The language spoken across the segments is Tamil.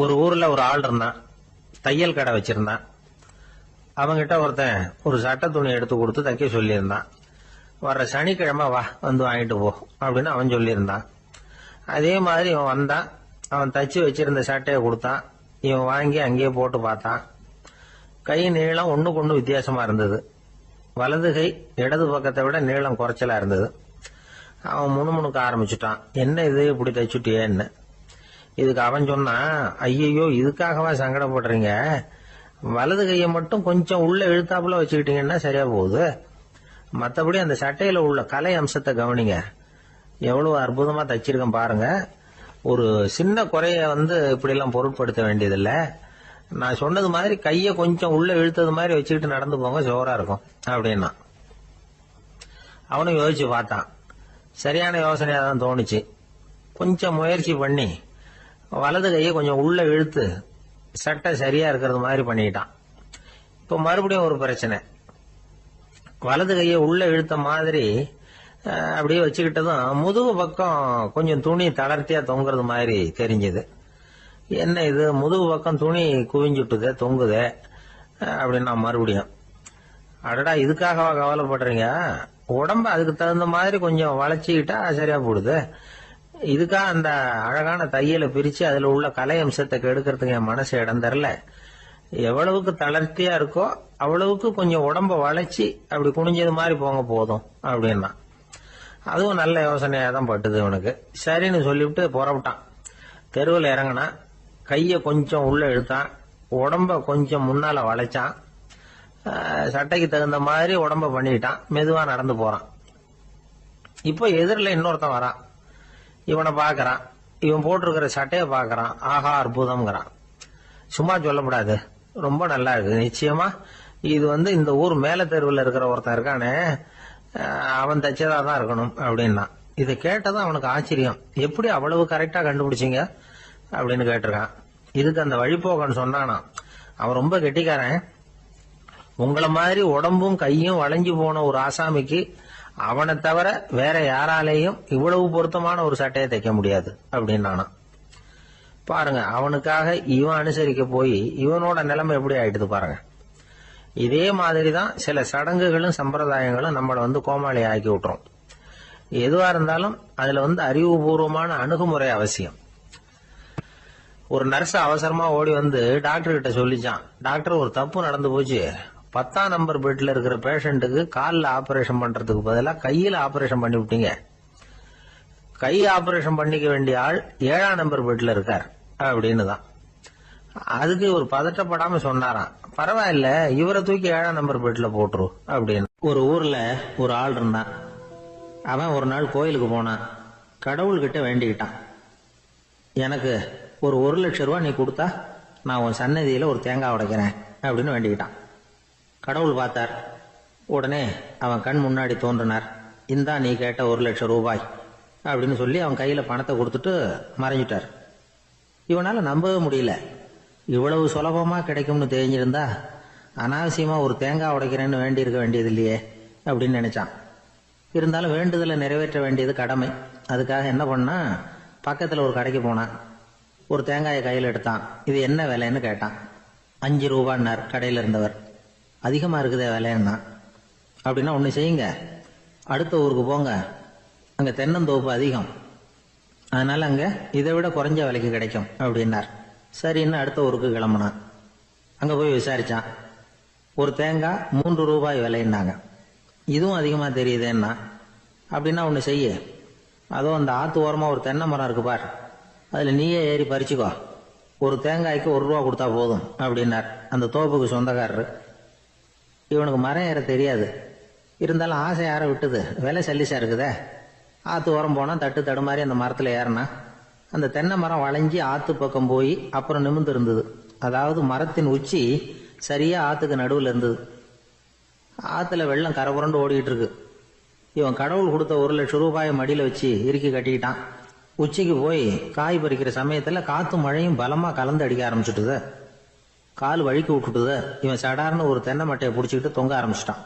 ஒரு ஊர்ல ஒரு ஆள் இருந்தான். தையல் கடை வச்சிருந்தான். அவங்கிட்ட ஒருத்தன் ஒரு சட்டை துணி எடுத்து கொடுத்து தைக்க சொல்லியிருந்தான். வர்ற சனிக்கிழமை வா வந்து வாங்கிட்டு போ அப்படின்னு அவன் சொல்லியிருந்தான். அதே மாதிரி இவன் வந்தான். அவன் தச்சு வச்சிருந்த சட்டையை கொடுத்தான். இவன் வாங்கி அங்கேயே போட்டு பார்த்தான். கை நீளம் ஒண்ணுக்கு ஒண்ணு வித்தியாசமா இருந்தது. வலது கை இடது பக்கத்தை விட நீளம் குறைச்சலா இருந்தது. அவன் முணுமுணுக்க ஆரம்பிச்சுட்டான். என்ன இது இப்படி தைச்சுட்டியேன்னு. இதுக்கு அவன் சொன்னான், ஐயையோ இதுக்காகவா சங்கடப்படுறீங்க, வலது கையை மட்டும் கொஞ்சம் உள்ள இழுத்தாப்புல வச்சுக்கிட்டீங்கன்னா சரியா போகுது. மற்றபடி அந்த சட்டையில உள்ள கலை அம்சத்தை கவனிங்க, எவ்வளவு அற்புதமா தச்சிருக்கேன் பாருங்க. ஒரு சின்ன குறைய இப்படி எல்லாம் பொருட்படுத்த வேண்டியதில்லை. நான் சொன்னது மாதிரி கையை கொஞ்சம் உள்ள இழுத்தது மாதிரி வச்சுக்கிட்டு நடந்து போங்க, ஜோரா இருக்கும் அப்படின்னா. அவனும் யோசிச்சு பார்த்தான். சரியான யோசனையா தான் தோணுச்சு. கொஞ்சம் முயற்சி பண்ணி வலது கையை கொஞ்சம் உள்ள இழுத்து சட்டை சரியா இருக்கிறது மாதிரி பண்ணிட்டான். இப்ப மறுபடியும் ஒரு பிரச்சனை. வலது கையை உள்ள இழுத்த மாதிரி அப்படியே வச்சுக்கிட்டதும் முதுகு பக்கம் கொஞ்சம் துணி தளர்த்தியா தொங்குறது மாதிரி தெரிஞ்சது. என்ன இது முதுகு பக்கம் துணி குவிஞ்சுட்டுதே தொங்குதே அப்படின்னா மறுபடியும், அடடா இதுக்காகவா கவலைப்படுறீங்க, உடம்ப அதுக்கு தகுந்த மாதிரி கொஞ்சம் வளைச்சிக்கிட்டா சரியா போடுது. இதுக்காக அந்த அழகான தையலை பிரிச்சு அதுல உள்ள கலை அம்சத்தை கெடுக்கிறதுக்கு என் மனசு இடம் தரல. எவ்வளவுக்கு தளர்த்தியா இருக்கோ அவ்வளவுக்கு கொஞ்சம் உடம்ப வளைச்சி அப்படி குனிஞ்சது மாதிரி போங்க போதும் அப்படின்னா. அதுவும் நல்ல யோசனையா தான் பட்டுது இவனுக்கு. சரின்னு சொல்லிவிட்டு புறப்பட்டான். தெருவில் இறங்கினான். கைய கொஞ்சம் உள்ள இழுத்தான். உடம்ப கொஞ்சம் முன்னால வளைச்சான். சட்டைக்கு தகுந்த மாதிரி உடம்ப பண்ணிட்டான். மெதுவா நடந்து போறான். இப்ப எதிரில் இன்னொருத்தன் வரான். இவனை பாக்குறான். இவன் போட்டிருக்கிற சட்டையை பாக்குறான். ஆஹா அற்புதம்ங்கிறான். சும்மா சொல்லக்கூடாது, ரொம்ப நல்லா இருக்கு, நிச்சயமா இது இந்த ஊர் மேல தெருவில் இருக்கிற ஒருத்தன் இருக்கானே அவன் தச்சதா தான் இருக்கணும் அப்படின்னா. இதை கேட்டதும் அவனுக்கு ஆச்சரியம். எப்படி அவ்வளவு கரெக்டா கண்டுபிடிச்சிங்க அப்படின்னு கேட்டிருக்கான். இதுக்கு அந்த வழிபோக்கன்னு சொன்னானா, அவன் ரொம்ப கெட்டிக்காரன். உங்களை மாதிரி உடம்பும் கையும் வளைஞ்சு போன ஒரு ஆசாமிக்கு அவனை தவிர வேற யாராலேயும் இவ்வளவு பொருத்தமான ஒரு சட்டையை தைக்க முடியாது அப்படின்னானா. பாருங்க, அவனுக்காக இவன் அனுசரிக்க போய் இவனோட நிலைமை எப்படி ஆயிடுது பாருங்க. இதே மாதிரிதான் சில சடங்குகளும் சம்பிரதாயங்களும் நம்மளை கோமாளி ஆக்கி விட்டுரும். எதுவா இருந்தாலும் அதுல அறிவுபூர்வமான அணுகுமுறை அவசியம். ஒரு நர்ஸ் அவசரமா ஓடி டாக்டர் கிட்ட சொல்லிச்சான், டாக்டர் ஒரு தப்பு நடந்து போச்சு, 10ஆம் நம்பர் பெட்ல இருக்கிற பேஷண்ட்டுக்கு காலில் ஆபரேஷன் பண்றதுக்கு பதிலாக கையில ஆபரேஷன் பண்ணி விட்டீங்க. கை ஆபரேஷன் பண்ணிக்க வேண்டிய ஆள் 7ஆம் நம்பர் பெட்ல இருக்கார் அப்படின்னு தான். அதுக்கு ஒரு பதட்டப்படாம சொன்னாராம், பரவாயில்ல இவரை தூக்கி 7ஆம் நம்பர் பெட்ல போட்டுரு அப்படின்னு. ஒரு ஊர்ல ஒரு ஆள் இருந்தான். அவன் ஒரு நாள் கோயிலுக்கு போனான். கடவுள்கிட்ட வேண்டிக்கிட்டான், எனக்கு ஒரு 1,00,000 ரூபாய் நீ கொடுத்தா நான் உன் சன்னதியில ஒரு தேங்காய் உடைக்கிறேன் அப்படின்னு வேண்டிக்கிட்டான். கடவுள் பார்த்தார். உடனே அவன் கண் முன்னாடி தோன்றினார். இந்தா நீ கேட்ட 1,00,000 ரூபாய் அப்படின்னு சொல்லி அவன் கையில பணத்தை கொடுத்துட்டு மறைஞ்சிட்டார். இவனால நம்பவே முடியல. இவ்வளவு சுலபமா கிடைக்கும்னு தெரிஞ்சிருந்தா அனாவசியமா ஒரு தேங்காய் உடைக்கிறேன்னு வேண்டி இருக்க வேண்டியது இல்லையே அப்படின்னு நினைச்சான். இருந்தாலும் வேண்டுதலை நிறைவேற்ற வேண்டியது கடமை. அதுக்காக என்ன பண்ணா, பக்கத்துல ஒரு கடைக்கு போனான். ஒரு தேங்காயை கையில் எடுத்தான். இது என்ன விலைன்னு கேட்டான். 5 ரூபான்னார் கடையில இருந்தவர். அதிகமா இருக்குதே விலைன்னா. அப்படின்னா ஒண்ணு செய்யுங்க, அடுத்த ஊருக்கு போங்க, அங்க தென்னந்தோப்பு அதிகம், அதனால அங்க இதை விட குறைஞ்ச விலைக்கு கிடைக்கும் அப்படின்னார். சரின்னு அடுத்த ஊருக்கு கிளம்புனான். அங்க போய் விசாரிச்சான். ஒரு தேங்காய் 3 ரூபாய் விலைன்னாங்க. இதுவும் அதிகமா தெரியுதுன்னா. அப்படின்னா ஒண்ணு செய்ய, அதோ அந்த ஆத்து ஓரமா ஒரு தென்னை மரம் இருக்கு பார், அதுல நீயே ஏறி பறிச்சுக்கோ, ஒரு தேங்காய்க்கு 1 ரூபா கொடுத்தா போதும் அப்படின்னார் அந்த தோப்புக்கு சொந்தக்காரரு. இவனுக்கு மரம் ஏற தெரியாது. இருந்தாலும் ஆசை யார விட்டுது, விலை சல்லிசா இருக்குதே. ஆத்து ஓரம் போனா தட்டு தடுமாறி அந்த மரத்துல ஏறினா அந்த தென்னை மரம் வளைஞ்சி ஆத்து பக்கம் போய் அப்புறம் நிமிர்ந்து இருந்தது. அதாவது மரத்தின் உச்சி சரியா ஆத்துக்கு நடுவில் இருந்தது. ஆத்துல வெள்ளம் கரபுரண்டு ஓடிட்டு இருக்கு. இவன் கடவுள் கொடுத்த 1,00,000 ரூபாயை மடியில வச்சு இறுக்கி கட்டிக்கிட்டான். உச்சிக்கு போய் காய் பறிக்கிற சமயத்துல காத்து மழையும் பலமா கலந்து அடிக்க ஆரம்பிச்சுட்டுது. கால் வழுக்கி விட்டுட்டுது. இவன் சடார்னு ஒரு தென்னை மட்டையை பிடிச்சிக்கிட்டு தொங்க ஆரம்பிச்சிட்டான்.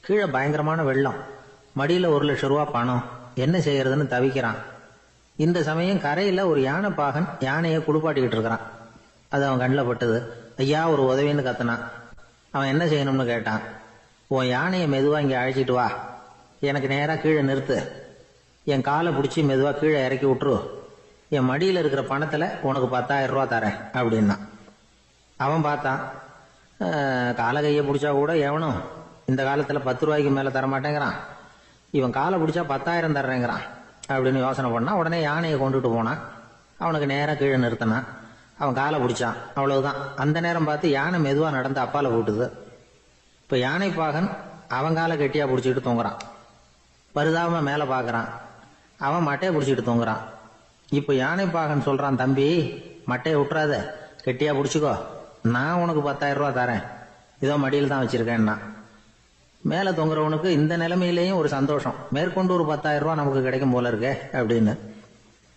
கீழே பயங்கரமான வெள்ளம். மடியில 1,00,000 ரூபாய் பணம். என்ன செய்யறதுன்னு தவிக்கிறான். இந்த சமயம் கரையில ஒரு யானை பாகன் யானையை குளிப்பாட்டிக்கிட்டு இருக்கிறான். அது அவன் கண்ணில் பட்டது. ஐயா ஒரு உதவின்னு கத்துனான். அவன் என்ன செய்யணும்னு கேட்டான். உன் யானையை மெதுவா இங்க அழைச்சிட்டு வா, எனக்கு நேரா கீழே நிறுத்து, என் காலை பிடிச்சி மெதுவா கீழே இறக்கி விட்டுரு, என் மடியில் இருக்கிற பணத்துல உனக்கு 10,000 ரூபா தரேன் அப்படின்னா. அவன் பார்த்தான், காலை கையை பிடிச்சா கூட எவனும் இந்த காலத்துல 10 ரூபாய்க்கு மேல தரமாட்டேங்கிறான், இவன் காலை பிடிச்சா 10,000 தர்றேங்கிறான் அப்படின்னு யோசனை பண்ணா. உடனே யானையை கொண்டுட்டு போனான். அவனுக்கு நேரம் கீழே நிறுத்தினான். அவன் காலை பிடிச்சான். அவ்வளவுதான். அந்த நேரம் பார்த்து யானை மெதுவா நடந்து அப்பால போட்டுது. இப்ப யானை பாகன் அவன் காலை கெட்டியா பிடிச்சிட்டு தூங்குறான். பரிதாபமா மேல பாக்குறான். அவன் மட்டையை பிடிச்சிட்டு தூங்குறான். இப்ப யானை பாகன் சொல்றான், தம்பி மட்டையை விட்டுறாத, கெட்டியா பிடிச்சிக்கோ, நான் உனக்கு 10,000 ரூபா தரேன், இதோ மடியில் தான் வச்சிருக்கேன்னா. மேல தொங்குறவனுக்கு இந்த நிலைமையிலேயும் ஒரு சந்தோஷம், மேற்கொண்டு ஒரு 10,000 ரூபா நமக்கு கிடைக்கும் போல இருக்கே அப்படின்னு.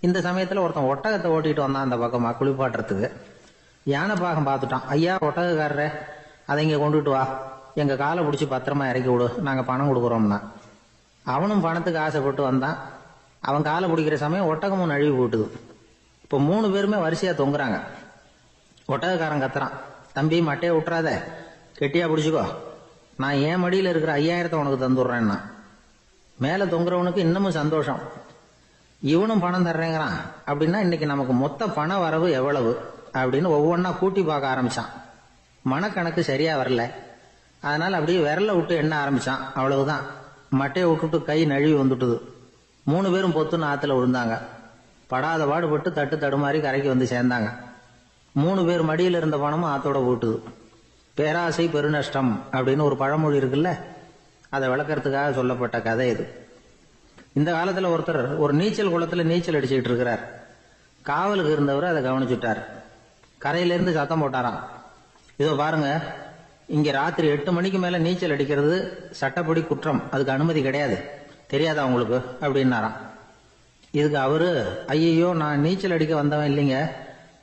இந்த சமயத்துல ஒருத்தன் ஒட்டகத்தை ஓட்டிட்டு வந்தான் அந்த பக்கமா குளிப்பாட்டுறதுக்கு. யானை பாகம் பார்த்துட்டான். ஐயா ஒட்டகக்காரரே, அதை இங்க கொண்டுட்டு வா, எங்க காலை பிடிச்சி பத்திரமா இறக்கி விடு, நாங்க பணம் கொடுக்குறோம்னா. அவனும் பணத்துக்கு ஆசைப்பட்டு வந்தான். அவன் காலை பிடிக்கிற சமயம் ஒட்டகமும் நழுவி போட்டுது. இப்போ 3 பேருமே வரிசையா தொங்குறாங்க. ஒட்டகக்காரன் கத்துறான், தம்பி மட்டையை விட்டுறாத, கெட்டியா பிடிச்சிக்கோ, நான் என் மடியில் இருக்கிற 5,000 உனக்கு தந்துடுறேன்னா. மேல தொங்குறவனுக்கு இன்னமும் சந்தோஷம், இவனும் பணம் தர்றேங்கிறான் அப்படின்னா இன்னைக்கு நமக்கு மொத்த பண வரவு எவ்வளவு அப்படின்னு ஒவ்வொன்னா கூட்டி பார்க்க ஆரம்பிச்சான். மனக்கணக்கு சரியா வரல. அதனால அப்படியே விரல விட்டு எண்ண ஆரம்பிச்சான். அவ்வளவுதான், மட்டையை விட்டுட்டு கை நழுவி வந்துட்டுது. 3 பேரும் பொத்துன்னு ஆத்துல விழுந்தாங்க. படாத பாடுபட்டு தட்டு தடுமாறி கரைக்கு வந்து சேர்ந்தாங்க. 3 பேர் மடியில் இருந்த பணமும் ஆத்தோட போட்டுது. பேராசை பெருநஷ்டம் அப்படின்னு ஒரு பழமொழி இருக்குல்ல, அதை விளக்கறதுக்காக சொல்லப்பட்ட கதை இது. இந்த காலத்துல ஒருத்தர் ஒரு நீச்சல் குளத்துல நீச்சல் அடிச்சுட்டு இருக்கிறார். காவலுக்கு இருந்தவர் அதை கவனிச்சுட்டார். கரையிலிருந்து சத்தம் போட்டாராம், இதோ பாருங்க, இங்க ராத்திரி 8 மணிக்கு மேல நீச்சல் அடிக்கிறது சட்டப்படி குற்றம், அதுக்கு அனுமதி கிடையாது, தெரியாதா உங்களுக்கு அப்படின்னாராம். இதுக்கு அவரு, ஐயோ நான் நீச்சல் அடிக்க வந்தவன் இல்லைங்க,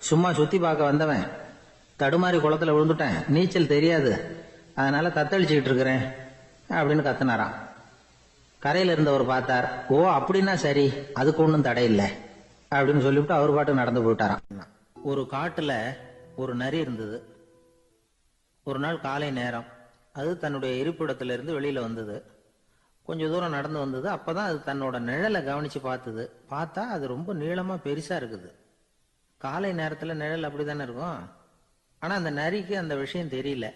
சும்மா சுத்தி பார்க்க வந்தவன், தடுமாறி குளத்துல விழுந்துட்டேன், நீச்சல் தெரியாது, அதனால தத்தளிச்சுக்கிட்டு இருக்கிறேன் அப்படின்னு கத்துனாராம். கரையில இருந்தவர் பார்த்தார். ஓ அப்படின்னா சரி, அதுக்கு ஒன்றும் தடை இல்லை அப்படின்னு சொல்லிவிட்டு அவர் பாட்டு நடந்து போயிட்டாராம். ஒரு காட்டுல ஒரு நரி இருந்தது. ஒரு நாள் காலை நேரம் அது தன்னுடைய இருப்பிடத்திலிருந்து வெளியில வந்தது. கொஞ்சம் தூரம் நடந்து வந்தது. அப்பதான் அது தன்னோட நிழலை கவனிச்சு பார்த்தது. பார்த்தா அது ரொம்ப நீளமா பெருசா இருக்குது. காலை நேரத்துல நிழல் அப்படித்தானே இருக்கும். ஆனா அந்த நரிக்கு அந்த விஷயம் தெரியல.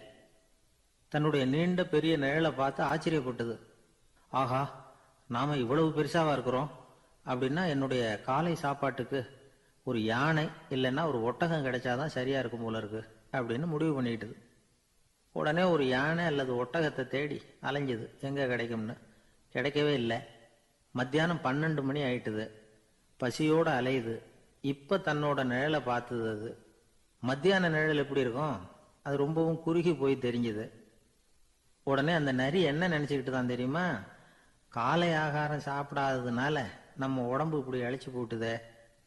தன்னுடைய நீண்ட பெரிய நிழலை பார்த்து ஆச்சரியப்பட்டது. ஆஹா, நாம இவ்வளவு பெருசாவா இருக்கிறோம் அப்படின்னா என்னுடைய காலை சாப்பாட்டுக்கு ஒரு யானை இல்லைன்னா ஒரு ஒட்டகம் கிடைச்சாதான் சரியா இருக்கும் போல இருக்கு அப்படின்னு முடிவு பண்ணிக்கிட்டது. உடனே ஒரு யானை அல்லது ஒட்டகத்தை தேடி அலைஞ்சது, எங்க கிடைக்கும்னு. கிடைக்கவே இல்லை. மத்தியானம் 12 மணி ஆயிட்டுது. பசியோட அலையுது. இப்ப தன்னோட நிழலை பார்த்தது. அது மத்தியான நிழல் எப்படி இருக்கும், அது ரொம்பவும் குறுகி போய் தெரிஞ்சது. உடனே அந்த நரி என்ன நினைச்சுக்கிட்டு தான் தெரியுமா, காலை ஆகாரம் சாப்பிடாததுனால நம்ம உடம்பு இப்படி அழிச்சு போட்டுதே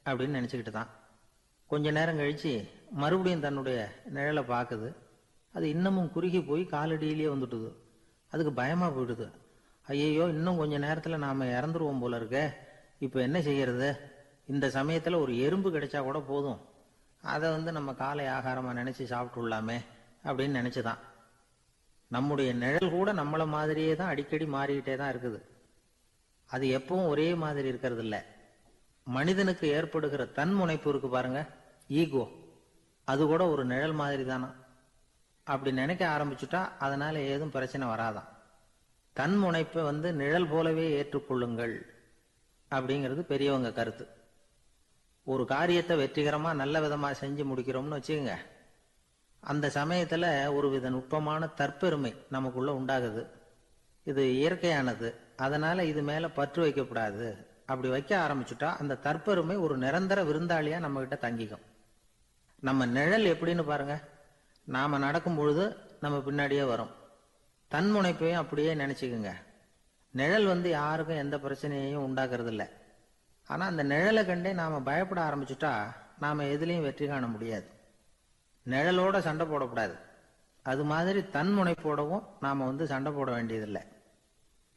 அப்படின்னு நினைச்சுக்கிட்டு தான். கொஞ்ச நேரம் கழிச்சு மறுபடியும் தன்னுடைய நிழலை பார்க்குது. அது இன்னமும் குறுகி போய் காலடியிலேயே வந்துட்டுது. அதுக்கு பயமா போயிடுது. ஐயோ, இன்னும் கொஞ்ச நேரத்துல நாம இறந்துருவோம் போல இருக்க, இப்ப என்ன செய்யறது? இந்த சமயத்துல ஒரு எறும்பு கிடைச்சா கூட போதும், அதை நம்ம காலை ஆகாரமா நினைச்சு சாப்பிட்டுள்ளாமே அப்படின்னு நினைச்சுதான். நம்முடைய நிழல் கூட நம்மள மாதிரியே தான் அடிக்கடி மாறிக்கிட்டே தான் இருக்குது. அது எப்பவும் ஒரே மாதிரி இருக்கிறது இல்ல. மனிதனுக்கு ஏற்படுகிற தன்முனைப்பு இருக்கு பாருங்க, ஈகோ, அது கூட ஒரு நிழல் மாதிரி தானா. அப்படி நினைக்க ஆரம்பிச்சுட்டா அதனால ஏதும் பிரச்சனை வராதான். தன்முனைப்பை நிழல் போலவே ஏற்றுக்கொள்ளுங்கள் அப்படிங்கிறது பெரியவங்க கருத்து. ஒரு காரியத்தை வெற்றிகரமா நல்ல விதமா செஞ்சு முடிக்கிறோம்னு வச்சுக்கோங்க, அந்த சமயத்துல ஒரு வித நுட்பமான தற்பெருமை நமக்குள்ள உண்டாகுது. இது இயற்கையானது, அதனால இது மேல பற்று வைக்கப்படாது. அப்படி வைக்க ஆரம்பிச்சுட்டா அந்த தற்பெருமை ஒரு நிரந்தர விருந்தாளியா நம்ம கிட்ட தங்கிக்கும். நம்ம நிழல் எப்படின்னு பாருங்க, நாம நடக்கும் பொழுது நம்ம பின்னாடியே வரும். தன்முனைப்பையும் அப்படியே நினைச்சுக்குங்க. நிழல் யாருக்கும் எந்த பிரச்சனையையும் உண்டாக்குறது இல்லை. ஆனா அந்த நிழலை கண்டே நாம பயப்பட ஆரம்பிச்சுட்டா நாம எதுலையும் வெற்றி காண முடியாது. நிழலோட சண்டை போடக்கூடாது. அது மாதிரி தன்முனைப்போடவும் நாம சண்டை போட வேண்டியதில்லை.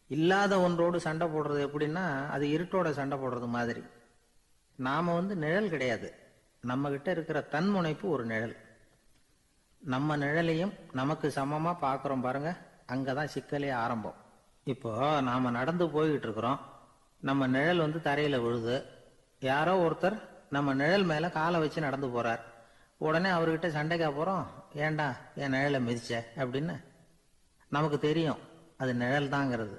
இல்லாத ஒன்றோடு சண்டை போடுறது எப்படின்னா, அது இருட்டோட சண்டை போடுறது மாதிரி. நாம நிழல் கிடையாது. நம்ம கிட்ட இருக்கிற தன்முனைப்பு ஒரு நிழல். நம்ம நிழலையும் நமக்கு சமமா பாக்குறோம் பாருங்க, அங்கதான் சிக்கலே ஆரம்பம். இப்போ நாம நடந்து போய்கிட்டு இருக்கிறோம். நம்ம நிழல் தரையில விழுது. யாரோ ஒருத்தர் நம்ம நிழல் மேல காலை வச்சு நடந்து போறார். உடனே அவர்கிட்ட சண்டைக்கா போறோம், ஏண்டா என் நிழலை மிதிச்ச அப்படின்னு. நமக்கு தெரியும் அது நிழல் தாங்கிறது.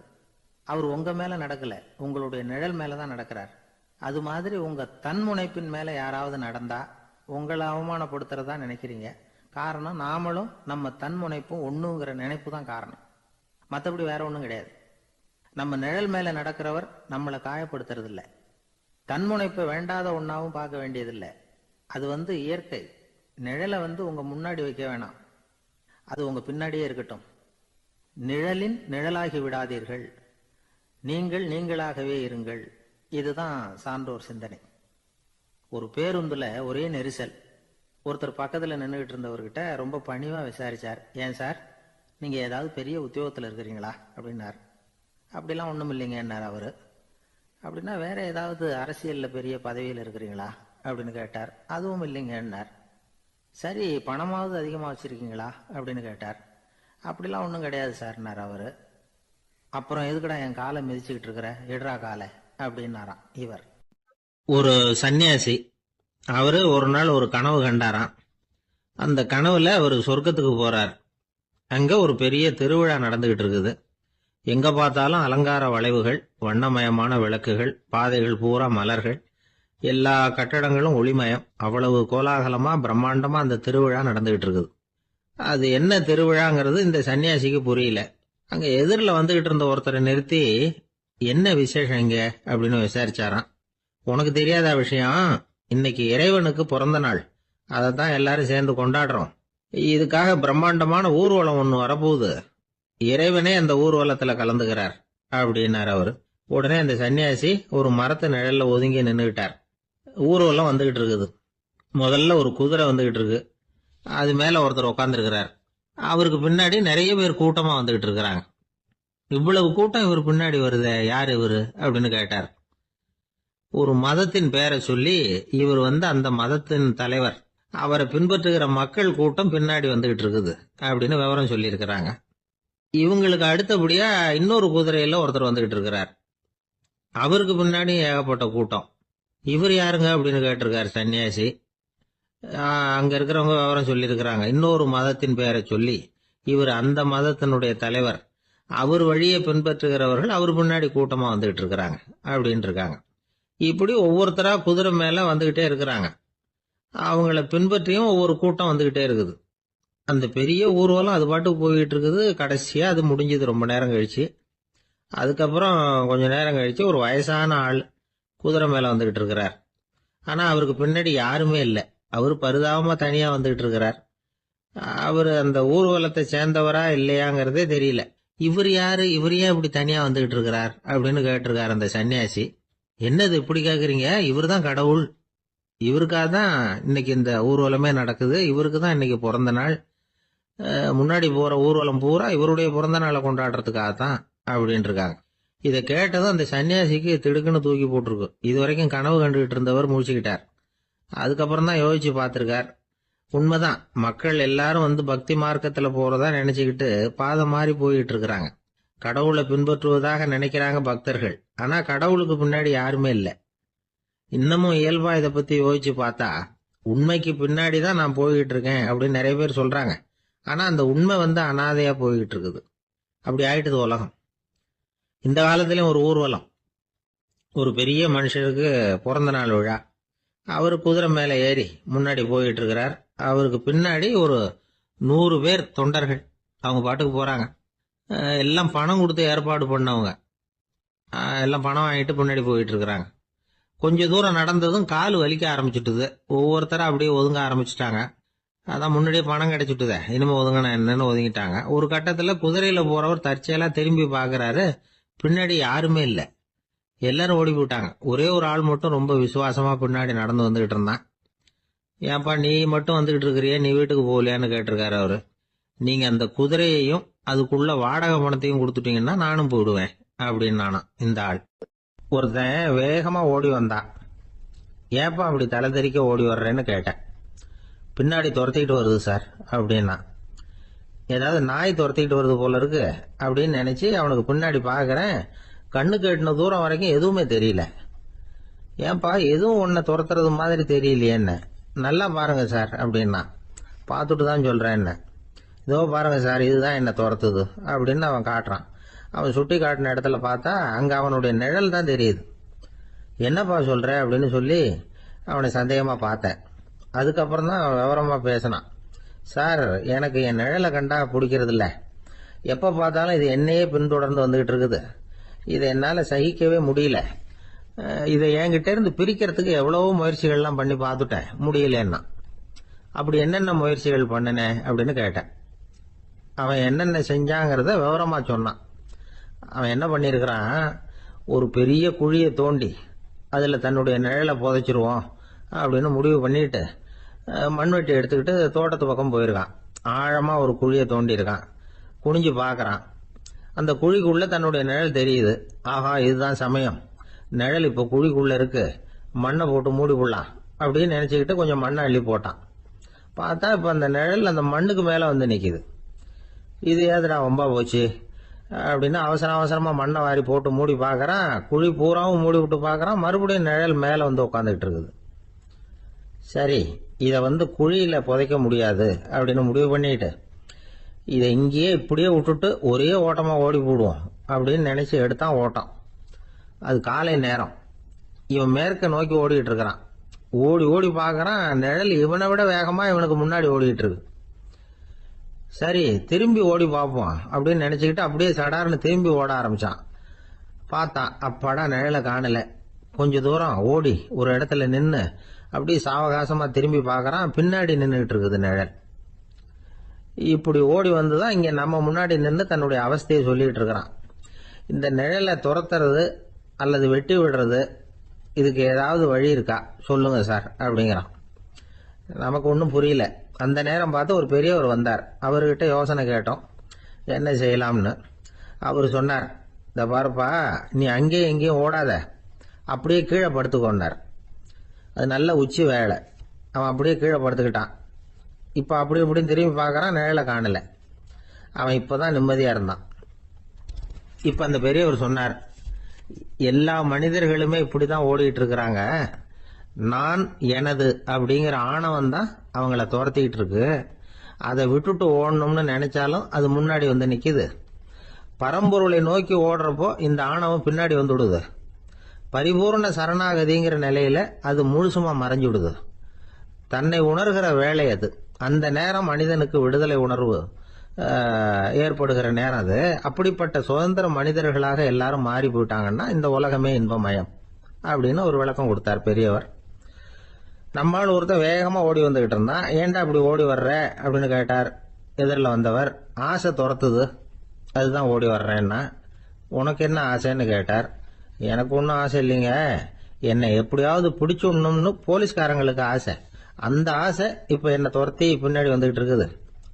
அவர் உங்க மேல நடக்கல, உங்களுடைய நிழல் மேலதான் நடக்கிறார். அது மாதிரி உங்க தன்முனைப்பின் மேல யாராவது நடந்தா உங்களை அவமானப்படுத்துறதா நினைக்கிறீங்க. காரணம், நாமளும் நம்ம தன்முனைப்பும் ஒண்ணுங்கிற நினைப்பு தான் காரணம். மற்றபடி வேற ஒண்ணும் கிடையாது. நம்ம நிழல் மேல நடக்கிறவர் நம்மளை காயப்படுத்துறது இல்லை. தன்முனைப்பை வேண்டாத ஒன்னாவும் பார்க்க வேண்டியதில்லை. அது இயற்கை. நிழலை உங்க முன்னாடி வைக்க வேணாம், அது உங்க பின்னாடியே இருக்கட்டும். நிழலின் நிழலாகி விடாதீர்கள், நீங்கள் நீங்களாகவே இருங்கள். இதுதான் சான்றோர் சிந்தனை. ஒரு பேருந்துல ஒரே நெரிசல். ஒருத்தர் பக்கத்துல நின்றுகிட்டு இருந்தவர்கிட்ட ரொம்ப பணிவா விசாரிச்சார், ஏன் சார் நீங்க ஏதாவது பெரிய உத்தியோகத்துல இருக்கிறீங்களா அப்படின்னார். அப்படிலாம் ஒண்ணும் இல்லைங்கன்னார் அவரு. அப்படின்னா வேற ஏதாவது அரசியல்ல பெரிய பதவியில் இருக்கிறீங்களா அப்படின்னு கேட்டார். அதுவும் இல்லைங்கன்னார். சரி, பணமாவது அதிகமா வச்சிருக்கீங்களா அப்படின்னு கேட்டார். அப்படிலாம் ஒன்றும் கிடையாது சார்னார் அவரு. அப்புறம் எதுக்குடா என் காலை மிதிச்சுக்கிட்டு இருக்கிற, எடுறா காலை அப்படின்னாராம் இவர். ஒரு சன்னியாசி, அவரு ஒரு நாள் ஒரு கனவு கண்டாராம். அந்த கனவுல அவர் சொர்க்கத்துக்கு போறார். அங்க ஒரு பெரிய திருவிழா நடந்துகிட்டு இருக்குது. எங்க பார்த்தாலும் அலங்கார வளைவுகள், வண்ணமயமான விளக்குகள், பாதைகள் பூரா மலர்கள், எல்லா கட்டடங்களும் ஒளிமயம். அவ்வளவு கோலாகலமா பிரம்மாண்டமா அந்த திருவிழா நடந்துகிட்டு இருக்குது. அது என்ன திருவிழாங்கிறது இந்த சன்னியாசிக்கு புரியல. அங்க எதிரில் வந்துகிட்டு இருந்த ஒருத்தரை நிறுத்தி, என்ன விசேஷம் இங்க அப்படின்னு விசாரிச்சாராம். உனக்கு தெரியாத விஷயம், இன்னைக்கு இறைவனுக்கு பிறந்த நாள், அதைத்தான் எல்லாரும் சேர்ந்து கொண்டாடுறோம். இதுக்காக பிரம்மாண்டமான ஊர்வலம் ஒண்ணு வரப்போகுது. இறைவனே அந்த ஊர்வலத்துல கலந்துகிறார் அப்படின்னார் அவரு. உடனே அந்த சன்னியாசி ஒரு மரத்து நிழல்ல ஒதுங்கி நின்றுகிட்டார். ஊர்வலம் வந்துகிட்டு இருக்குது. முதல்ல ஒரு குதிரை வந்துகிட்டு இருக்கு. அது மேல ஒருத்தர் உட்காந்துருக்கிறார். அவருக்கு பின்னாடி நிறைய பேர் கூட்டமா வந்துகிட்டு இருக்கிறாங்க. இவ்வளவு கூட்டம் இவர் பின்னாடி வருதே, யார் இவரு அப்படின்னு கேட்டார். ஒரு மதத்தின் பெயரை சொல்லி, இவர் அந்த மதத்தின் தலைவர், அவரை பின்பற்றுகிற மக்கள் கூட்டம் பின்னாடி வந்துகிட்டு இருக்குது அப்படின்னு விவரம் சொல்லி இருக்கிறாங்க. இவங்களுக்கு அடுத்தபடியா இன்னொரு குதிரையில ஒருத்தர் வந்துகிட்டு இருக்கிறார். அவருக்கு பின்னாடி ஏகப்பட்ட கூட்டம். இவர் யாருங்க அப்படின்னு கேட்டிருக்காரு சன்னியாசி. அங்க இருக்கிறவங்க விவரம் சொல்லி இருக்கிறாங்க. இன்னொரு மதத்தின் பெயரை சொல்லி, இவர் அந்த மதத்தினுடைய தலைவர், அவர் வழியை பின்பற்றுகிறவர்கள் அவர் பின்னாடி கூட்டமா வந்துகிட்டு இருக்கிறாங்க அப்படின்னு இருக்காங்க. இப்படி ஒவ்வொருத்தரா குதிரை மேல வந்துகிட்டே இருக்கிறாங்க. அவங்கள பின்பற்றியும் ஒவ்வொரு கூட்டம் வந்துகிட்டே இருக்குது. அந்த பெரிய ஊர்வலம் அது பாட்டுக்கு போயிட்டு இருக்குது. கடைசியா அது முடிஞ்சது ரொம்ப நேரம் கழிச்சு. அதுக்கப்புறம் கொஞ்ச நேரம் கழிச்சு ஒரு வயசான ஆள் குதிரை மேல வந்துகிட்டு இருக்கிறார். ஆனா அவருக்கு பின்னாடி யாருமே இல்லை. அவர் பரிதாபமா தனியா வந்துகிட்டு இருக்கிறார். அவர் அந்த ஊர்வலத்தை சேர்ந்தவரா இல்லையாங்கிறதே தெரியல. இவர் யாரு, இவர் ஏன் இப்படி தனியா வந்துகிட்டு இருக்கிறார் அப்படின்னு கேட்டிருக்காரு அந்த சன்னியாசி. என்னது இப்படி கேக்குறீங்க, இவர் தான் கடவுள், இவருக்காக தான் இன்னைக்கு இந்த ஊர்வலமே நடக்குது, இவருக்கு தான் இன்னைக்கு பிறந்த நாள், முன்னாடி போற ஊர்வலம் பூரா இவருடைய பிறந்த நாளை கொண்டாடுறதுக்காகத்தான் அப்படின்னு இருக்காங்க. இதை கேட்டதும் அந்த சன்னியாசிக்கு திடுக்குன்னு தூக்கி போட்டிருக்கு. இது வரைக்கும் கனவு கண்டுகிட்டு இருந்தவர் முடிச்சுக்கிட்டார். அதுக்கப்புறம் தான் யோசிச்சு பார்த்திருக்கார். உண்மைதான், மக்கள் எல்லாரும் பக்தி மார்க்கத்துல போறதா நினைச்சுக்கிட்டு பாதை மாறி போயிட்டு இருக்கிறாங்க. கடவுளை பின்பற்றுவதாக நினைக்கிறாங்க பக்தர்கள். ஆனா கடவுளுக்கு பின்னாடி யாருமே இல்லை. இன்னமும் இயல்பா இதை பத்தி யோசிச்சு பார்த்தா, உண்மைக்கு பின்னாடி தான் நான் போய்கிட்டு இருக்கேன் அப்படின்னு நிறைய பேர் சொல்றாங்க. ஆனா அந்த உண்மை அனாதையா போய்கிட்டு இருக்குது. அப்படி ஆயிட்டுது உலகம். இந்த காலத்திலயும் ஒரு ஊர்வலம், ஒரு பெரிய மனுஷருக்கு பிறந்த நாள் விழா. அவரு குதிரை மேல ஏறி முன்னாடி போயிட்டு இருக்கிறார். அவருக்கு பின்னாடி ஒரு 100 பேர் தொண்டர்கள். அவங்க பாட்டுக்கு போறாங்க. எல்லாம் பணம் கொடுத்து ஏற்பாடு பண்ணவங்க. எல்லாம் பணம் வாங்கிட்டு பின்னாடி போயிட்டு இருக்கிறாங்க. கொஞ்ச தூரம் நடந்ததும் கால் வலிக்க ஆரம்பிச்சுட்டுது. ஒவ்வொருத்தரும் அப்படியே ஒதுங்க ஆரம்பிச்சுட்டாங்க. அதான் முன்னாடியே பணம் கிடைச்சிட்டுதே, இனிமே ஒதுங்கினா என்னன்னு ஒதுங்கிட்டாங்க. ஒரு கட்டத்துல குதிரையில போறவர் தற்செயலா திரும்பி பாக்குறாரு, பின்னாடி யாருமே இல்லை. எல்லாரும் ஓடி போயிட்டாங்க. ஒரே ஒரு ஆள் மட்டும் ரொம்ப விசுவாசமா பின்னாடி நடந்து வந்துகிட்டு இருந்தான். ஏன்பா நீ மட்டும் வந்துகிட்டு இருக்கிறிய, நீ வீட்டுக்கு போகலையான்னு கேட்டிருக்காரு அவரு. நீங்க அந்த குதிரையையும் அதுக்குள்ள வாடகை பணத்தையும் கொடுத்துட்டீங்கன்னா நானும் போயிடுவேன் அப்படின்னு நானா இந்த ஆள். ஒருத்தன் வேகமா ஓடி வந்தான். ஏப்பா அப்படி தலை தெறிக்க ஓடி வர்றேன்னு கேட்டேன். பின்னாடி துரத்திக்கிட்டு வருது சார் அப்படின்னா. ஏதாவது நாய் துரத்திக்கிட்டு வருது போல இருக்கு அப்படின்னு நினைச்சு அவனுக்கு பின்னாடி பாக்குறேன். கண்ணுக்கு எட்டின தூரம் வரைக்கும் எதுவுமே தெரியல. ஏன்பா எதுவும் உன்னை துரத்துறது மாதிரி தெரியலையே என்ன? நல்லா பாருங்க சார் அப்படின்னா. பார்த்துட்டு தான் சொல்றேன் என்ன. இதோ பாருங்க சார், இதுதான் என்ன துரத்துது அப்படின்னு அவன் காட்டுறான். அவன் சுட்டி காட்டின இடத்துல பார்த்தா அங்க அவனுடைய நிழல் தான் தெரியுது. என்னப்பா சொல்ற அப்படின்னு சொல்லி அவனை சந்தேகமா பார்த்தேன். அதுக்கப்புறம் தான் அவன் விவரமா பேசினான். சார், எனக்கு என் நிழலை கண்டா பிடிக்கிறது இல்ல. எப்ப பார்த்தாலும் இது என்னையே பின்தொடர்ந்து வந்துகிட்டு இருக்குது. இதை என்னால சகிக்கவே முடியல. இதை என்கிட்ட இருந்து பிரிக்கிறதுக்கு எவ்வளவோ முயற்சிகள்லாம் பண்ணி பார்த்துட்டேன், முடியலன்னா. அப்படி என்னென்ன முயற்சிகள் பண்ணினேன் அப்படின்னு கேட்டேன். அவன் என்னென்ன செஞ்சாங்கிறத விவரமா சொன்னான். அவன் என்ன பண்ணிருக்கிறான், ஒரு பெரிய குழியை தோண்டி அதுல தன்னுடைய நிழலை புதைச்சிருவோம் அப்படின்னு முடிவு பண்ணிட்டு மண்வெட்டி எடுத்துக்கிட்டு தோட்டத்து பக்கம் போயிருக்கான். ஆழமா ஒரு குழியை தோண்டி இருக்கான். குனிஞ்சு பாக்குறான். அந்த குழிக்குள்ள தன்னுடைய நிழல் தெரியுது. ஆஹா, இதுதான் சமயம், நிழல் இப்ப குழிக்குள்ள இருக்கு, மண்ணை போட்டு மூடி போடலாம் அப்படின்னு நினைச்சுக்கிட்டு கொஞ்சம் மண்ணை அள்ளி போட்டான். பார்த்தா இப்ப அந்த நிழல் அந்த மண்ணுக்கு மேல வந்து நிக்குது. இது ஏதுடா வம்பா போச்சு அப்படின்னு அவசரமா மண்ணை வாரி போட்டு மூடி பாக்குறான். குழி பூராவும் மூடி விட்டு பாக்குறான். மறுபடியும் நிழல் மேல வந்து உட்காந்துட்டு இருக்குது. சரி, இத குழியில புதைக்க முடியாது அப்படின்னு முடிவு பண்ணிட்டு இதை இங்கேயே இப்படியே விட்டுட்டு ஒரே ஓட்டமா ஓடி போடுவோம் அப்படின்னு நினைச்சு எடுத்தான் ஓட்டம். அது காலை நேரம். இவன் மேற்க நோக்கி ஓடிட்டு இருக்கிறான். ஓடி ஓடி பாக்குறான், நிழல் இவனை விட வேகமா இவனுக்கு முன்னாடி ஓடிட்டு இருக்கு. சரி, திரும்பி ஓடி பார்ப்போம் அப்படின்னு நினைச்சுக்கிட்டு அப்படியே சடார்னு திரும்பி ஓட ஆரம்பிச்சான். பார்த்தான், அப்பாடா நிழலை காணல. கொஞ்ச தூரம் ஓடி ஒரு இடத்துல நின்னு அப்படியே சாவகாசமா திரும்பி பாக்குறான். பின்னாடி நின்றுட்டு இருக்குது நிழல். இப்படி ஓடி வந்துதான் இங்க நம்ம முன்னாடி நின்று தன்னுடைய அவஸ்தையை சொல்லிட்டு இருக்கிறான். இந்த நிழலை துரத்துறது அல்லது வெட்டி விடுறது, இதுக்கு ஏதாவது வழி இருக்கா சொல்லுங்க சார் அப்படிங்கிறான். நமக்கு ஒன்றும் புரியல. அந்த நேரம் பார்த்து ஒரு பெரியவர் வந்தார். அவர்கிட்ட யோசனை கேட்டோம், என்ன செய்யலாம்னு. அவர் சொன்னார், இந்த பாருப்பா, நீ அங்கேயும் எங்கேயும் ஓடாத, அப்படியே கீழே படுத்துக்கொண்டார். அது நல்ல உச்சி வேலை. அவன் அப்படியே கீழே படுத்துக்கிட்டான். இப்ப அப்படி இப்படின்னு திரும்பி பார்க்கறான், நிழலை காணல. அவன் இப்பதான் நிம்மதியா இருந்தான். இப்ப அந்த பெரியவர் சொன்னார், எல்லா மனிதர்களுமே இப்படிதான் ஓடிட்டு இருக்கிறாங்க. நான் எனது அப்படிங்கிற ஆணவம் தான் அவங்கள துரத்திக்கிட்டு இருக்கு. அதை விட்டுட்டு ஓடணும்னு நினைச்சாலும் அது முன்னாடி வந்து நிக்குது. பரம்பொருளை நோக்கி ஓடுறப்போ இந்த ஆணவம் பின்னாடி வந்துடுது. பரிபூர்ண சரணாகதிங்கிற நிலையில அது முழுசுமா மறைஞ்சு விடுது. தன்னை உணர்கிற வேலை அது. அந்த நேரம் மனிதனுக்கு விடுதலை உணர்வு ஏற்படுகிற நேரம் அது. அப்படிப்பட்ட சுதந்திர மனிதர்களாக எல்லாரும் மாறி போயிட்டாங்கன்னா இந்த உலகமே இன்பமயம் அப்படின்னு ஒரு விளக்கம் கொடுத்தார் பெரியவர். நம்மால் ஒருத்தர் வேகமா ஓடி வந்துகிட்டு இருந்தான். ஏன்டா இப்படி ஓடி வர்ற அப்படின்னு கேட்டார் எதிரில் வந்தவர். ஆசை துரத்துது, அதுதான் ஓடி வர்றேன்னா. உனக்கு என்ன ஆசைன்னு கேட்டார். எனக்கு ஒன்றும் ஆசை இல்லைங்க, என்னை எப்படியாவது பிடிச்சுடணும்னு போலீஸ்காரங்களுக்கு ஆசை. அந்த ஆசை இப்ப என்ன துரத்தி பின்னாடி வந்துகிட்டு இருக்குது.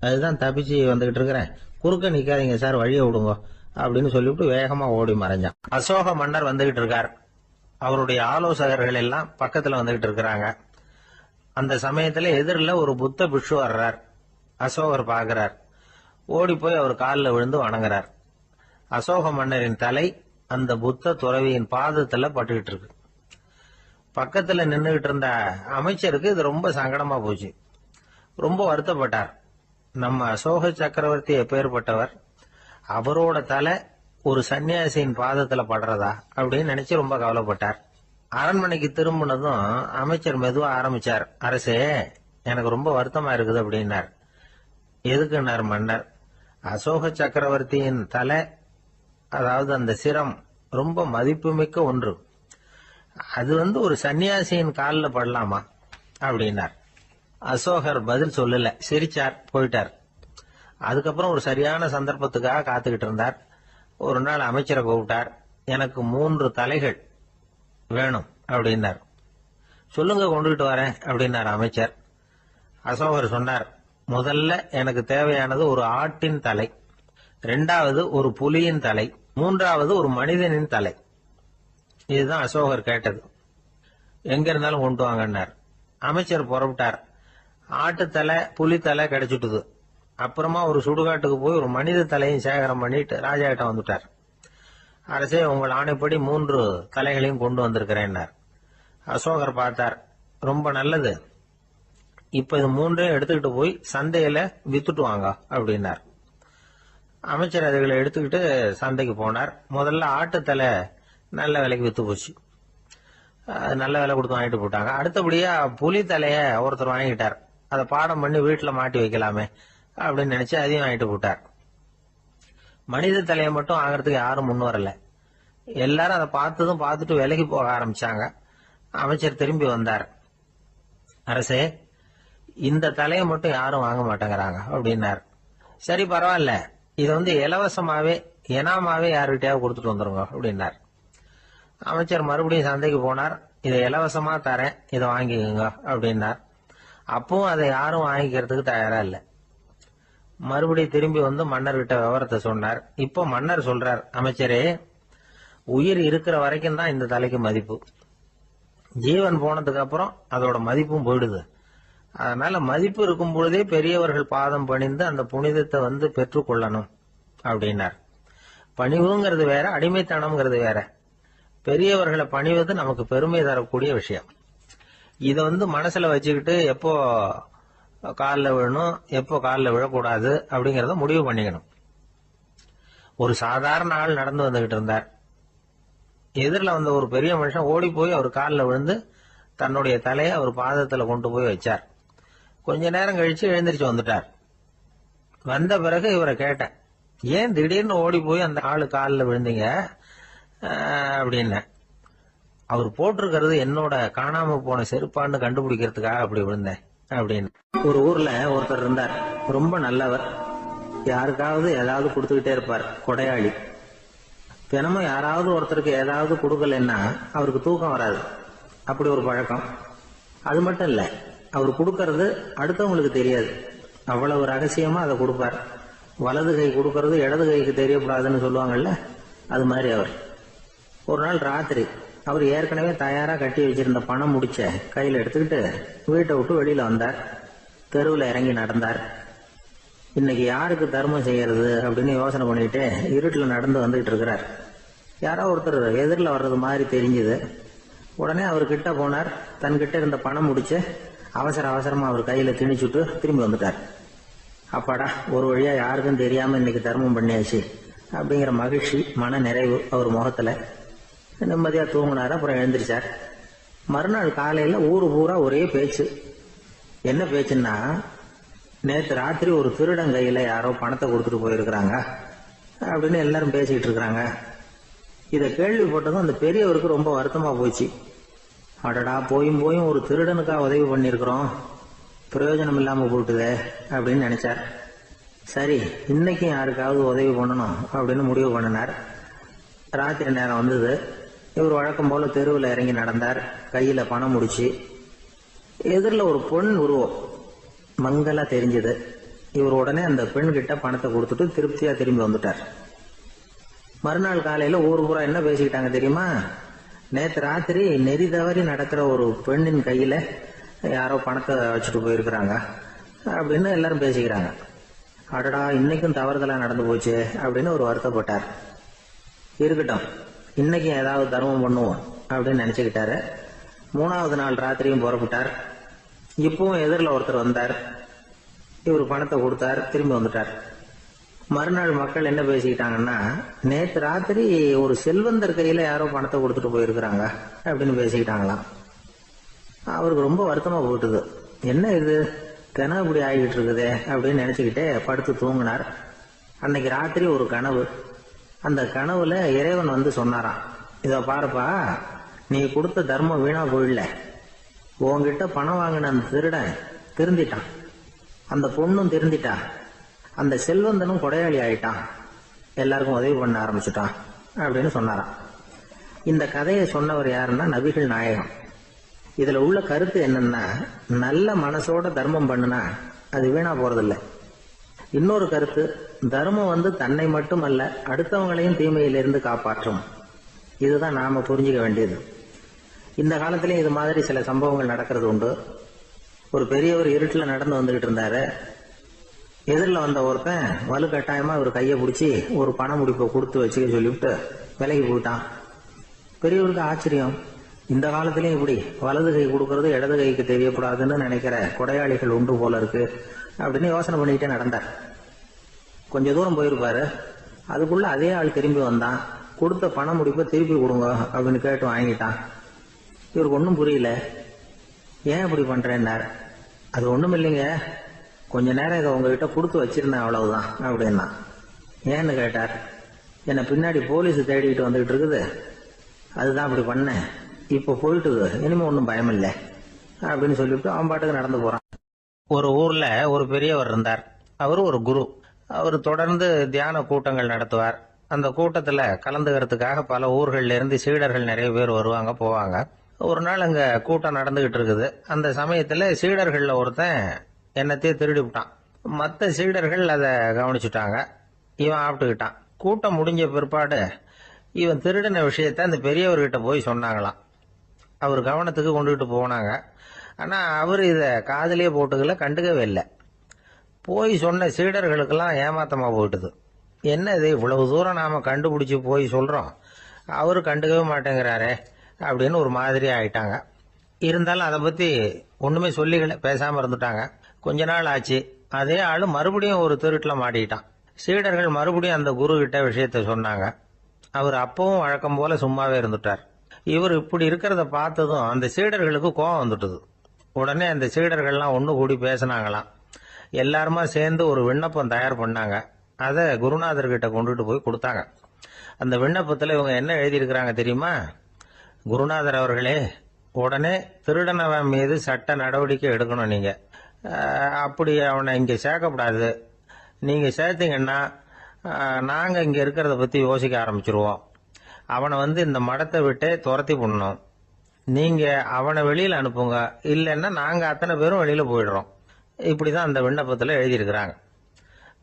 அதுதான் தப்பிச்சு வந்துகிட்டு இருக்கிறேன். குறுக்க நிக்காதீங்க சார், வழியை விடுங்க அப்படின்னு சொல்லிவிட்டு வேகமா ஓடி மறைஞ்சான். அசோக மன்னர் வந்துகிட்டு இருக்கார். அவருடைய ஆலோசகர்கள் எல்லாம் பக்கத்துல வந்துகிட்டு இருக்கிறாங்க. அந்த சமயத்துல எதிரில் ஒரு புத்த பிக்ஷு வர்றார். அசோகர் பாக்குறார். ஓடி போய் அவர் காலில் விழுந்து வணங்குறார். அசோக மன்னரின் தலை அந்த புத்த துறவியின் பாதத்துல பட்டுக்கிட்டு இருக்கு. பக்கத்துல நின்றுகிட்டு இருந்த அமைச்சருக்கு இது ரொம்ப சங்கடமா போச்சு. ரொம்ப வருத்தப்பட்டார். நம்ம அசோக சக்கரவர்த்தி எப்பேற்பட்டவர், அவரோட தலை ஒரு சன்னியாசியின் பாதத்துல படுறதா அப்படின்னு நினைச்சு ரொம்ப கவலைப்பட்டார். அரண்மனைக்கு திரும்பினதும் அமைச்சர் மெதுவா ஆரம்பிச்சார். அரசே, எனக்கு ரொம்ப வருத்தமா இருக்குது அப்படின்னார். எதுக்குன்னார் மன்னர். அசோக சக்கரவர்த்தியின் தலை, அதாவது அந்த சிரம், ரொம்ப மதிப்புமிக்க ஒன்று. அது ஒரு சன்னியாசியின் காலில் படலாமா அப்படின்னார். அசோகர் பதில் சொல்லல, சிரிச்சார், போயிட்டார். அதுக்கப்புறம் ஒரு சரியான சந்தர்ப்பத்துக்காக காத்துக்கிட்டு இருந்தார். ஒரு நாள் அமைச்சரை கூப்பிட்டார். எனக்கு 3 தலைகள் வேணும் அப்படின்னார். சொல்லுங்க, கொண்டுகிட்டு வரேன் அப்படின்னார் அமைச்சர். அசோகர் சொன்னார், முதல்ல எனக்கு தேவையானது ஒரு ஆட்டின் தலை, 2வது ஒரு புலியின் தலை, 3வது ஒரு மனிதனின் தலை. இதுதான் அசோகர் கேட்டது. எங்க இருந்தாலும் கொண்டு வாங்கன்னார். அமைச்சர் புறப்பட்டார். ஆட்டுத்தலை புலித்தலை கிடைச்சிட்டுது. அப்புறமா ஒரு சுடுகாட்டுக்கு போய் ஒரு மனித தலையும் சேகரம் பண்ணிட்டு ராஜா கிட்ட வந்துட்டார். அரசே, உங்கள் ஆணைப்படி 3 தலைகளையும் கொண்டு வந்திருக்கிறேன்னார். அசோகர் பார்த்தார். ரொம்ப நல்லது, இப்ப இது 3ஐயும் எடுத்துக்கிட்டு போய் சந்தையில வித்துட்டு வாங்க அப்படின்னார். அமைச்சர் அதுகளை எடுத்துக்கிட்டு சந்தைக்கு போனார். முதல்ல ஆட்டுத்தலை நல்ல விலைக்கு வித்து போச்சு. நல்ல விலை கொடுத்து வாங்கிட்டு போட்டாங்க. அடுத்தபடியா புலி தலைய ஒருத்தர் வாங்கிட்டார். அதை பாடம் பண்ணி வீட்டுல மாட்டி வைக்கலாமே அப்படின்னு நினைச்சு அதையும் வாங்கிட்டு போட்டார். மனித தலையை மட்டும் வாங்கறதுக்கு யாரும் முன் வரல. எல்லாரும் அதை பார்த்துட்டு விலைக்கு போக ஆரம்பிச்சாங்க. அமைச்சர் திரும்பி வந்தார். அரசே, இந்த தலையை மட்டும் யாரும் வாங்க மாட்டேங்கிறாங்க அப்படின்னார். சரி, பரவாயில்ல, இது இலவசமாவே எனாமாவே யாருக்கிட்டையாவது கொடுத்துட்டு வந்துருங்க அப்படின்னார். அமைச்சர் மறுபடியும் சந்தைக்கு போனார். இதை இலவசமா தரேன், இதை வாங்கிக்கோங்க அப்படின்னார். அப்பவும் அதை யாரும் வாங்கிக்கிறதுக்கு தயாரா இல்ல. மறுபடியும் திரும்பி வந்து மன்னர்கிட்ட விவரத்தை சொன்னார். இப்போ மன்னர் சொல்றார், அமைச்சரே, உயிர் இருக்கிற வரைக்கும் தான் இந்த தலைக்கு மதிப்பு. ஜீவன் போனதுக்கு அப்புறம் அதோட மதிப்பும் போயிடுது. அதனால மதிப்பு இருக்கும் பொழுதே பெரியவர்கள் பாதம் பணிந்து அந்த புனிதத்தை பெற்றுக்கொள்ளணும் அப்படின்னார். பணிவுங்கிறது வேற, அடிமைத்தனம்ங்கிறது வேற. பெரியவர்களை பணிவது நமக்கு பெருமை தரக்கூடிய விஷயம். இதை மனசுல வச்சுக்கிட்டு எப்போ காலில் விழணும், எப்போ காலில் விழக்கூடாது அப்படிங்கறத முடிவு பண்ணிக்கணும். ஒரு சாதாரண ஆள் நடந்து வந்துகிட்டு இருந்தார். எதிரில் வந்த ஒரு பெரிய மனுஷன் ஓடி போய் அவர் காலில் விழுந்து தன்னுடைய தலையை அவர் பாதத்துல கொண்டு போய் வச்சார். கொஞ்ச நேரம் கழிச்சு எழுந்திரிச்சு வந்துட்டார். வந்த பிறகு இவரை கேட்டேன், ஏன் திடீர்னு ஓடி போய் அந்த ஆளு காலில் விழுந்தீங்க அப்படின்னு. அவர் போட்டிருக்கிறது என்னோட காணாம போன செருப்பான்னு கண்டுபிடிக்கிறதுக்காக அப்படி விழுந்தேன் அப்படின்னு. ஒரு ஊர்ல ஒருத்தர் இருந்தார். ரொம்ப நல்லவர். யாருக்காவது ஏதாவது கொடுத்துக்கிட்டே இருப்பார். கொடையாளி. தினமும் யாராவது ஒருத்தருக்கு ஏதாவது கொடுக்கலன்னா அவருக்கு தூக்கம் வராது. அப்படி ஒரு பழக்கம். அது மட்டும் இல்ல, அவர் கொடுக்கறது அடுத்தவங்களுக்கு தெரியாது. அவ்வளவு ரகசியமா அதை கொடுப்பார். வலது கை கொடுக்கறது இடது கைக்கு தெரியக்கூடாதுன்னு சொல்லுவாங்கல்ல, அது மாதிரி அவர். ஒரு நாள் ராத்திரி அவர் ஏற்கனவே தயாரா கட்டி வச்சிருந்த பணம் முடிச்ச கையில எடுத்துக்கிட்டு வீட்டை விட்டு வெளியில வந்தார். தெருவில் இறங்கி நடந்தார். இன்னைக்கு யாருக்கு தர்மம் செய்யறது அப்படின்னு யோசனை பண்ணிட்டு இருட்டில் நடந்து வந்துகிட்டு இருக்கிறார். யாரோ ஒருத்தர் எதிரில் வர்றது மாதிரி தெரிஞ்சுது. உடனே அவர் கிட்ட போனார். தன்கிட்ட இருந்த பணம் முடிச்சு அவசரமா அவர் கையில திணிச்சுட்டு திரும்பி வந்துட்டார். அப்பாடா, ஒரு வழியா யாருக்கும் தெரியாம இன்னைக்கு தர்மம் பண்ணியாச்சு அப்படிங்கிற மகிழ்ச்சி, மன நிறைவு அவர் முகத்துல. நிம்மதியா தூங்கினார். அப்புறம் எழுந்திரிச்சார். மறுநாள் காலையில ஊரு பூரா ஒரே பேச்சு. என்ன பேச்சுன்னா, நேற்று ராத்திரி ஒரு திருடன் கையில யாரோ பணத்தை கொடுத்துட்டு போயிருக்கிறாங்க அப்படின்னு எல்லாரும் பேசிக்கிட்டு இருக்கிறாங்க. இதை கேள்விப்பட்டதும் அந்த பெரியவருக்கு ரொம்ப வருத்தமா போச்சு. அடடா, போயும் ஒரு திருடனுக்கா உதவி பண்ணிருக்கிறோம், பிரயோஜனம் இல்லாம போட்டுதே அப்படின்னு நினைச்சார். சரி, இன்னைக்கும் யாருக்காவது உதவி பண்ணணும் அப்படின்னு முடிவு பண்ணினார். ராத்திரி நேரம் வந்தது. இவர் வழக்கம் போல தெருவில் இறங்கி நடந்தார். கையில பணம் முடிச்சு. எதிரில் ஒரு பெண் உருவம் மங்களா தெரிஞ்சது. இவர் உடனே அந்த பெண் கிட்ட பணத்தை கொடுத்துட்டு திருப்தியா திரும்பி வந்துட்டார். மறுநாள் காலையில ஊர் பூரா என்ன பேசிக்கிட்டாங்க தெரியுமா? நேற்று ராத்திரி நெறி தவறி நடக்கிற ஒரு பெண்ணின் கையில யாரோ பணத்தை வச்சுட்டு போயிருக்கிறாங்க அப்படின்னு எல்லாரும் பேசிக்கிறாங்க. அடடா, இன்னைக்கும் தவறுதலா நடந்து போச்சு அப்படின்னு ஒரு வருத்தப்பட்டார். இருக்கட்டும், இன்னைக்கும் ஏதாவது தர்மம் பண்ணுவோம் அப்படின்னு நினைச்சுக்கிட்டாரு. 3வது நாள் ராத்திரியும் புறப்பட்டார். இப்பவும் எதிரில் ஒருத்தர் வந்தார். இவர் பணத்தை கொடுத்தார், திரும்பி வந்துட்டார். மறுநாள் மக்கள் என்ன பேசிக்கிட்டாங்கன்னா, நேற்று ராத்திரி ஒரு செல்வந்தர் கையில யாரோ பணத்தை கொடுத்துட்டு போயிருக்கிறாங்க அப்படின்னு பேசிக்கிட்டாங்களாம். அவருக்கு ரொம்ப வருத்தமா போட்டுது. என்ன இது, தினம் இப்படி ஆகிட்டு இருக்குதே அப்படின்னு நினைச்சுக்கிட்டே படுத்து தூங்கினார். அன்னைக்கு ராத்திரி ஒரு கனவு. அந்த கனவுல இறைவன் சொன்னாராம், இத பாருப்பா, நீ கொடுத்த தர்மம் வீணா போயிடல. உன்கிட்ட பணம் வாங்கின அந்த திருடன் திருந்திட்டான், அந்த பொண்ணும் திருந்திட்டா, அந்த செல்வந்தனும் கொடையாளி ஆயிட்டான், எல்லாருக்கும் உதவி பண்ண ஆரம்பிச்சுட்டான் அப்படின்னு சொன்னாராம். இந்த கதையை சொன்னவர் யாருன்னா நபிகள் நாயகம். இதுல உள்ள கருத்து என்னன்னா, நல்ல மனசோட தர்மம் பண்ணுனா அது வீணா போறதில்லை. இன்னொரு கருத்து, தர்மம் தன்னை மட்டுமல்ல அடுத்தவங்களையும் தீமையிலிருந்து காப்பாற்றும். இதுதான் நாம புரிஞ்சுக்க வேண்டியது. இந்த காலத்திலயும் இது மாதிரி சில சம்பவங்கள் நடக்கிறது உண்டு. ஒரு பெரியவர் இருட்டில் நடந்து வந்துகிட்டு இருந்தாரு. எதிரில் வந்த ஒருத்தன் வலுக்கட்டாயமா ஒரு கையை பிடிச்சி ஒரு பண முடிப்பை கொடுத்து வச்சுக்க சொல்லிவிட்டு விலைக்கு போயிட்டான். பெரியவருக்கு ஆச்சரியம், இந்த காலத்திலயும் இப்படி வலது கை கொடுக்கறது இடது கைக்கு தெரியக்கூடாதுன்னு நினைக்கிற கொடையாளிகள் உண்டு போல இருக்கு அப்படின்னு யோசனை பண்ணிக்கிட்டே நடந்தார். கொஞ்ச தூரம் போயிருப்பாரு. அதுக்குள்ள அதே ஆள் திரும்பி வந்தான். கொடுத்த பண முடிப்பை திருப்பி கொடுங்க அப்படின்னு கேட்டு வாங்கிட்டான். இவருக்கு ஒன்றும் புரியல. ஏன் இப்படி பண்றேன்னார். அது ஒண்ணும் இல்லைங்க, கொஞ்ச நேரம் இதை உங்ககிட்ட கொடுத்து வச்சிருந்தேன் அவ்வளவுதான் அப்படின்னா. ஏன்னு கேட்டார். என்னை பின்னாடி போலீஸ் தேடிக்கிட்டு வந்துகிட்டு இருக்குது, அதுதான் அப்படி பண்ணேன். இப்ப போயிட்டுது, இனிமே ஒன்றும் பயம் இல்லை அப்படின்னு சொல்லிவிட்டு அவன் பாட்டுக்கு நடந்து போறான். ஒரு ஊர்ல ஒரு பெரியவர் இருந்தார். அவரு ஒரு குரு. அவர் தொடர்ந்து தியான கூட்டங்கள் நடத்துவார். அந்த கூட்டத்துல கலந்துக்கிறதுக்காக பல ஊர்கள்ல இருந்து சீடர்கள் நிறைய பேர் வருவாங்க போவாங்க. ஒரு நாள் அங்க கூட்டம் நடந்துகிட்டு இருக்குது. அந்த சமயத்துல சீடர்கள்ல ஒருத்தன் என்னத்தையே திருடி விட்டான். மற்ற சீடர்கள் அதை கவனிச்சுட்டாங்க. இவன் ஆப்பிட்டுக்கிட்டான். கூட்டம் முடிஞ்ச பிற்பாடு இவன் திருடின விஷயத்த அந்த பெரியவர்கிட்ட போய் சொன்னாங்களாம். அவர் கவனத்துக்கு கொண்டுகிட்டு போனாங்க. ஆனா அவர் இத காதலியே போட்டுக்கல, கண்டுக்கவே இல்லை. போய் சொன்ன சீடர்களுக்கெல்லாம் ஏமாத்தமா போயிட்டுது. என்ன இது, இவ்வளவு தூரம் நாம கண்டுபிடிச்சு போய் சொல்றோம், அவரு கண்டுக்கவே மாட்டேங்கிறாரே அப்படின்னு ஒரு மாதிரி ஆயிட்டாங்க. இருந்தாலும் அதை பத்தி ஒண்ணுமே சொல்லிக்கல, பேசாம இருந்துட்டாங்க. கொஞ்ச நாள் ஆச்சு. அதே ஆளு மறுபடியும் ஒரு திருட்டுல மாட்டிக்கிட்டான். சீடர்கள் மறுபடியும் அந்த குரு கிட்ட விஷயத்த சொன்னாங்க. அவர் அப்பவும் வழக்கம் போல சும்மாவே இருந்துட்டார். இவர் இப்படி இருக்கிறத பார்த்ததும் அந்த சீடர்களுக்கு கோபம் வந்துட்டுது. உடனே அந்த சீடர்கள்லாம் ஒண்ணு கூடி பேசினாங்களாம். எல்லாருமா சேர்ந்து ஒரு விண்ணப்பம் தயார் பண்ணாங்க. அதை குருநாதர்கிட்ட கொண்டுட்டு போய் கொடுத்தாங்க. அந்த விண்ணப்பத்துல இவங்க என்ன எழுதியிருக்கிறாங்க தெரியுமா? குருநாதர் அவர்களே, உடனே திருடனவன் மீது சட்ட நடவடிக்கை எடுக்கணும். நீங்க அப்படி அவனை இங்க சேர்க்கப்படாது. நீங்க சேர்த்தீங்கன்னா நாங்க இங்க இருக்கிறத பத்தி யோசிக்க ஆரம்பிச்சிருவோம். அவனை இந்த மடத்தை விட்டே துரத்தி பண்ணணும். நீங்க அவனை வெளியில அனுப்புங்க, இல்லைன்னா நாங்க அத்தனை பேரும் வெளியில போயிடுறோம். இப்படிதான் அந்த விண்ணப்பத்துல எழுதியிருக்கிறாங்க.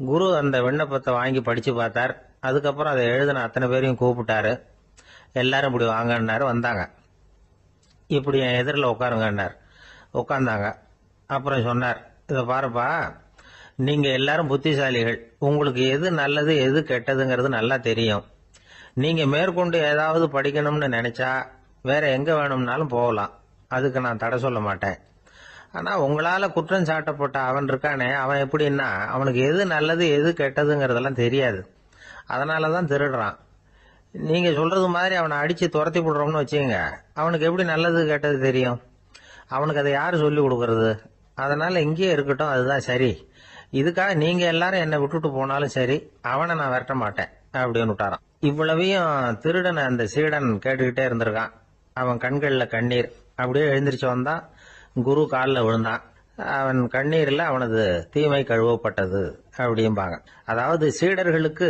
குரு அந்த விண்ணப்பத்தை வாங்கி படிச்சு பார்த்தார். அதுக்கப்புறம் அதை எழுதின அத்தனை பேரையும் கூப்பிட்டாரு. எல்லாரும் இப்படி வாங்கன்னாரு. வந்தாங்க. இப்படி என் எதிரில் உட்காருங்கன்னார். உட்கார்ந்தாங்க. அப்புறம் சொன்னார், இதை பாருப்பா, நீங்க எல்லாரும் புத்திசாலிகள். உங்களுக்கு எது நல்லது எது கெட்டதுங்கிறது நல்லா தெரியும். நீங்க மேற்கொண்டு ஏதாவது படிக்கணும்னு நினைச்சா வேற எங்க வேணும்னாலும் போகலாம். அதுக்கு நான் தடை சொல்ல மாட்டேன். ஆனா உங்களால குற்றம் சாட்டப்பட்ட அவன் இருக்கானே, அவன் எப்படின்னா அவனுக்கு எது நல்லது எது கெட்டதுங்கிறதெல்லாம் தெரியாது. அதனாலதான் திருடுறான். நீங்க சொல்றது மாதிரி அவனை அடிச்சு துரத்தி விடுறோம்னு வச்சுங்க, அவனுக்கு எப்படி நல்லது கெட்டது தெரியும்? அவனுக்கு அதை யாரு சொல்லி கொடுக்கறது? அதனால இங்கேயே இருக்கட்டும், அதுதான் சரி. இதுக்காக நீங்க எல்லாரும் என்னை விட்டுட்டு போனாலும் சரி, அவனை நான் விரட்ட மாட்டேன் அப்படின்னு விட்டாரான். இவ்வளவையும் திருடனை அந்த சீடன் கேட்டுக்கிட்டே இருந்திருக்கான். அவன் கண்கள்ல கண்ணீர். அப்படியே எழுந்திரிச்சு வந்தான். குரு காலில் விழுந்தான். அவன் கண்ணீர்ல அவனது தீமை கழுவப்பட்டது அப்படிம்பாங்க. அதாவது சீடர்களுக்கு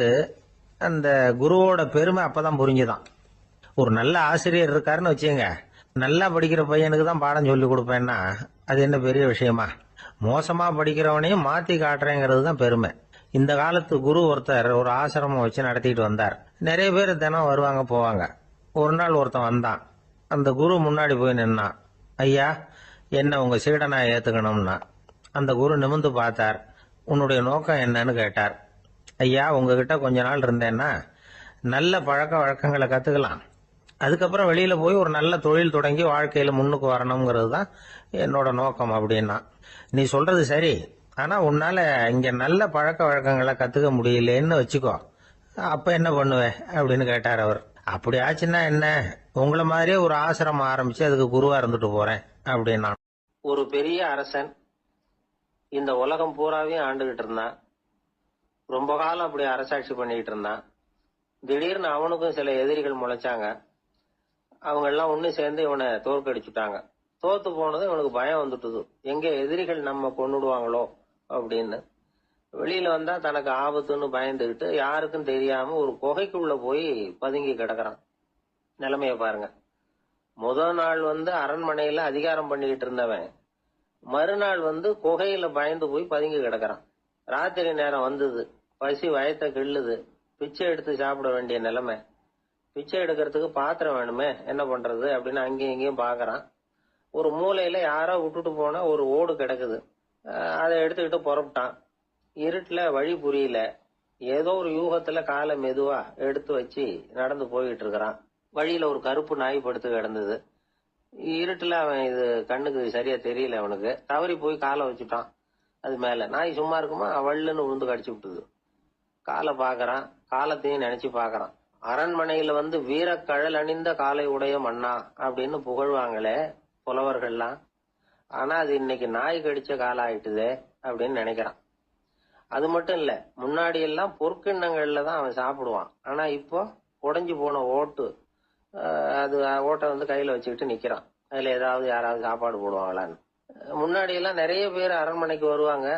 அந்த குருவோட பெருமை அப்பதான் புரிஞ்சுதான். ஒரு நல்ல ஆசிரியர் இருக்காருன்னு வச்சுங்க, நல்லா படிக்கிற பையனுக்கு தான் பாடம் சொல்லி கொடுப்பேன்னா அது என்ன பெரிய விஷயமா? மோசமா படிக்கிறவனையும் மாத்தி காட்டுறேங்கிறது தான் பெருமை. இந்த காலத்து குரு ஒருத்தர் ஒரு ஆசிரமம் வச்சு நடத்திட்டு வந்தார். நிறைய பேர் தினம் வருவாங்க போவாங்க. ஒரு நாள் ஒருத்தன் வந்தான். அந்த குரு முன்னாடி போய் நின்னான். ஐயா, என்ன உங்க சீடனா ஏத்துக்கணும்னா. அந்த குரு நிமிர்ந்து பார்த்தார். உன்னுடைய நோக்கம் என்னன்னு கேட்டார். ஐயா, உங்ககிட்ட கொஞ்ச நாள் இருந்தேன்னா நல்ல பழக்க வழக்கங்களை கத்துக்கலாம். அதுக்கப்புறம் வெளியில போய் ஒரு நல்ல தொழில் தொடங்கி வாழ்க்கையில முன்னுக்கு வரணுங்கிறது தான் என்னோட நோக்கம் அப்படின்னா. நீ சொல்றது சரி, ஆனா உன்னால இங்க நல்ல பழக்க வழக்கங்களை கத்துக்க முடியலன்னு வச்சுக்கோ, அப்ப என்ன பண்ணுவேன் அப்படின்னு கேட்டார் அவர். அப்படி ஆச்சுன்னா என்ன, உங்களை மாதிரியே ஒரு ஆசிரமம் ஆரம்பிச்சு அதுக்கு குருவா இருந்துட்டு போறேன் அப்படின்னா. ஒரு பெரிய அரசன் இந்த உலகம் பூராவையும் ஆண்டுகிட்டு இருந்தான். ரொம்ப காலம் அப்படி அரசாட்சி பண்ணிக்கிட்டு இருந்தான். திடீர்னு அவனுக்கும் சில எதிரிகள் முளைச்சாங்க. அவங்க எல்லாம் ஒண்ணு சேர்ந்து இவனை தோற்கடிச்சுட்டாங்க. தோத்து போனது இவனுக்கு பயம் வந்துட்டுது, எங்க எதிரிகள் நம்ம கொன்னுடுவாங்களோ அப்படின்னு. வெளியில வந்தா தனக்கு ஆபத்துன்னு பயந்துகிட்டு யாருக்கும் தெரியாம ஒரு குகைக்குள்ள போய் பதுங்கி கிடக்குறான். நிலைமைய பாருங்க. முதல் நாள் அரண்மனையில அதிகாரம் பண்ணிக்கிட்டு இருந்தவன் மறுநாள் குகையில பயந்து போய் பதுங்கி கிடக்குறான். ராத்திரி நேரம் வந்தது. பசி வயத்தை கிள்ளுது. பிச்சை எடுத்து சாப்பிட வேண்டிய நிலைமை. பிச்சை எடுக்கிறதுக்கு பாத்திரம் வேணுமே, என்ன பண்றது அப்படின்னு அங்கேயும் இங்கேயும் பாக்குறான். ஒரு மூலையில யாரோ விட்டுட்டு போன ஒரு ஓடு கிடக்குது. அதை எடுத்துக்கிட்டு புறப்பட்டான். இருட்டுல வழி புரியல. ஏதோ ஒரு யூகத்துல காலை மெதுவா எடுத்து வச்சு நடந்து போயிட்டு இருக்கிறான். வழியில ஒரு கருப்பு நாய் படுத்து கிடந்தது. இருட்டுல அவன் இது கண்ணுக்கு சரியா தெரியல. அவனுக்கு தவறி போய் காலை வச்சுட்டான் அது மேல. நாய் சும்மா இருக்குமா, வள்ளுன்னு உழுந்து கடிச்சு விட்டுது. காலை பாக்குறான், காலத்தையும் நினைச்சு பாக்குறான். அரண்மனையில வந்து வீரக்கழல் அணிந்த காலை உடைய மன்னா அப்படின்னு புகழ்வாங்களே புலவர்கள்லாம். ஆனா அது இன்னைக்கு நாய் கடிச்ச காலம் ஆயிட்டுதே அப்படின்னு நினைக்கிறான். அது மட்டும் இல்ல, முன்னாடி எல்லாம் பொற்கிண்ணங்கள்ல தான் அவன் சாப்பிடுவான். ஆனா இப்போ உடைஞ்சு போன ஓட்டு, அது ஓட்டை வந்து கையில வச்சுக்கிட்டு நிக்கிறான். அதுல ஏதாவது யாராவது சாப்பாடு போடுவாங்களான்னு. முன்னாடி எல்லாம் நிறைய பேர் அரண்மனைக்கு வருவாங்க.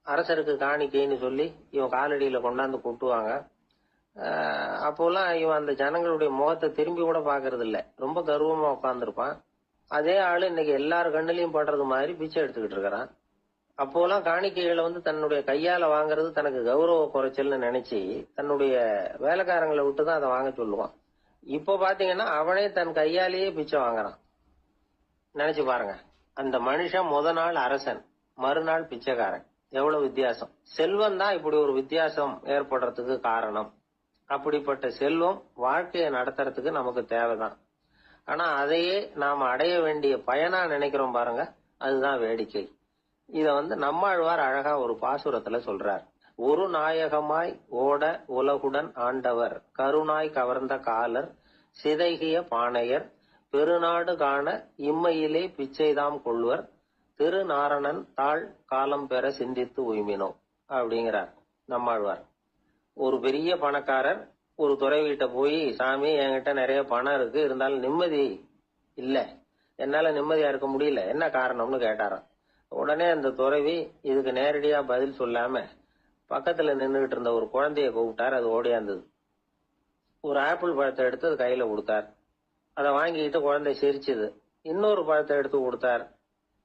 அரசருக்கு காணிக்கைன்னு சொல்லி இவன் காலடியில கொண்டாந்து கொட்டுவாங்க. அப்போலாம் இவன் அந்த ஜனங்களுடைய முகத்தை திரும்பி கூட பாக்குறது இல்ல. ரொம்ப கர்வமா உட்காந்துருப்பான். அதே ஆளு இன்னைக்கு எல்லார் கண்ணிலையும் படுறது மாதிரி பிச்சை எடுத்துக்கிட்டு இருக்கிறான். அப்போலாம் காணிக்கைகளை வந்து தன்னுடைய கையால வாங்குறது தனக்கு கௌரவ குறைச்சல்னு நினைச்சு தன்னுடைய வேலைக்காரங்களை விட்டுதான் அதை வாங்க சொல்லுவான். இப்போ பாத்தீங்கன்னா அவனே தன் கையாலேயே பிச்சை வாங்குறான். நினைச்சு பாருங்க, அந்த மனுஷன் முத நாள் அரசன், மறுநாள் பிச்சைக்காரன். எவ்வளவு வித்தியாசம்! செல்வம் தான் இப்படி ஒரு வித்தியாசம் ஏற்படுறதுக்கு காரணம். அப்படிப்பட்ட செல்வம் வாழ்க்கையை நடத்துறதுக்கு நமக்கு தேவைதான். ஆனா அதையே நாம அடைய வேண்டிய பயனா நினைக்கிறோம் பாருங்க, அதுதான் வேடிக்கை. இத வந்து நம்மாழ்வார் அழகா ஒரு பாசுரத்துல சொல்றார். ஒரு நாயகமாய் ஓட உலகுடன் ஆண்டவர், கருணாய் கவர்ந்த காலர், சிதைகிய பானையர், பெருநாடு காண இம்மையிலே பிச்சைதாம் கொள்வர், திருநாரணன் தாழ் காலம் பெற சிந்தித்து உய்மினோ அப்படிங்கிறார் நம்மாழ்வார். ஒரு பெரிய பணக்காரர் ஒரு துறவிகிட்ட போய், சாமி என்கிட்ட நிறைய பணம் இருக்கு, இருந்தாலும் நிம்மதி இல்ல, என்னால நிம்மதியா இருக்க முடியல, என்ன காரணம்னு கேட்டாராம். உடனே அந்த துறவி இதுக்கு நேரடியா பதில் சொல்லாம பக்கத்துல நின்றுகிட்டு இருந்த ஒரு குழந்தைய கூப்பிட்டார். அது ஓடியாந்தது. ஒரு ஆப்பிள் பழத்தை எடுத்து அது கையில கொடுத்தார். அதை வாங்கிட்டு குழந்தை சிரிச்சுது. இன்னொரு பழத்தை எடுத்து கொடுத்தார்.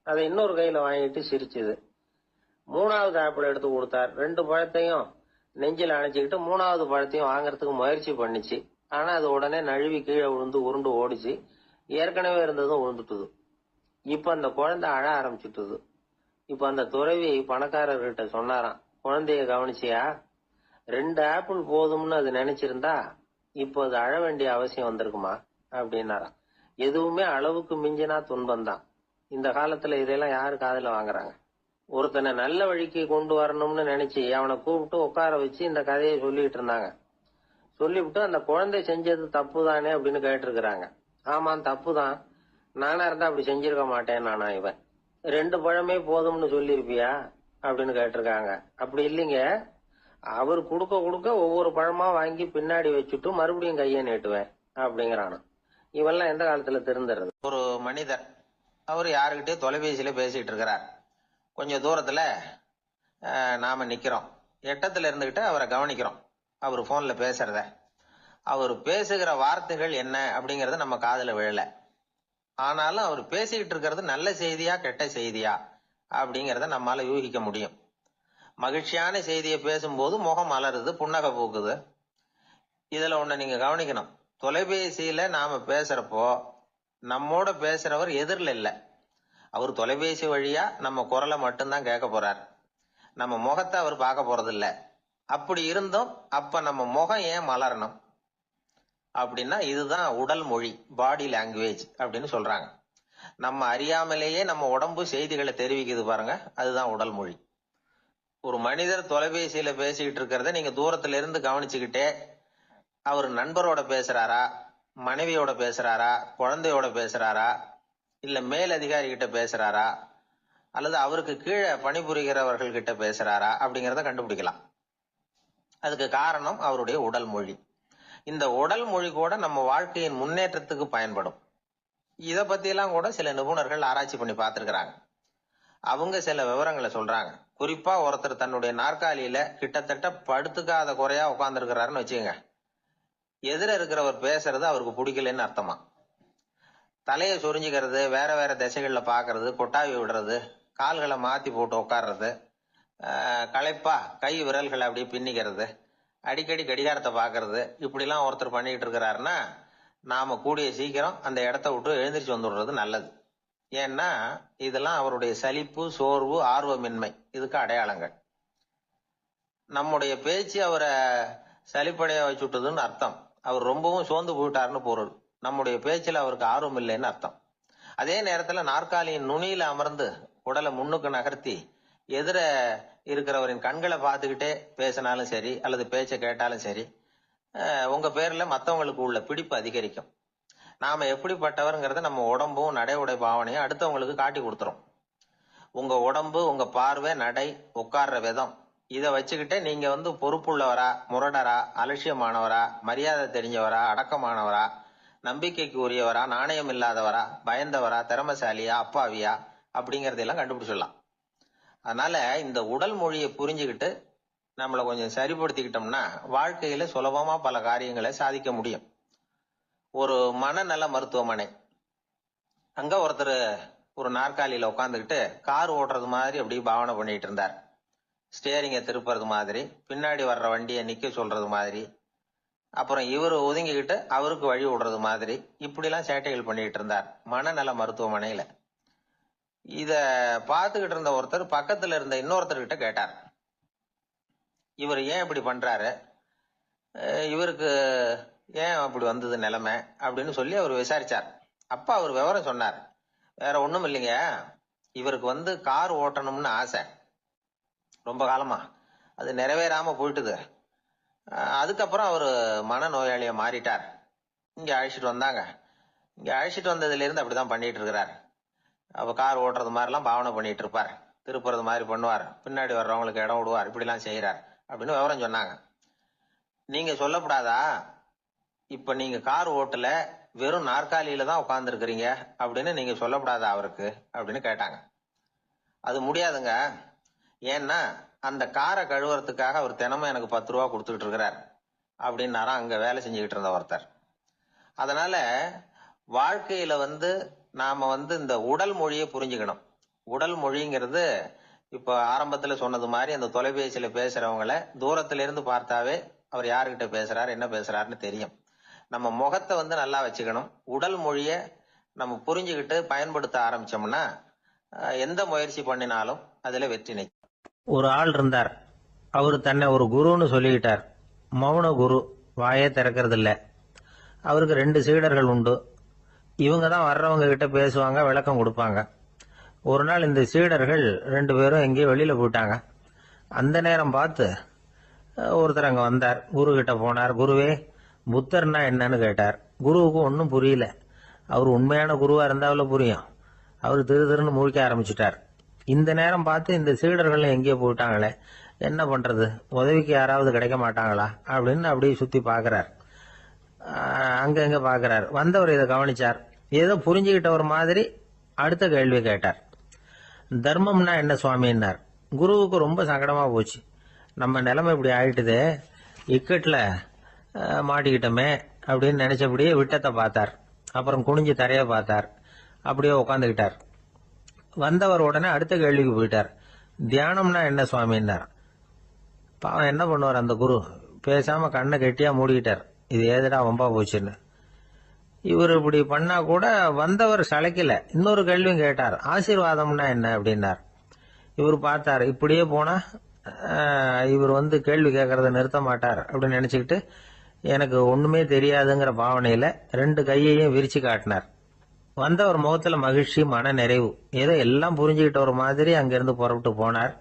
அதை இன்னொரு கையில வாங்கிட்டு சிரிச்சுது. மூணாவது ஆப்பிள் எடுத்து கொடுத்தார். 2 பழத்தையும் நெஞ்சில் அணைச்சிக்கிட்டு 3வது பழத்தையும் வாங்கறதுக்கு முயற்சி பண்ணிச்சு. ஆனா அது உடனே நழுவி கீழே விழுந்து உருண்டு ஓடிச்சு. ஏற்கனவே இருந்ததும் விழுந்துட்டுது. இப்ப அந்த குழந்தை அழ ஆரம்பிச்சுட்டுது. இப்ப அந்த துறவி பணக்காரர்கிட்ட சொன்னாராம், குழந்தைய கவனிச்சியா? 2 ஆப்பிள் போதும்னு அது நினைச்சிருந்தா இப்போ அது அழ வேண்டிய அவசியம் வந்திருக்குமா அப்படின்னாராம். எதுவுமே அளவுக்கு மிஞ்சினா துன்பம் தான். இந்த காலத்துல இதெல்லாம் யாரு காதுல வாங்குறாங்க? ஒருத்தனை நல்ல வழிக்கு கொண்டு வரணும்னு நினைச்சு அவனை கூப்பிட்டு உட்கார வச்சு இந்த கதையை சொல்லிட்டு இருந்தாங்க. சொல்லிவிட்டு அந்த குழந்தை செஞ்சது தப்பு தானே அப்படின்னு கேட்டிருக்கிறாங்க. ஆமா, தப்புதான், நானா இருந்தா அப்படி செஞ்சிருக்க மாட்டேன் நானா இவன். 2 பழமே போதும்னு சொல்லிருப்பியா அப்படின்னு கேட்டிருக்காங்க. அப்படி இல்லைங்க, அவர் கொடுக்க கொடுக்க ஒவ்வொரு பழமா வாங்கி பின்னாடி வச்சுட்டு மறுபடியும் கையை நீட்டுவேன் அப்படிங்கிறானா. இவெல்லாம் எந்த காலத்துல திருந்துறது? ஒரு மனிதர், அவர் யாருக்கிட்டே தொலைபேசியில பேசிட்டு இருக்கிறார். கொஞ்சம் தூரத்துல நாம நிக்கிறோம். எட்டத்துல இருந்துகிட்டு அவரை கவனிக்கிறோம். அவர் போன்ல பேசுறத, அவர் பேசுகிற வார்த்தைகள் என்ன அப்படிங்கறத நம்ம காதுல விழல. ஆனாலும் அவர் பேசிக்கிட்டு இருக்கிறது நல்ல செய்தியா கெட்ட செய்தியா அப்படிங்கறத நம்மால யூகிக்க முடியும். மகிழ்ச்சியான செய்தியை பேசும்போது முகம் மலருது, புன்னகை பூக்குது. இதுல ஒண்ணு நீங்க கவனிக்கணும். தொலைபேசியில நாம பேசுறப்போ நம்மோட பேசுறவர் எதிரில் இல்ல. அவர் தொலைபேசி வழியா நம்ம குரலை மட்டும்தான் கேட்க போறார். நம்ம முகத்தை அவர் பார்க்க போறது இல்ல. அப்படி இருந்தும் அப்ப நம்ம முகம் ஏன் மலரணும் அப்படின்னா, இதுதான் உடல் மொழி, பாடி லாங்குவேஜ் அப்படின்னு சொல்றாங்க. நம்ம அறியாமலேயே நம்ம உடம்பு செய்திகளை தெரிவிக்குது பாருங்க, அதுதான் உடல் மொழி. ஒரு மனிதர் தொலைபேசியில பேசிக்கிட்டு இருக்கிறத நீங்க தூரத்துல இருந்து கவனிச்சுக்கிட்டே, அவர் நண்பரோட பேசுறாரா, மனைவியோட பேசுறாரா, குழந்தையோட பேசுறாரா, இல்ல மேல் அதிகாரி கிட்ட பேசுறாரா, அல்லது அவருக்கு கீழே பணிபுரிகிறவர்கள் கிட்ட பேசுறாரா அப்படிங்கறத கண்டுபிடிக்கலாம். அதுக்கு காரணம் அவருடைய உடல் மொழி. இந்த உடல் மொழி கூட நம்ம வாழ்க்கையின் முன்னேற்றத்துக்கு பயன்படும். இத பத்தி எல்லாம் கூட சில நிபுணர்கள் ஆராய்ச்சி பண்ணி பார்த்திருக்கிறாங்க. அவங்க சில விவரங்களை சொல்றாங்க. குறிப்பா ஒருத்தர் தன்னுடைய நாற்காலியில கிட்டத்தட்ட படுத்துக்காத குறையா உட்கார்ந்து இருக்கிறாருன்னு வச்சுக்கோங்க. எதிர இருக்கிறவர் பேசுறது அவருக்கு பிடிக்கலன்னு அர்த்தமா. தலையை சொரிஞ்சுக்கிறது, வேற வேற திசைகள்ல பாக்குறது, கொட்டாவி விடுறது, கால்களை மாத்தி போட்டு உட்கார்றது, களைப்பா கை விரல்களை அப்படியே பின்னிக்கிறது, அடிக்கடி கடிகாரத்தை பாக்குறது, இப்படிலாம் ஒருத்தர் பண்ணிட்டு இருக்கிறாருன்னா நாம கூடிய சீக்கிரம் அந்த இடத்த விட்டு எழுந்திரிச்சு வந்துடுறது நல்லது. ஏன்னா இதெல்லாம் அவருடைய சலிப்பு, சோர்வு, ஆர்வமின்மை இதுக்கு அடையாளங்கள். நம்முடைய பேச்சு அவரை சலிப்படைய வச்சுட்டதுன்னு அர்த்தம். அவர் ரொம்பவும் சோர்ந்து போயிட்டாருன்னு பொருள். நம்முடைய பேச்சில் அவருக்கு ஆர்வம் இல்லைன்னு அர்த்தம். அதே நேரத்துல நாற்காலியின் நுனியில அமர்ந்து உடலை முன்னுக்கு நகர்த்தி எதிர இருக்கிறவரின் கண்களை பார்த்துக்கிட்டே பேசினாலும் சரி அல்லது பேச்ச கேட்டாலும் சரி, உங்க பேர்ல மத்தவங்களுக்கு உள்ள பிடிப்பு அதிகரிக்கும். நாம எப்படிப்பட்டவர்ங்கிறத நம்ம உடம்பும் நடை உடை பாவனையும் அடுத்தவங்களுக்கு காட்டி கொடுத்துரும். உங்க உடம்பு, உங்க பார்வை, நடை, உட்கார்ற விதம் இதை வச்சுக்கிட்டே நீங்க பொறுப்புள்ளவரா, முரடரா, அலட்சியமானவரா, மரியாதை தெரிஞ்சவரா, அடக்கமானவரா, நம்பிக்கைக்கு உரியவரா, நாணயம் இல்லாதவரா, பயந்தவரா, திறமசாலியா, அப்பாவியா அப்படிங்கறதெல்லாம் கண்டுபிடிச்சிடலாம். அதனால இந்த உடல் மொழியை புரிஞ்சுக்கிட்டு நம்மளை கொஞ்சம் சரிப்படுத்திக்கிட்டோம்னா வாழ்க்கையில சுலபமா பல காரியங்களை சாதிக்க முடியும். ஒரு மனநல மருத்துவமனை, அங்க ஒருத்தர் ஒரு நாற்காலியில உட்காந்துக்கிட்டு கார் ஓட்டுறது மாதிரி அப்படி பாவனை பண்ணிட்டு இருந்தார். ஸ்டேரிங்க திருப்புறது மாதிரி, பின்னாடி வர்ற வண்டியை நிக்க சொல்றது மாதிரி, அப்புறம் இவர் ஒதுங்கிக்கிட்டு அவருக்கு வழி விடுறது மாதிரி, இப்படிலாம் சேட்டைகள் பண்ணிட்டு இருந்தார் மனநல மருத்துவமனையில. இத பார்த்துக்கிட்டு இருந்த ஒருத்தர் பக்கத்துல இருந்த இன்னொருத்தர்கிட்ட கேட்டார், இவர் ஏன் இப்படி பண்றாரு, இவருக்கு ஏன் அப்படி வந்தது நிலைமை அப்படின்னு சொல்லி அவர் விசாரிச்சார். அப்ப அவர் விவரம் சொன்னார். வேற ஒண்ணும் இல்லைங்க, இவருக்கு கார் ஓட்டணும்னு ஆசை ரொம்ப காலமா, அது நிறைவேறாம போயிட்டுது. அதுக்கப்புறம் அவரு மனநோயாளியா மாறிட்டார். இங்க அழைச்சிட்டு வந்தாங்க. இங்க அழைச்சிட்டு வந்ததுல இருந்து அப்படிதான் பண்ணிட்டு இருக்கிறார். அப்ப கார் ஓட்டுறது மாதிரிலாம் பாவனை பண்ணிட்டு இருப்பார், திருப்புறது மாதிரி பண்ணுவார், பின்னாடி வர்றவங்களுக்கு இடம் விடுவார், இப்படிலாம் செய்யறார் அப்படின்னு விவரம் சொன்னாங்க. நீங்க சொல்லப்படாதா, இப்ப நீங்க கார் ஓட்டல, வெறும் நாற்காலியில தான் உட்கார்ந்து இருக்கிறீங்க அப்படின்னு நீங்க சொல்லப்படாதா அவருக்கு அப்படின்னு கேட்டாங்க. அது முடியாதுங்க, ஏன்னா அந்த காரை கழுவுறதுக்காக அவர் தினமும் எனக்கு 10 ரூபா கொடுத்துக்கிட்டு இருக்கிறார் அப்படின்னாராம் அங்க வேலை செஞ்சுக்கிட்டு இருந்த ஒருத்தர். அதனால வாழ்க்கையில நாம இந்த உடல் மொழியை புரிஞ்சுக்கணும். உடல் மொழிங்கிறது இப்ப ஆரம்பத்துல சொன்னது மாதிரி அந்த தொலைபேசியில பேசுறவங்கள தூரத்துல இருந்து பார்த்தாவே அவர் யாருகிட்ட பேசுறாரு, என்ன பேசுறாருன்னு தெரியும். நம்ம முகத்தை நல்லா வச்சுக்கணும். உடல் மொழிய நம்ம புரிஞ்சுக்கிட்டு பயன்படுத்த ஆரம்பிச்சோம்னா எந்த முயற்சி பண்ணினாலும் அதுல வெற்றி நிற்கும். ஒரு ஆள் இருந்தார். அவரு தன்னை ஒரு குருன்னு சொல்லிக்கிட்டார். மௌன குரு, வாயே திறக்கிறது இல்ல. அவருக்கு 2 சீடர்கள் உண்டு. இவங்க தான் வர்றவங்க கிட்ட பேசுவாங்க, விளக்கம் கொடுப்பாங்க. ஒரு நாள் இந்த சீடர்கள் 2 பேரும் எங்கேயோ வெளியில போயிட்டாங்க. அந்த நேரம் பார்த்து ஒருத்தர் அங்க வந்தார். குரு கிட்ட போனார். குருவே, புத்தர்னா என்னன்னு கேட்டார். குருவுக்கு ஒன்னும் புரியல. அவர் உண்மையான குருவா இருந்தாவில் புரியும். அவர் திருன்னு முழிக்க ஆரம்பிச்சுட்டார். இந்த நேரம் பார்த்து இந்த சீடர்கள் எங்கேயோ போயிட்டாங்களே, என்ன பண்றது, உதவிக்கு யாராவது கிடைக்க மாட்டாங்களா அப்படின்னு அப்படியே சுத்தி பாக்குறார். அங்க பாக்குறார். வந்தவர் இதை கவனிச்சார். ஏதோ புரிஞ்சுக்கிட்டவர் மாதிரி அடுத்த கேள்வி கேட்டார். தர்மம்னா என்ன சுவாமின்னார். குருவுக்கு ரொம்ப சங்கடமா போச்சு. நம்ம நிலைமை இப்படி ஆயிட்டுதே, இக்கட்ல மாட்டிக்கிட்டோமே அப்படின்னு நினைச்சபடியே விட்டத்தை பார்த்தார். அப்புறம் குனிஞ்சு தரைய பார்த்தார். அப்படியே உட்காந்துக்கிட்டார். வந்தவர் உடனே அடுத்த கேள்விக்கு போயிட்டார். தியானம்னா என்ன சுவாமின்னார். பாவம் என்ன பண்ணுவார் அந்த குரு, பேசாம கண்ணை கெட்டியா மூடிக்கிட்டார். இது ஏதடா வம்பா போச்சுன்னு. இவர் இப்படி பண்ணா கூட வந்தவர் சளைக்கல. இன்னொரு கேள்வியும் கேட்டார். ஆசீர்வாதம்னா என்ன அப்படின்னார். இவர் பார்த்தார். இப்படியே போனா இவர் கேள்வி கேட்கறத நிறுத்த மாட்டார் அப்படின்னு நினைச்சுக்கிட்டு எனக்கு ஒண்ணுமே தெரியாதுங்கிற பாவனையில 2 கையையும் விரிச்சு காட்டினார். வந்தவர் முகத்துல மகிழ்ச்சி, மன நிறைவு, ஏதோ எல்லாம் புரிஞ்சுக்கிட்ட ஒரு மாதிரி அங்கிருந்து புறப்பட்டு போனார்.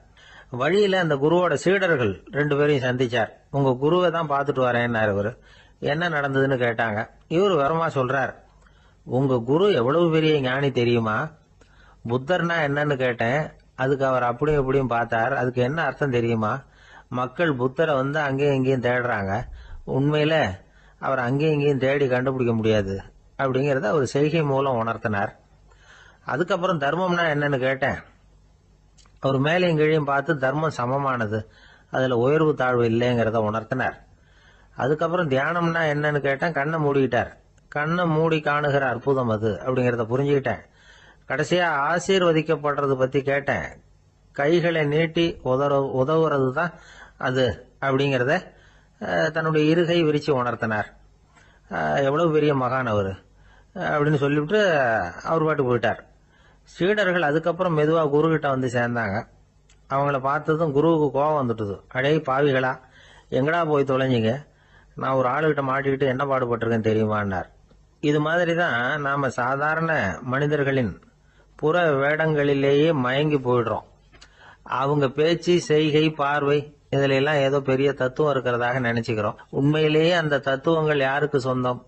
வழியில அந்த குருவோட சீடர்கள் 2 பேரையும் சந்திச்சார். உங்க குருவை தான் பார்த்துட்டு வரேன்னாரு. இவரு என்ன நடந்ததுன்னு கேட்டாங்க. இவர் விவரமா சொல்றார். உங்க குரு எவ்வளவு பெரிய ஞானி தெரியுமா, புத்தர்னா என்னன்னு கேட்டேன், அதுக்கு அவர் அப்படியும் இப்படியும் பார்த்தார். அதுக்கு என்ன அர்த்தம் தெரியுமா, மக்கள் புத்தரை அங்கேயும் இங்கேயும் தேடுறாங்க, உண்மையில அவர் அங்கேயும் இங்கேயும் தேடி கண்டுபிடிக்க முடியாது அப்படிங்கறத அவர் செய்கை மூலம் உணர்த்தினார். அதுக்கப்புறம் தர்மம்னா என்னன்னு கேட்டேன். அவர் மேலையும் கீழையும் பார்த்து தர்மம் சமமானது, அதுல உயர்வு தாழ்வு இல்லைங்கிறத உணர்த்தினார். அதுக்கப்புறம் தியானம்னா என்னன்னு கேட்டேன். கண்ணை மூடிக்கிட்டார். கண்ணை மூடி காணுகிற அற்புதம் அது அப்படிங்கறத புரிஞ்சுக்கிட்டேன். கடைசியா ஆசீர்வதிக்கப்படுறது பத்தி கேட்டேன். கைகளை நீட்டி உதவுறது தான் அது அப்படிங்கறத தன்னுடைய இருகை விரிச்சு உணர்த்தினார். எவ்வளவு பெரிய மகான் அவரு அப்படின்னு சொல்லிவிட்டு அவர் பாட்டு போயிட்டார். சீடர்கள் அதுக்கப்புறம் மெதுவா குரு கிட்ட வந்து சேர்ந்தாங்க. அவங்கள பார்த்ததும் குருவுக்கு கோபம் வந்துட்டுது. அடே பாவிகளா, எங்கடா போய் தொலைஞ்சிங்க, நான் ஒரு ஆளுகிட்ட மாட்டிக்கிட்டு என்ன பாடுபட்டிருக்கேன் தெரியுமான்னார். இது மாதிரி தான் நாம சாதாரண மனிதர்களின் புற வேடங்களிலேயே மயங்கி போயிடுறோம். அவங்க பேச்சு, செய்கை, பார்வை இதுல எல்லாம் ஏதோ பெரிய தத்துவம் இருக்கிறதாக நினைச்சுக்கிறோம். உண்மையிலேயே அந்த தத்துவங்கள் யாருக்கு சொந்தம்?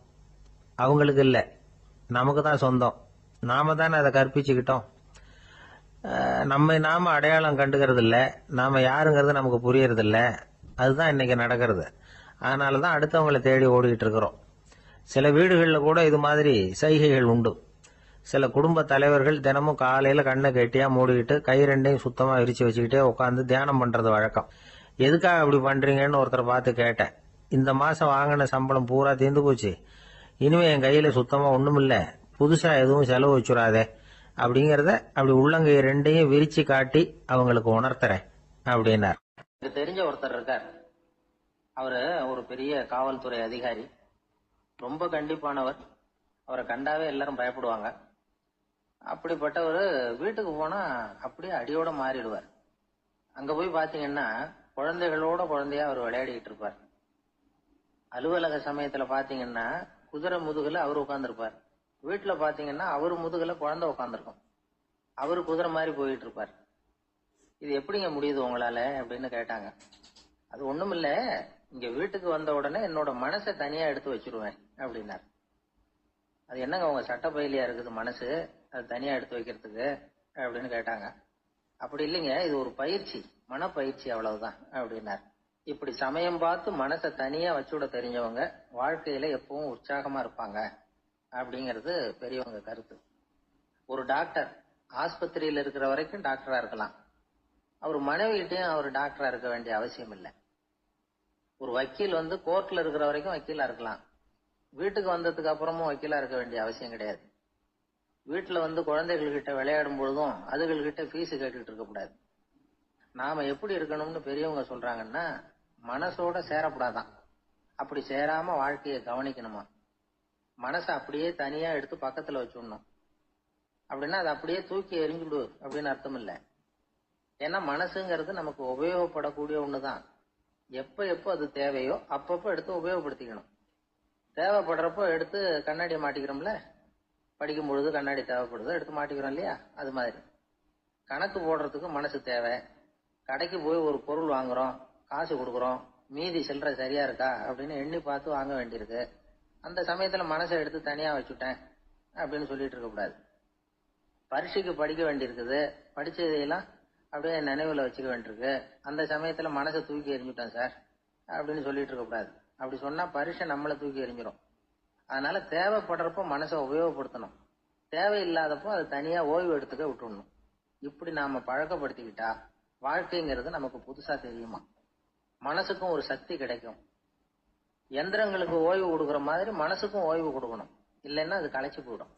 அவங்களுக்கு இல்ல, நமக்கு தான் சொந்தம். நாம தானே அதை கற்பிச்சுக்கிட்டோம். நம்ம நாம அடையாளம் கண்டுக்கிறது இல்ல, நாம யாருங்கிறது நமக்கு புரியறது இல்ல. அதுதான் இன்னைக்கு நடக்கிறது. அதனாலதான் அடுத்தவங்களை தேடி ஓடிட்டு இருக்கிறோம். சில வீடுகளில் கூட இது மாதிரி சைகைகள் உண்டு. சில குடும்ப தலைவர்கள் தினமும் காலையில கண்ணை கெட்டியா மூடிக்கிட்டு கை ரெண்டையும் சுத்தமா விரிச்சு வச்சுக்கிட்டே உட்காந்து தியானம் பண்றது வழக்கம். எதுக்காக அப்படி பண்றீங்கன்னு ஒருத்தரை பார்த்து கேட்டேன். இந்த மாசம் வாங்கின சம்பளம் பூரா தீர்ந்து போச்சு, இனிமே என் கையில சுத்தமா ஒண்ணும் இல்ல, புதுசா எதுவும் செலவு வச்சுடாதே அப்படிங்கறத அப்படி உள்ளங்கை ரெண்டையும் விரிச்சு காட்டி அவங்களுக்கு உணர்த்துறேன் அப்படின்னார். எனக்கு தெரிஞ்ச ஒருத்தர் இருக்கார். அவரு ஒரு பெரிய காவல்துறை அதிகாரி, ரொம்ப கண்டிப்பானவர். அவரை கண்டாவே எல்லாரும் பயப்படுவாங்க. அப்படிப்பட்டவர் வீட்டுக்கு போனா அப்படியே அடியோட மாறிடுவார். அங்க போய் பாத்தீங்கன்னா குழந்தைகளோட குழந்தையா அவர் விளையாடிட்டு இருப்பார். அலுவலக சமயத்துல பாத்தீங்கன்னா குதிரை முதுகுல அவர் உட்கார்ந்துருப்பார். வீட்டுல பாத்தீங்கன்னா அவர் முதுகுல குழந்தை உட்காந்துருக்கும். அவரு குதிரை மாதிரி போயிட்டு இருப்பார். இது எப்படிங்க முடியுது உங்களால அப்படின்னு கேட்டாங்க. அது ஒண்ணுமில்ல, இங்க வீட்டுக்கு வந்த உடனே என்னோட மனசை தனியா எடுத்து வச்சிருவேன் அப்படின்னார். அது என்னங்க உங்க சட்ட பையிலியா இருக்குது மனசு, அது தனியா எடுத்து வைக்கிறதுக்கு அப்படின்னு கேட்டாங்க. அப்படி இல்லைங்க, இது ஒரு பயிற்சி, மனப்பயிற்சி, அவ்வளவுதான் அப்படின்னார். இப்படி சமயம் பார்த்து மனசை தனியா வச்சுவிட தெரிஞ்சவங்க வாழ்க்கையில எப்பவும் உற்சாகமா இருப்பாங்க அப்படிங்கிறது பெரியவங்க கருத்து. ஒரு டாக்டர் ஆஸ்பத்திரியில இருக்கிற வரைக்கும் டாக்டரா இருக்கலாம். அவர் மனைவிகிட்டையும் அவர் டாக்டரா இருக்க வேண்டிய அவசியம் இல்லை. ஒரு வக்கீல் கோர்ட்ல இருக்கிற வரைக்கும் வக்கீலா இருக்கலாம். வீட்டுக்கு வந்ததுக்கு அப்புறமும் வக்கீலா இருக்க வேண்டிய அவசியம் கிடையாது. வீட்டுல குழந்தைகள் கிட்ட விளையாடும் பொழுதும் அதுகள்கிட்ட ஃபீஸ் கேட்டுட்டு இருக்க கூடாது. நாம எப்படி இருக்கணும்னு பெரியவங்க சொல்றாங்கன்னா, மனசோட சேரக்கூடாதான். அப்படி சேராம வாழ்க்கையை கவனிக்கணுமா. மனசை அப்படியே தனியா எடுத்து பக்கத்துல வச்சுடணும். அப்படின்னா அதை அப்படியே தூக்கி எறிஞ்சுடு அப்படின்னு அர்த்தம் இல்லை. ஏன்னா மனசுங்கிறது நமக்கு உபயோகப்படக்கூடிய ஒண்ணுதான். எப்ப எப்போ அது தேவையோ அப்பப்போ எடுத்து உபயோகப்படுத்திக்கணும். தேவைப்படுறப்போ எடுத்து கண்ணாடியை மாட்டிக்கிறோம்ல, படிக்கும் பொழுது கண்ணாடி தேவைப்படுதோ எடுத்து மாட்டிக்கிறோம் இல்லையா, அது மாதிரி கணக்கு போடுறதுக்கு மனசு தேவை. கடைக்கு போய் ஒரு பொருள் வாங்குறோம், காசு கொடுக்குறோம், மீதி சில்லறை சரியா இருக்கா அப்படின்னு எண்ணி பார்த்து வாங்க வேண்டியிருக்கு. அந்த சமயத்துல மனசை எடுத்து தனியா வச்சுட்டேன் அப்படின்னு சொல்லிட்டு இருக்க கூடாது. பரீட்சைக்கு படிக்க வேண்டியிருக்குது, படிச்சதையெல்லாம் அப்படியே நினைவுல வச்சுக்க வேண்டியிருக்கு. அந்த சமயத்துல மனசை தூக்கி எறிஞ்சுட்டேன் சார் அப்படின்னு சொல்லிட்டு இருக்க கூடாது. அப்படி சொன்னா பரீட்சை நம்மளை தூக்கி எறிஞ்சிடும். அதனால தேவைப்படுறப்போ மனசை உபயோகப்படுத்தணும், தேவையில்லாதப்போ அது தனியா ஓய்வு எடுத்துக்க விட்டுடணும். இப்படி நாம பழக்கப்படுத்திக்கிட்டா வாழ்க்கைங்கிறது நமக்கு புதுசா தெரியுமா. மனசுக்கும் ஒரு சக்தி கிடைக்கும். எந்திரங்களுக்கு ஓய்வு கொடுக்கற மாதிரி மனசுக்கும் ஓய்வு கொடுக்கணும், இல்லைன்னா அது களைச்சு போயிடும்.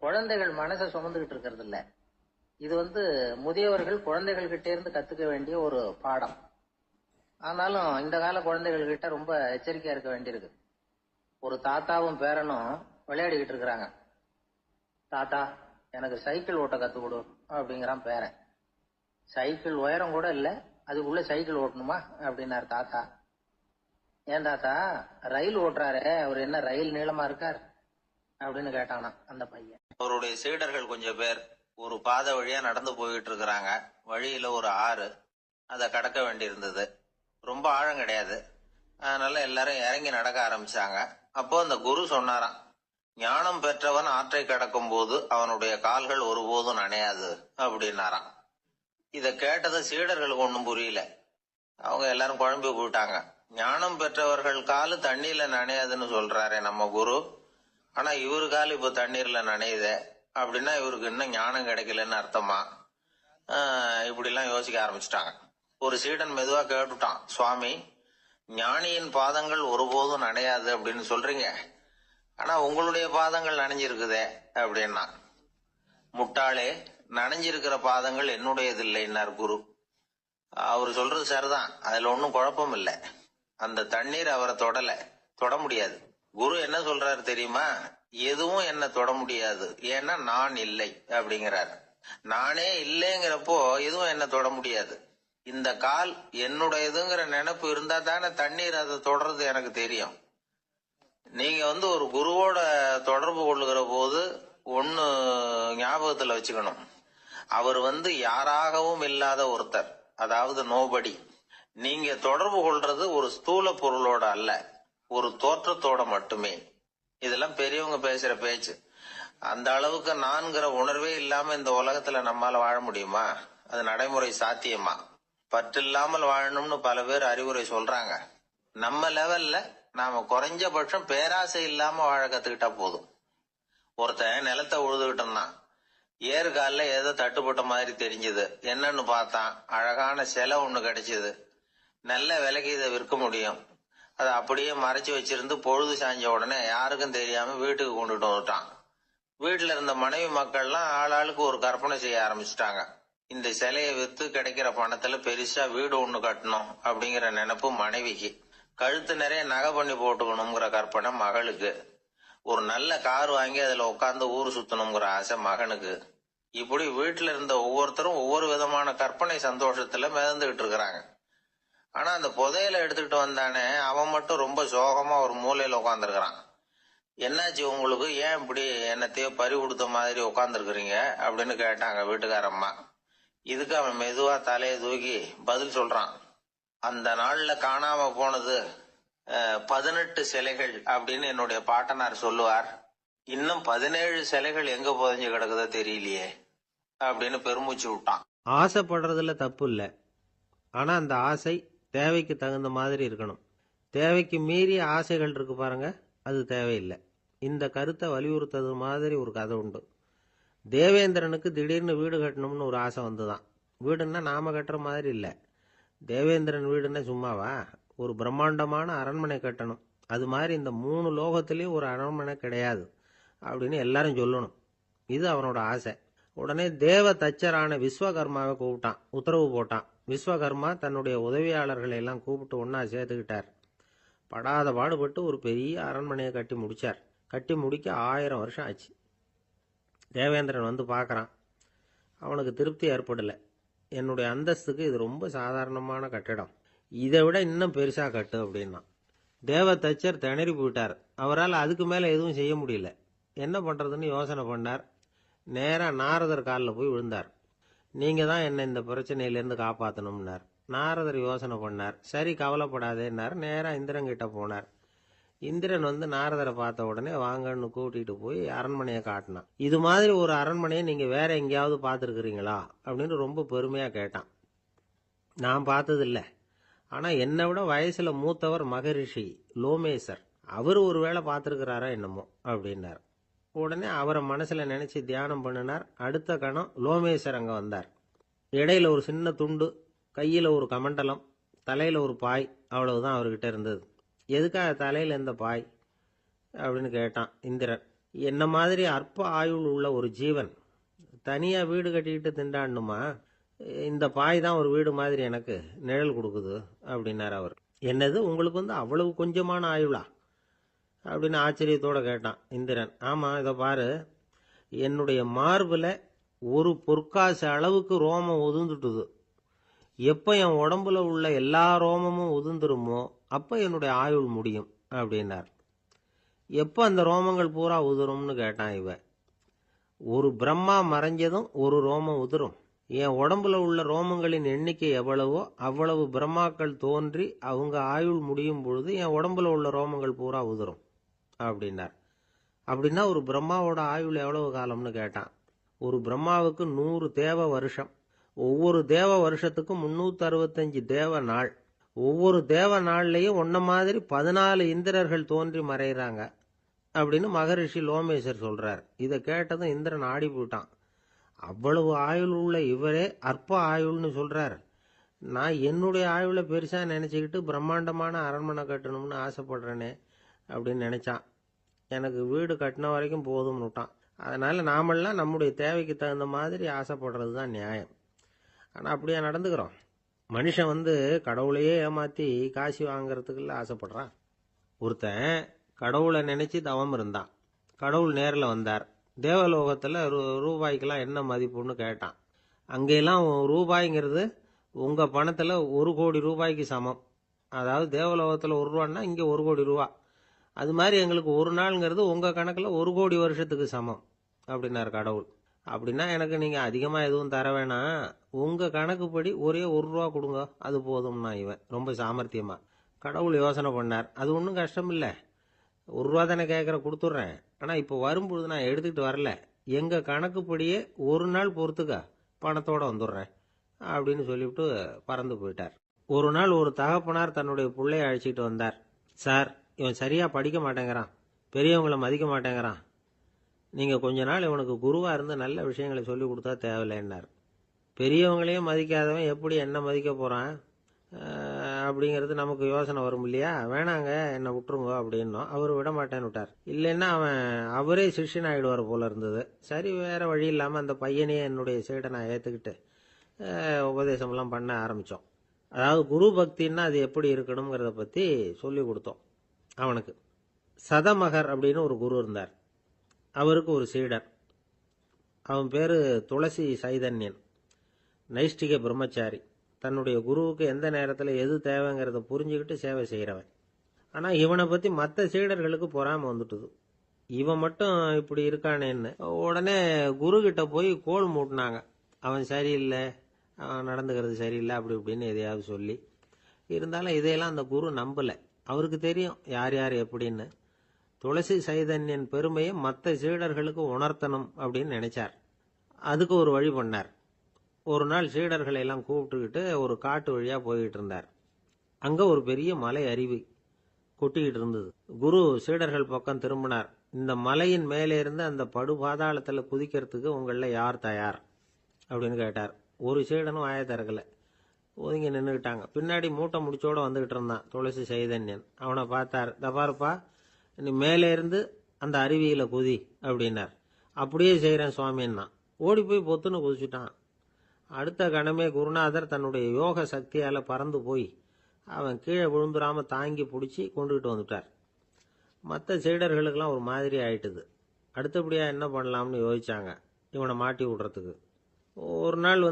குழந்தைகள் மனசை சுமந்துகிட்டு இருக்கிறது இல்ல. இது முதியவர்கள் குழந்தைகள் கிட்ட இருந்து கத்துக்க வேண்டிய ஒரு பாடம். ஆனாலும் இந்த கால குழந்தைகள் கிட்ட ரொம்ப எச்சரிக்கையா இருக்க வேண்டியிருக்கு. ஒரு தாத்தாவும் பேரனும் விளையாடிக்கிட்டு இருக்கிறாங்க. தாத்தா எனக்கு சைக்கிள் ஓட்ட கத்து கொடு அப்படிங்கிறான் பேரன். சைக்கிள் உயரம் கூட இல்ல, அதுக்குள்ள சைக்கிள் ஓட்டணுமா அப்படின்னாரு தாத்தா. ஏன் தாத்தா, ரயில் ஓட்டுறாரு, அவர் என்ன ரயில் நீளமா இருக்கார் அப்படின்னு கேட்டானா அந்த பையன். அவருடைய சீடர்கள் கொஞ்சம் பேர் ஒரு பாதை வழியா நடந்து போயிட்டு இருக்கிறாங்க. வழியில ஒரு ஆறு, அதை கடக்க வேண்டி இருந்தது. ரொம்ப ஆழம் கிடையாது. அதனால எல்லாரும் இறங்கி நடக்க ஆரம்பிச்சாங்க. அப்போ அந்த குரு சொன்னாராம், ஞானம் பெற்றவன் ஆற்றை கடக்கும் போது அவனுடைய கால்கள் ஒருபோதும் நனையாது அப்படின்னாராம். இத கேட்டது சீடர்களுக்கு ஒன்றும் புரியல. அவங்க எல்லாரும் குழம்பி போயிட்டாங்க. ஞானம் பெற்றவர்கள் காலு தண்ணீர்ல நனையாதுன்னு சொல்றாரே நம்ம குரு, ஆனா இவரு கால் இப்ப தண்ணீர்ல நனையுதே அப்படின்னா இவருக்கு இன்னும் ஞானம் கிடைக்கலன்னு அர்த்தமா? இப்படி எல்லாம் யோசிக்க ஆரம்பிச்சுட்டாங்க. ஒரு சீடன் மெதுவா கேட்டுட்டான், சுவாமி, ஞானியின் பாதங்கள் ஒருபோதும் நனையாது அப்படின்னு சொல்றீங்க, ஆனா உங்களுடைய பாதங்கள் நனைஞ்சிருக்குதே அப்படின்னா. முட்டாளே, நனைஞ்சிருக்கிற பாதங்கள் என்னுடையது இல்லைன்னார் குரு. அவரு சொல்றது சரிதான், அதுல ஒன்னும் குழப்பம் இல்லை. அந்த தண்ணீர் அவரை தொட முடியாது. குரு என்ன சொல்றாரு தெரியுமா? எதுவும் என்ன தொட முடியாது, ஏன்னா நான் இல்லை அப்படிங்கிறாரு. நானே இல்லைங்கிறப்போ எதுவும் என்ன தொட முடியாது. இந்த கால் என்னுடையதுங்கிற நினைப்பு இருந்தா தானே தண்ணீர் அதை தொடர்றது எனக்கு தெரியும். நீங்க ஒரு குருவோட தொடர்பு கொள்ளுகிற போது ஒன்னு ஞாபகத்துல வச்சுக்கணும். அவர் யாராகவும் இல்லாத ஒருத்தர், அதாவது நோபடி. நீங்க தொடர்பு கொள்றது ஒரு ஸ்தூல பொருளோட அல்ல, ஒரு தோற்றத்தோட மட்டுமே. இதெல்லாம் பெரியவங்க பேசுற பேச்சு. அந்த அளவுக்கு நான்கிற உணர்வே இல்லாம இந்த உலகத்துல நம்மால வாழ முடியுமா? அது நடைமுறை சாத்தியமா? பற்றில்லாமல் வாழணும்னு பல பேர் அறிவுரை சொல்றாங்க. நம்ம லெவல்ல நாம குறைஞ்சபட்சம் பேராசை இல்லாம வாழ கத்துக்கிட்டா போதும். ஒருத்தன் நிலத்தை உழுதுகிட்டு இருந்தான். ஏறுகால ஏதோ தட்டுப்பட்ட மாதிரி தெரிஞ்சது. என்னன்னு பார்த்தான், அழகான சிலை ஒண்ணு கிடைச்சது. நல்ல விலைக்கு இதை விற்க முடியும். அதை அப்படியே மறைச்சு வச்சிருந்து பொழுது சாஞ்ச உடனே யாருக்கும் தெரியாம வீட்டுக்கு கொண்டுட்டு வந்துட்டான். வீட்டுல இருந்த மனைவி மக்கள்லாம் ஆளாளுக்கு ஒரு கற்பனை செய்ய ஆரம்பிச்சுட்டாங்க. இந்த சிலையை வித்து கிடைக்கிற பணத்துல பெருசா வீடு ஒண்ணு கட்டணும் அப்படிங்கிற நினைப்பு மனைவிக்கு. கழுத்து நிறைய நகை பண்ணி போட்டுக்கணுங்கிற கற்பனை மகளுக்கு. ஒரு நல்ல கார் வாங்கி அதுல உட்காந்து ஊர் சுத்தணுங்கிற ஆசை மகனுக்கு. இப்படி வீட்டுல இருந்த ஒவ்வொருத்தரும் ஒவ்வொரு விதமான கற்பனை சந்தோஷத்துல மிதந்துகிட்டு இருக்கிறாங்க. ஆனா அந்த புதையலை எடுத்துக்கிட்டு வந்தானே, அவன் மட்டும் ரொம்ப சோகமா ஒரு மூலையில உட்காந்துருக்கிறான். என்னாச்சு உங்களுக்கு, ஏன் இப்படி என்னத்தையோ பறி கொடுத்த மாதிரி உட்காந்துருக்குறீங்க அப்படின்னு கேட்டாங்க வீட்டுக்காரம்மா. இதுக்கு அவன் மெதுவா தலையை தூக்கி பதில் சொல்றான். அந்த நாள்ல காணாம போனது 18 சிலைகள் அப்படின்னு என்னுடைய பாட்டனார் சொல்லுவார். இன்னும் 17 சிலைகள் எங்க புதைஞ்சு கிடக்குதோ தெரியலையே அப்படின்னு பெருமூச்சு விட்டான். ஆசைப்படுறதுல தப்பு இல்லை, ஆனா அந்த ஆசை தேவைக்கு தகுந்த மாதிரி இருக்கணும். தேவைக்கு மீறிய ஆசைகள் இருக்கு பாருங்க, அது தேவையில்லை. இந்த கருத்தை வலியுறுத்தது மாதிரி ஒரு கதை உண்டு. தேவேந்திரனுக்கு திடீர்னு வீடு கட்டணும்னு ஒரு ஆசை வந்துதான். வீடுன்னா நாம கட்டுற மாதிரி இல்லை. தேவேந்திரன் வீடுன்னா சும்மாவா? ஒரு பிரம்மாண்டமான அரண்மனை கட்டணும். அது மாதிரி இந்த 3 லோகத்திலயும் ஒரு அரண்மனை கிடையாது அப்படின்னு எல்லாரும் சொல்லணும். இது அவனோட ஆசை. உடனே தேவ தச்சரான விஸ்வகர்மாவை கூப்பிட்டான், உத்தரவு போட்டான். விஸ்வகர்மா தன்னுடைய உதவியாளர்களை எல்லாம் கூப்பிட்டு ஒன்னா சேர்த்துக்கிட்டார். படாத பாடுபட்டு ஒரு பெரிய அரண்மனையை கட்டி முடிச்சார். கட்டி முடிக்க 1000 வருஷம் ஆச்சு. தேவேந்திரன் பார்க்கறான். அவனுக்கு திருப்தி ஏற்படலை. என்னுடைய அந்தஸ்துக்கு இது ரொம்ப சாதாரணமான கட்டிடம், இதை விட இன்னும் பெருசா கட்டு அப்படின்னா. தேவ தச்சர் திணறி போயிட்டார். அவரால் அதுக்கு மேல எதுவும் செய்ய முடியல. என்ன பண்றதுன்னு யோசனை பண்ணார். நேரா நாரதர் காலில் போய் விழுந்தார். நீங்க தான் என்ன இந்த பிரச்சனையிலேருந்து காப்பாற்றணும்னார். நாரதர் யோசனை பண்ணார். சரி கவலைப்படாதேன்னார். நேரா இந்திரன் கிட்ட போனார். இந்திரன் நாரதரை பார்த்த உடனே வாங்கன்னு கூட்டிட்டு போய் அரண்மனையை காட்டினான். இது மாதிரி ஒரு அரண்மனையை நீங்க வேற எங்கேயாவது பார்த்துருக்கிறீங்களா அப்படின்னு ரொம்ப பெருமையா கேட்டான். நான் பார்த்ததில்ல, ஆனா என்னை விட வயசுல மூத்தவர் மகரிஷி லோமேசர், அவர் ஒரு வேளை பார்த்துருக்கிறாரா என்னமோ அப்படின்னார். உடனே அவரை மனசுல நினைச்சு தியானம் பண்ணினார். அடுத்த கணம் லோமேசர் அங்க வந்தார். இடையில ஒரு சின்ன துண்டு, கையில ஒரு கமண்டலம், தலையில ஒரு பாய், அவ்வளவுதான் அவர்கிட்ட இருந்தது. எதுக்காக தலையில எந்த பாய் அப்படின்னு கேட்டான் இந்திரன். என்ன மாதிரி அற்ப ஆயுள் உள்ள ஒரு ஜீவன் தனியா வீடு கட்டிக்கிட்டு திண்டாடணுமா? இந்த பாய் தான் ஒரு வீடு மாதிரி எனக்கு நிழல் கொடுக்குது அப்படின்னார் அவர். என்னது, உங்களுக்கு அவ்வளவு கொஞ்சமான ஆயுளா அப்படின்னு ஆச்சரியத்தோட கேட்டான் இந்திரன். ஆமா, இதை பாரு, என்னுடைய மார்புல ஒரு பொற்காசு அளவுக்கு ரோமம் உதிர்ந்துட்டுது. எப்ப என் உடம்புல உள்ள எல்லா ரோமமும் உதிர்ந்துருமோ அப்ப என்னுடைய ஆயுள் முடியும் அப்படின்னார். எப்ப அந்த ரோமங்கள் பூரா உதிரும்னு கேட்டான் இவன். ஒரு பிரம்மா மறைஞ்சதும் ஒரு ரோமம் உதிரும். என் உடம்புல உள்ள ரோமங்களின் எண்ணிக்கை எவ்வளவோ அவ்வளவு பிரம்மாக்கள் தோன்றி அவங்க ஆயுள் முடியும் பொழுது என் உடம்புல உள்ள ரோமங்கள் பூரா உதிரும் அப்படின்னார். அப்படின்னா ஒரு பிரம்மாவோட ஆயுள் எவ்வளவு காலம்னு கேட்டான். ஒரு பிரம்மாவுக்கு 100 தேவ வருஷம். ஒவ்வொரு தேவ வருஷத்துக்கும் 365 தேவ நாள். ஒவ்வொரு தேவ நாள்லயும் ஒன்ன மாதிரி 14 இந்திரர்கள் தோன்றி மறைகிறாங்க அப்படின்னு மகரிஷி லோமேசர் சொல்றார். இதை கேட்டதும் இந்திரன் ஆடி போயிட்டான். அவ்வளவு ஆயுள் உள்ள இவரே அற்ப ஆயுள்னு சொல்றார். நான் என்னுடைய ஆயுளை பெருசா நினைச்சுக்கிட்டு பிரம்மாண்டமான அரண்மனை கட்டணும்னு ஆசைப்படுறேனே அப்படின்னு நினைச்சான். எனக்கு வீடு கட்டின வரைக்கும் போதும்னு விட்டான். அதனால நாமெல்லாம் நம்முடைய தேவைக்கு தகுந்த மாதிரி ஆசைப்படுறது தான் நியாயம். ஆனால் அப்படியே நடந்துக்கிறோம். மனுஷன் கடவுளையே ஏமாத்தி காசு வாங்கறதுக்குள்ள ஆசைப்படுறான். ஒருத்தன் கடவுளை நினைச்சு தவம் இருந்தான். கடவுள் நேரில் வந்தார். தேவலோகத்தில் ரூபாய்க்கெல்லாம் என்ன மதிப்புன்னு கேட்டான். அங்கெல்லாம் ரூபாய்ங்கிறது உங்கள் பணத்தில் 1,00,00,000 ரூபாய்க்கு சமம். அதாவது தேவலோகத்தில் 1 ரூபான்னா இங்கே 1,00,00,000 ரூபா. அது மாதிரி எங்களுக்கு ஒரு நாளுங்கிறது உங்கள் கணக்கில் 1,00,00,000 வருஷத்துக்கு சமம் அப்படின்னார் கடவுள். அப்படின்னா எனக்கு நீங்கள் அதிகமாக எதுவும் தர வேணாம், உங்கள் கணக்குப்படி ஒரே 1 ரூபா கொடுங்க, அது போதும்னா இவன் ரொம்ப சாமர்த்தியமா. கடவுள் யோசனை பண்ணார். அது ஒன்றும் கஷ்டம் இல்லை, 1 ரூபா தானே கேட்குற, கொடுத்துட்றேன். ஆனால் இப்போ வரும்பொழுது நான் எடுத்துக்கிட்டு வரல, எங்கள் கணக்குப்படியே 1 நாள் பொறுத்துக்க பணத்தோடு வந்துடுறேன் அப்படின்னு சொல்லிவிட்டு பறந்து போயிட்டார். ஒரு நாள் ஒரு தகப்பனார் தன்னுடைய பிள்ளைய அழைச்சிட்டு வந்தார். சார், இவன் சரியாக படிக்க மாட்டேங்கிறான், பெரியவங்களை மதிக்க மாட்டேங்கிறான், நீங்கள் கொஞ்ச நாள் இவனுக்கு குருவாக இருந்து நல்ல விஷயங்களை சொல்லி கொடுத்தா தேவையில்லைன்னார். பெரியவங்களையும் மதிக்காதவன் எப்படி என்ன மதிக்க போகிறான் அப்படிங்கிறது நமக்கு யோசனை வரும் இல்லையா? வேணாங்க, என்னை விட்டுருங்க அப்படின்னோம். அவர் விட மாட்டேன்னு விட்டார். இல்லைன்னா அவரே சிஷ்யன் ஆகிடுவார் போல இருந்தது. சரி, வேற வழி இல்லாமல் அந்த பையனையே என்னுடைய சைடை நான் ஏற்றுக்கிட்டு உபதேசம்லாம் பண்ண ஆரம்பித்தோம். அதாவது குரு பக்தின்னா அது எப்படி இருக்கணுங்கிறத பற்றி சொல்லி கொடுத்தோம் அவனுக்கு. சதமகர் அப்படின்னு ஒரு குரு இருந்தார். அவருக்கு ஒரு சீடர். அவன் பேர் துளசி சைதன்யன். நைஷ்டிக பிரம்மச்சாரி. தன்னுடைய குருவுக்கு எந்த நேரத்தில் எது தேவைங்கிறத புரிஞ்சுக்கிட்டு சேவை செய்கிறவன். ஆனால் இவனை பற்றி மற்ற சீடர்களுக்கு பொறாமை வந்துட்டுது. இவன் மட்டும் இப்படி இருக்கானேன்னு உடனே குரு கிட்ட போய் கோல் மூட்டினாங்க. அவன் சரியில்லை, அவன் நடந்துக்கிறது சரியில்லை, அப்படி இப்படின்னு எதையாவது சொல்லி. இருந்தாலும் இதையெல்லாம் அந்த குரு நம்பலை. அவருக்கு தெரியும் யார் யார் எப்படின்னு. துளசி சைதன்யன் பெருமையை மற்ற சீடர்களுக்கு உணர்த்தணும் அப்படின்னு நினைச்சார். அதுக்கு ஒரு வழி பண்ணார். ஒரு நாள் சீடர்களை எல்லாம் கூப்பிட்டுக்கிட்டு ஒரு காட்டு வழியாக போய்கிட்டு இருந்தார். அங்கே ஒரு பெரிய மலை அருவி கொட்டிக்கிட்டு இருந்தது. குரு சீடர்கள் பக்கம் திரும்பினார். இந்த மலையின் மேலே இருந்து அந்த படு பாதாளத்தில் குதிக்கிறதுக்கு உங்களில் யார் தயார் அப்படின்னு கேட்டார். ஒரு சீடனும் வாயை திறக்கலை, ஒதுங்கி நின்றுக்கிட்டாங்க. பின்னாடி மூட்டை முடிச்சோடு வந்துக்கிட்டு இருந்தான் துளசி சைதன்யன். அவனை பார்த்தார். தபாருப்பா, நீ மேலே இருந்து அந்த அருவியில் குதி அப்படின்னார். அப்படியே செய்கிறேன் சுவாமின்னா ஓடி போய் பொத்துன்னு குதிச்சுட்டான். அடுத்த கணமே குருநாதர் தன்னுடைய யோக சக்தியால் பறந்து போய் அவன் கீழே விழுந்துடாமல் தாங்கி பிடிச்சி கொண்டுகிட்டு வந்துட்டார். மற்ற சீடர்களுக்கெல்லாம் ஒரு மாதிரி ஆயிட்டுது. அடுத்தபடியாக என்ன பண்ணலாம்னு யோசிச்சாங்க இவனை மாட்டி விடுறதுக்கு. ஒரு நாள்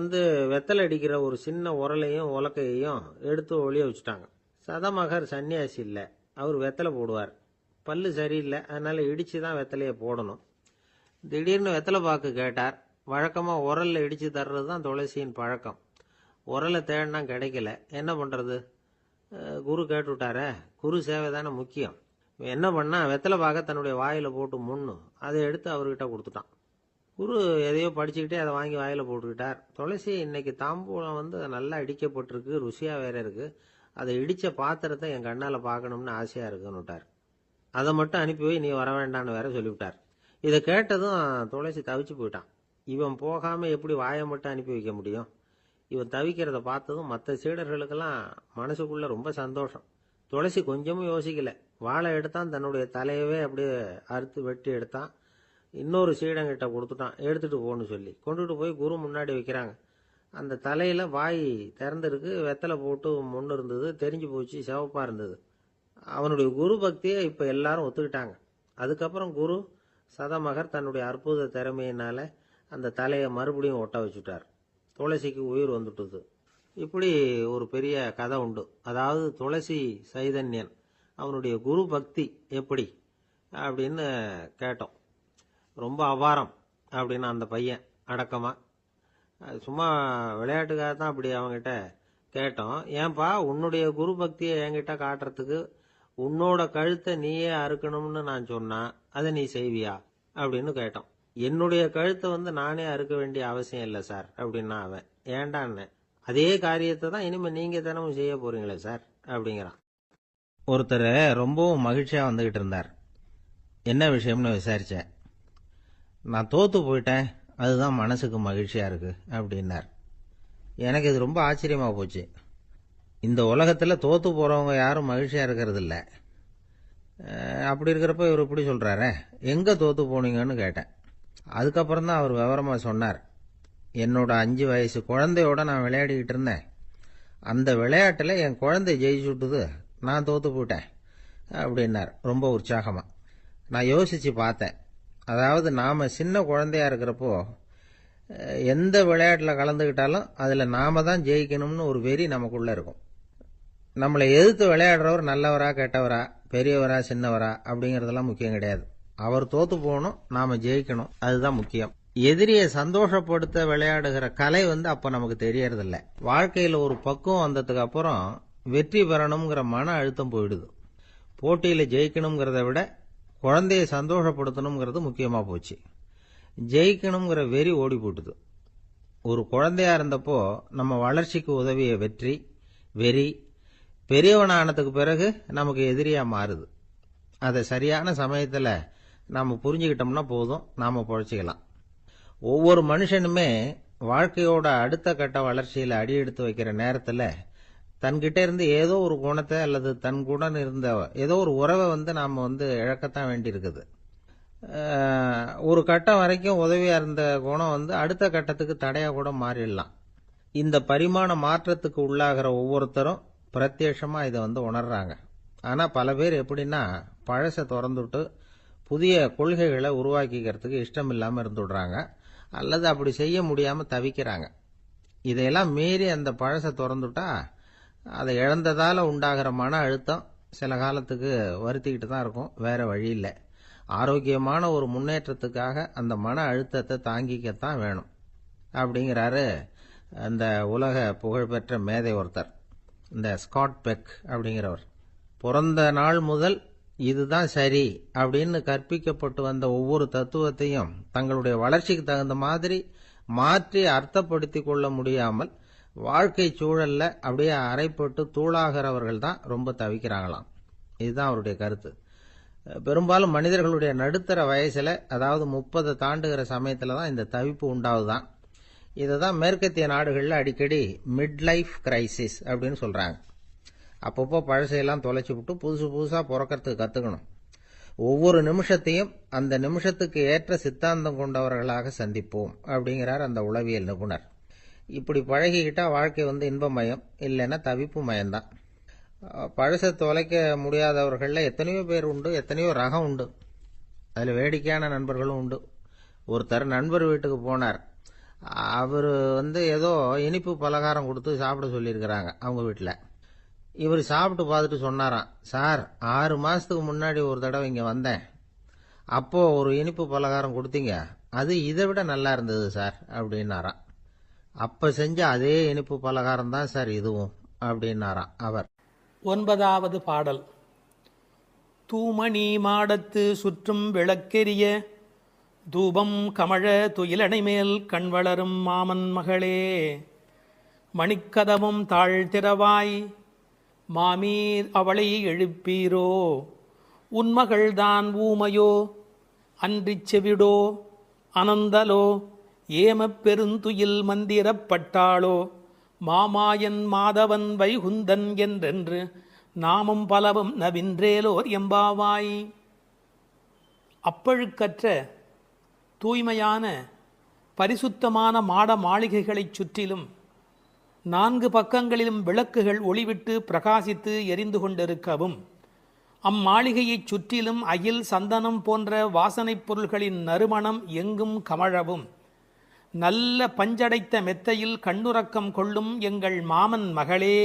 வெத்தலை அடிக்கிற ஒரு சின்ன உரலையும் உலக்கையையும் எடுத்து ஒளிய வச்சுட்டாங்க. சதமகர் சன்னியாசி இல்லை, அவர் வெத்தலை போடுவார். பல்லு சரியில்லை, அதனால் இடித்து தான் வெத்தலையை போடணும். திடீர்னு வெத்தலை பாக்கு கேட்டார். வழக்கமாக உரலில் இடித்து தர்றது தான் துளசியின் பழக்கம். உரலை தேடினா கிடைக்கல, என்ன பண்ணுறது? குரு கேட்டுவிட்டாரே, குரு சேவை தானே முக்கியம். என்ன பண்ணா, வெத்தலை பாக்க தன்னுடைய வாயில் போட்டு முன்னு அதை எடுத்து அவர்கிட்ட கொடுத்துட்டான். குரு எதையோ படிச்சுக்கிட்டே அதை வாங்கி வாயில் போட்டுக்கிட்டார். துளசி, இன்னைக்கு தாம்பூலம் நல்லா இடிக்கப்பட்டிருக்கு, ருசியாக வேற இருக்குது, அதை இடித்த பாத்திரத்தை என் கண்ணால் பார்க்கணும்னு ஆசையாக இருக்குன்னு விட்டார். அதை மட்டும் அனுப்பி போய் நீ வர வேண்டான்னு வேற சொல்லிவிட்டார். இதை கேட்டதும் துளசி தவிச்சு போயிட்டான். இவன் போகாமல் எப்படி வாயை மட்டும் அனுப்பி வைக்க முடியும்? இவன் தவிக்கிறத பார்த்ததும் மற்ற சீடர்களுக்கெல்லாம் மனசுக்குள்ளே ரொம்ப சந்தோஷம். துளசி கொஞ்சமும் யோசிக்கல, வாழை எடுத்தான், தன்னுடைய தலையவே அப்படியே அறுத்து வெட்டி எடுத்தான். இன்னொரு சீடங்கிட்ட கொடுத்துட்டான், எடுத்துகிட்டு போன்னு சொல்லி. கொண்டுகிட்டு போய் குரு முன்னாடி வைக்கிறாங்க. அந்த தலையில் வாய் திறந்துருக்கு, வெத்தலை போட்டு முன்னு இருந்தது, தெரிஞ்சு போச்சு, சிவப்பாக இருந்தது. அவனுடைய குரு பக்தியை இப்போ எல்லாரும் ஒத்துக்கிட்டாங்க. அதுக்கப்புறம் குரு சதமகர் தன்னுடைய அற்புத திறமையினால அந்த தலையை மறுபடியும் ஒட்ட வச்சுட்டார். துளசிக்கு உயிர் வந்துட்டுது. இப்படி ஒரு பெரிய கதை உண்டு. அதாவது துளசி சைதன்யன் அவனுடைய குரு பக்தி எப்படி அப்படின்னு கேட்டோம். ரொம்ப அபாரம் அப்படின்னு அந்த பையன் அடக்கமா, சும்மா விளையாட்டுக்காக தான் அப்படி அவங்ககிட்ட கேட்டோம். ஏன்பா, உன்னுடைய குரு பக்தியை என்கிட்ட காட்டுறதுக்கு உன்னோட கழுத்தை நீயே அறுக்கணும்னு நான் சொன்னா அதை நீ செய்வியா அப்படின்னு கேட்டோம். என்னுடைய கழுத்தை நானே அறுக்க வேண்டிய அவசியம் இல்லை சார் அப்படின்னா அவன். ஏண்டான்னு, அதே காரியத்தை தான் இனிமேல் நீங்கள் தினமும் செய்ய போறீங்களே சார் அப்படிங்கிறான். ஒருத்தர் ரொம்பவும் மகிழ்ச்சியாக வந்துக்கிட்டு இருந்தார். என்ன விஷயம்னு விசாரித்தேன். நான் தோற்று போயிட்டேன், அதுதான் மனசுக்கு மகிழ்ச்சியாக இருக்குது அப்படின்னார். எனக்கு இது ரொம்ப ஆச்சரியமாக போச்சு. இந்த உலகத்தில் தோற்று போகிறவங்க யாரும் மகிழ்ச்சியாக இருக்கிறது இல்லை. அப்படி இருக்கிறப்ப இவர் இப்படி சொல்கிறாரே, எங்கே தோற்று போனீங்கன்னு கேட்டேன். அதுக்கப்புறம் தான் அவர் விவரமாக சொன்னார். என்னோட 5 வயசு குழந்தையோட நான் விளையாடிக்கிட்டு இருந்தேன். அந்த விளையாட்டில் என் குழந்தை ஜெயிச்சுட்டுது, நான் தோத்து போயிட்டேன் அப்படின்னார் ரொம்ப உற்சாகமாக. நான் யோசித்து பார்த்தேன். அதாவது நாம் சின்ன குழந்தையா இருக்கிறப்போ எந்த விளையாட்டில் கலந்துக்கிட்டாலும் அதில் நாம தான் ஜெயிக்கணும்னு ஒரு வெறி நமக்குள்ளே இருக்கும். நம்மளை எதிர்த்து விளையாடுறவர் நல்லவரா கெட்டவரா, பெரியவரா சின்னவரா அப்படிங்கிறதெல்லாம் முக்கியம் கிடையாது. அவர் தோத்து போகணும், நாம ஜெயிக்கணும், அதுதான் முக்கியம். எதிரியை சந்தோஷப்படுத்த விளையாடுகிற கலை அப்ப நமக்கு தெரியறதில்ல. வாழ்க்கையில் ஒரு பக்குவம் வந்ததுக்கு அப்புறம் வெற்றி பெறணுங்கிற மன அழுத்தம் போயிடுது. போட்டியில் ஜெயிக்கணுங்கிறத விட குழந்தையை சந்தோஷப்படுத்தணுங்கிறது முக்கியமாக போச்சு. ஜெயிக்கணுங்கிற வெறி ஓடி போட்டுது. ஒரு குழந்தையா இருந்தப்போ நம்ம வளர்ச்சிக்கு உதவிய வெறி பெரியவனானதுக்கு பிறகு நமக்கு எதிரியா மாறுது. அதை சரியான சமயத்தில் நாம் புரிஞ்சுக்கிட்டோம்னா போதும், நாம் பொழைச்சிக்கலாம். ஒவ்வொரு மனுஷனுமே வாழ்க்கையோட அடுத்த கட்ட வளர்ச்சியில் அடி எடுத்து வைக்கிற நேரத்தில் தன்கிட்ட இருந்து ஏதோ ஒரு குணத்தை அல்லது தன் குணம் இருந்த ஏதோ ஒரு உறவை நாம் இழக்கத்தான் வேண்டியிருக்குது. ஒரு கட்டம் வரைக்கும் உதவியா இருந்த குணம் அடுத்த கட்டத்துக்கு தடையா கூட மாறிடலாம். இந்த பரிமாண மாற்றத்துக்கு உள்ளாகிற ஒவ்வொருத்தரும் பிரத்யட்சமா இதை உணர்றாங்க. ஆனா பல பேர் எப்படின்னா பழசை திறந்துட்டு புதிய கொள்கைகளை உருவாக்கிக்கிறதுக்கு இஷ்டம் இல்லாம இருந்துடுறாங்க, அல்லது அப்படி செய்ய முடியாம தவிக்கிறாங்க. இதையெல்லாம் மீறி அந்த பழசை திறந்துட்டா அதை இழந்ததால உண்டாகிற மன அழுத்தம் சில காலத்துக்கு வருத்திக்கிட்டு தான் இருக்கும், வேற வழி இல்லை. ஆரோக்கியமான ஒரு முன்னேற்றத்துக்காக அந்த மன அழுத்தத்தை தாங்கிக்கத்தான் வேணும் அப்படிங்கிறாரு அந்த உலக புகழ்பெற்ற மேதை ஒருத்தர், இந்த ஸ்காட் பெக் அப்படிங்கிறவர். பிறந்த நாள் முதல் இதுதான் சரி அப்படின்னு கற்பிக்கப்பட்டு வந்த ஒவ்வொரு தத்துவத்தையும் தங்களுடைய வளர்ச்சிக்கு தகுந்த மாதிரி மாற்றி அர்த்தப்படுத்தி கொள்ள முடியாமல் வாழ்க்கை சூழல்ல அப்படியே அரைப்பட்டு தூளாகிறவர்கள் தான் ரொம்ப தவிக்கிறாங்களாம். இதுதான் அவருடைய கருத்து. பெரும்பாலும் மனிதர்களுடைய நடுத்தர வயசுல, அதாவது 30 தாண்டுகிற சமயத்துல தான் இந்த தவிப்பு உண்டாவதுதான். இதை தான் மேற்கத்திய நாடுகளில் அடிக்கடி மிட் லைஃப் கிரைசிஸ் அப்படின்னு சொல்றாங்க. அப்பப்போ பழசையெல்லாம் தொலைச்சி விட்டு புதுசா பிறக்கிறதுக்கு கத்துக்கணும். ஒவ்வொரு நிமிஷத்தையும் அந்த நிமிஷத்துக்கு ஏற்ற சித்தாந்தம் கொண்டவர்களாக சந்திப்போம் அப்படிங்கிறார் அந்த உளவியல் நிபுணர். இப்படி பழகிக்கிட்டா வாழ்க்கை இன்பமயம், இல்லைன்னா தவிப்பு மயம்தான். பழசை தொலைக்க முடியாதவர்களில் எத்தனையோ பேர் உண்டு, எத்தனையோ ரகம் உண்டு. அதில் வேடிக்கையான நண்பர்களும் உண்டு. ஒருத்தர் நண்பர் வீட்டுக்கு போனார். அவர் ஏதோ இனிப்பு பலகாரம் கொடுத்து சாப்பிட சொல்லியிருக்கிறாங்க அவங்க வீட்டில். இவர் சாப்பிட்டு பார்த்துட்டு சொன்னாராம், சார் 6 மாசத்துக்கு முன்னாடி ஒரு தடவை இங்கே வந்தேன், அப்போ ஒரு இனிப்பு பலகாரம் கொடுத்தீங்க, அது இதை விட நல்லா இருந்தது சார் அப்படின்னாராம். அப்ப செஞ்ச அதே இனிப்பு பலகாரம் தான் சார் இதுவும் அப்படின்னாராம் அவர். 9வது பாடல். தூமணி மாடத்து சுற்றும் விளக்கெரிய தூபம் கமழ துயிலணை மேல் கண் வளரும் மாமன் மகளே, மணிக்கதவும் தாழ்த்திரவாய் மாமீர் அவளை எழுப்பீரோ, உன்மகள்தான் ஊமையோ அன்றிச் செவிடோ அனந்தலோ ஏமப் பெருந்துயில் மந்திரப்பட்டாளோ, மாமாயன் மாதவன் வைகுந்தன் என்றென்று நாமும் பலவும் நவின்றேலோர் எம்பாவாய். அப்பழுக்கற்ற தூய்மையான பரிசுத்தமான மாட மாளிகைகளைச் சுற்றிலும் 4 பக்கங்களிலும் விளக்குகள் ஒளிவிட்டு பிரகாசித்து எரிந்து கொண்டிருக்கவும், அம்மாளிகையைச் சுற்றிலும் அயில் சந்தனம் போன்ற வாசனைப் பொருள்களின் நறுமணம் எங்கும் கமழவும், நல்ல பஞ்சடைத்த மெத்தையில் கண்ணுறக்கம் கொள்ளும் எங்கள் மாமன் மகளே,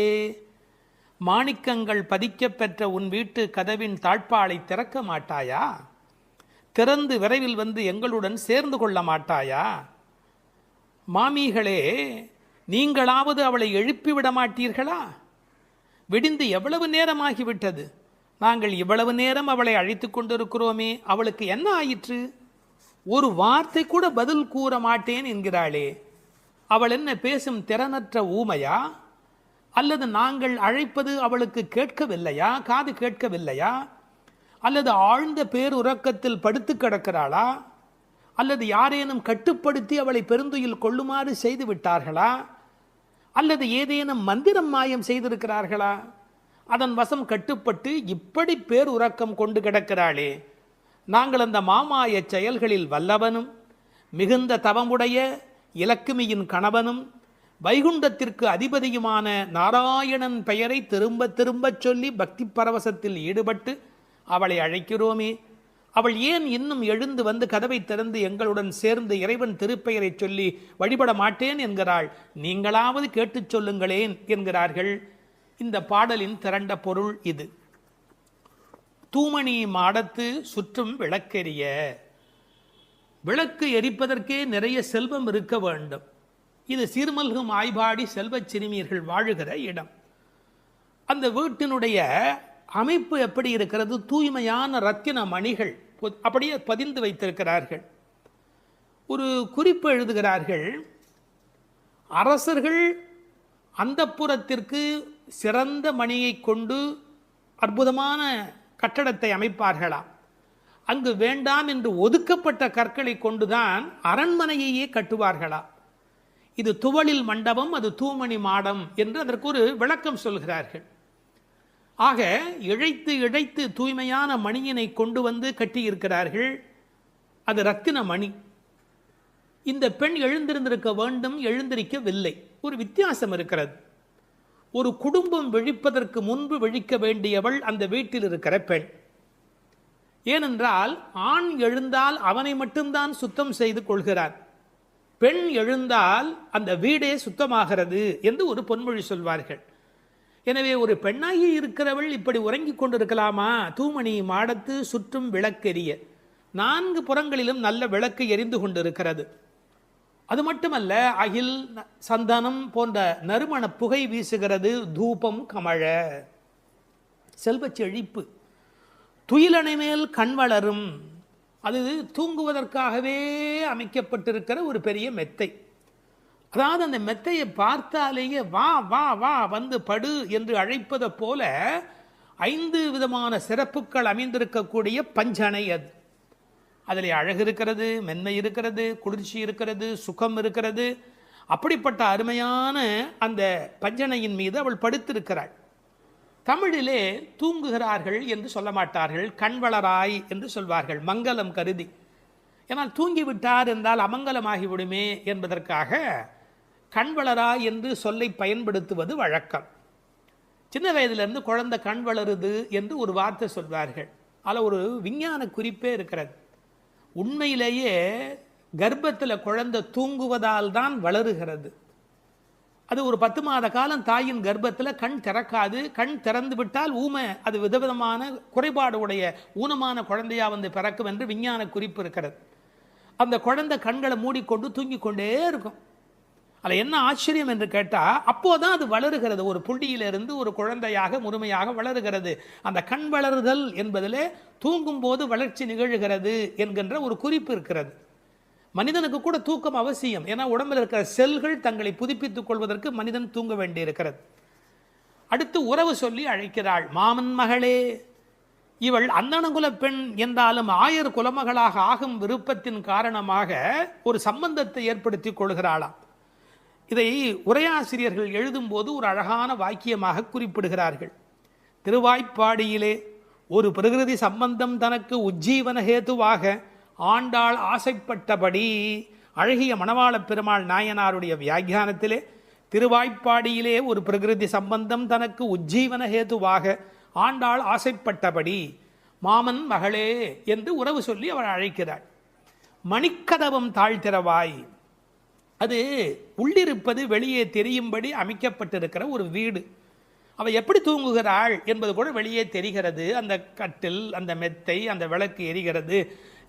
மாணிக்கங்கள் பதிக்கப் பெற்ற உன் வீட்டு கதவின் தாழ்பாளை திறக்க மாட்டாயா? திறந்து விரைவில் எங்களுடன் சேர்ந்து கொள்ள மாட்டாயா? மாமிகளே, நீங்களாவது அவளை எழுப்பிவிட மாட்டீர்களா? விடிந்து எவ்வளவு நேரமாகிவிட்டது, நாங்கள் இவ்வளவு நேரம் அவளை அழைத்து கொண்டிருக்கிறோமே, அவளுக்கு என்ன ஆயிற்று? ஒரு வார்த்தை கூட பதில் கூற மாட்டேன் என்கிறாளே, அவள் என்ன பேசும் திறனற்ற ஊமையா? அல்லது நாங்கள் அழைப்பது அவளுக்கு கேட்கவில்லையா, காது கேட்கவில்லையா? அல்லது ஆழ்ந்த பேருறக்கத்தில் படுத்து கிடக்கிறாளா? அல்லது யாரேனும் கட்டுப்படுத்தி அவளை பெருந்துயில் கொள்ளுமாறு செய்து விட்டார்களா? அல்லது ஏதேனும் மந்திரம் மாயம் செய்திருக்கிறார்களா? அதன் வசம் கட்டுப்பட்டு இப்படி பேருறக்கம் கொண்டு கிடக்கிறாளே, நாங்கள் அந்த மாமாய செயல்களில் வல்லவனும் மிகுந்த தவமுடைய இலக்குமியின் கணவனும் வைகுண்டத்திற்கு அதிபதியுமான நாராயணன் பெயரை திரும்ப திரும்ப சொல்லி பக்தி பரவசத்தில் ஈடுபட்டு அவளை அழைக்கிறோமே, அவள் ஏன் இன்னும் எழுந்து வந்து கதவை திறந்து எங்களுடன் சேர்ந்து இறைவன் திருப்பெயரை சொல்லி வழிபட மாட்டேன் என்கிறாள்? நீங்களாவது கேட்டுச் சொல்லுங்களேன் என்கிறார்கள். இந்த பாடலின் திரண்ட பொருள் இது. தூமணி மாடத்து சுற்றும் விளக்கெரிய. விளக்கு எரிப்பதற்கே நிறைய செல்வம் இருக்க வேண்டும். இது சீர்மல்கும் ஆய்பாடி செல்வச் சிறுமியர்கள் வாழுகிற இடம். அந்த வீட்டினுடைய அமைப்பு எப்படி இருக்கிறது? தூய்மையான ரத்தின மணிகள் அப்படியே பதிந்து வைத்திருக்கிறார்கள். ஒரு குறிப்பு எழுதுகிறார்கள், அரசர்கள் அந்தப்புறத்திற்கு சிறந்த மணியை கொண்டு அற்புதமான கட்டடத்தை அமைப்பார்களாம். அங்கு வேண்டாம் என்று ஒதுக்கப்பட்ட கற்களை கொண்டுதான் அரண்மனையையே கட்டுவார்களாம். இது துவளில் மண்டபம், அது தூமணி மாடம் என்று அதற்கு ஒரு விளக்கம் சொல்கிறார்கள். ஆக இழைத்து இழைத்து தூய்மையான மணியினை கொண்டு வந்து கட்டியிருக்கிறார்கள். அது ரத்தின மணி. இந்த பெண் எழுந்திருந்திருக்க வேண்டும், எழுந்திருக்கவில்லை. ஒரு வித்தியாசம் இருக்கிறது. ஒரு குடும்பம் விழிப்பதற்கு முன்பு விழிக்க வேண்டியவள் அந்த வீட்டில் இருக்கிற பெண். ஏனென்றால் ஆண் எழுந்தால் அவனை மட்டும்தான் சுத்தம் செய்து கொள்கிறான். பெண் எழுந்தால் அந்த வீடே சுத்தமாகிறது என்று ஒரு பொன்மொழி சொல்வார்கள். எனவே ஒரு பெண்ணாகி இருக்கிறவள் இப்படி உறங்கிக் கொண்டிருக்கலாமா? தூமணி மாடத்து சுற்றும் விளக்கெரிய. 4 புறங்களிலும் நல்ல விளக்கு எரிந்து கொண்டிருக்கிறது. அது மட்டுமல்ல, அகில் சந்தனம் போன்ற நறுமண புகை வீசுகிறது. தூபம் கமழ. செல்வச் செழிப்பு. துயிலணை மேல் கண் வளரும். அது தூங்குவதற்காகவே அமைக்கப்பட்டிருக்கிற ஒரு பெரிய மெத்தை. அதாவது அந்த மெத்தையை பார்த்தாலேயே வா வா வா வந்து படு என்று அழைப்பதை போல 5 விதமான சிறப்புகள் அமைந்திருக்கக்கூடிய பஞ்சனை அது. அதில் அழகு இருக்கிறது, மென்மை இருக்கிறது, குளிர்ச்சி இருக்கிறது, சுகம் இருக்கிறது. அப்படிப்பட்ட அருமையான அந்த பஞ்சனையின் மீது அவள் படுத்திருக்கிறாள். தமிழிலே தூங்குகிறார்கள் என்று சொல்ல மாட்டார்கள், கண்வளராய் என்று சொல்வார்கள், மங்களம் கருதி. ஏன்னால் தூங்கிவிட்டார் என்றால் அமங்கலமாகிவிடுமே என்பதற்காக கண்வளராய் என்று சொல்லை பயன்படுத்துவது வழக்கம். சின்ன வயதிலிருந்து குழந்தை கண் வளருது என்று ஒரு வார்த்தை சொல்வார்கள். அதில் ஒரு விஞ்ஞான குறிப்பே இருக்கிறது. உண்மையிலேயே கர்ப்பத்தில் குழந்தை தூங்குவதால் தான் வளருகிறது. அது ஒரு 10 மாத காலம் தாயின் கர்ப்பத்தில் கண் திறக்காது. கண் திறந்து விட்டால் ஊமை, அது விதவிதமான குறைபாடு உடைய ஊனமான குழந்தையா வந்து பிறக்கும் என்று விஞ்ஞான குறிப்பு இருக்கிறது. அந்த குழந்தை கண்களை மூடிக்கொண்டு தூங்கிக் கொண்டே இருக்கும். அதில் என்ன ஆச்சரியம் என்று கேட்டால், அப்போதான் அது வளருகிறது. ஒரு புள்ளியிலிருந்து ஒரு குழந்தையாக முழுமையாக வளருகிறது. அந்த கண் வளருதல் என்பதிலே தூங்கும் போது வளர்ச்சி நிகழ்கிறது என்கின்ற ஒரு குறிப்பு இருக்கிறது. மனிதனுக்கு கூட தூக்கம் அவசியம். ஏன்னா உடம்பில் இருக்கிற செல்கள் தங்களை புதுப்பித்துக் கொள்வதற்கு மனிதன் தூங்க வேண்டி இருக்கிறது. அடுத்து உறவு சொல்லி அழைக்கிறாள். மாமன் மகளே. இவள் அந்தணகுல பெண் என்றாலும் 1000 குலமகளாக ஆகும் விருப்பத்தின் காரணமாக ஒரு சம்பந்தத்தை ஏற்படுத்தி கொள்கிறாளாம். இதை உரையாசிரியர்கள் எழுதும்போது ஒரு அழகான வாக்கியமாக குறிப்பிடுகிறார்கள். திருவாய்ப்பாடியிலே ஒரு பிரகிருதி சம்பந்தம் தனக்கு உஜ்ஜீவன ஹேதுவாக ஆண்டாள் ஆசைப்பட்டபடி. அழகிய மணவாள பெருமாள் நாயனாருடைய வியாக்கியானத்திலே திருவாய்ப்பாடியிலே ஒரு பிரகிருதி சம்பந்தம் தனக்கு உஜ்ஜீவன ஹேதுவாக ஆண்டாள் ஆசைப்பட்டபடி மாமன் மகளே என்று உறவு சொல்லி அவள் அழைக்கிறாள். மணிக்கதவம் தாழ்த்திரவாய். அது உள்ளிருப்பது வெளியே தெரியும்படி அமைக்கப்பட்டிருக்கிற ஒரு வீடு. அவள் எப்படி தூங்குகிறாள் என்பது கூட வெளியே தெரிகிறது. அந்த கட்டில், அந்த மெத்தை, அந்த விளக்கு எரிகிறது.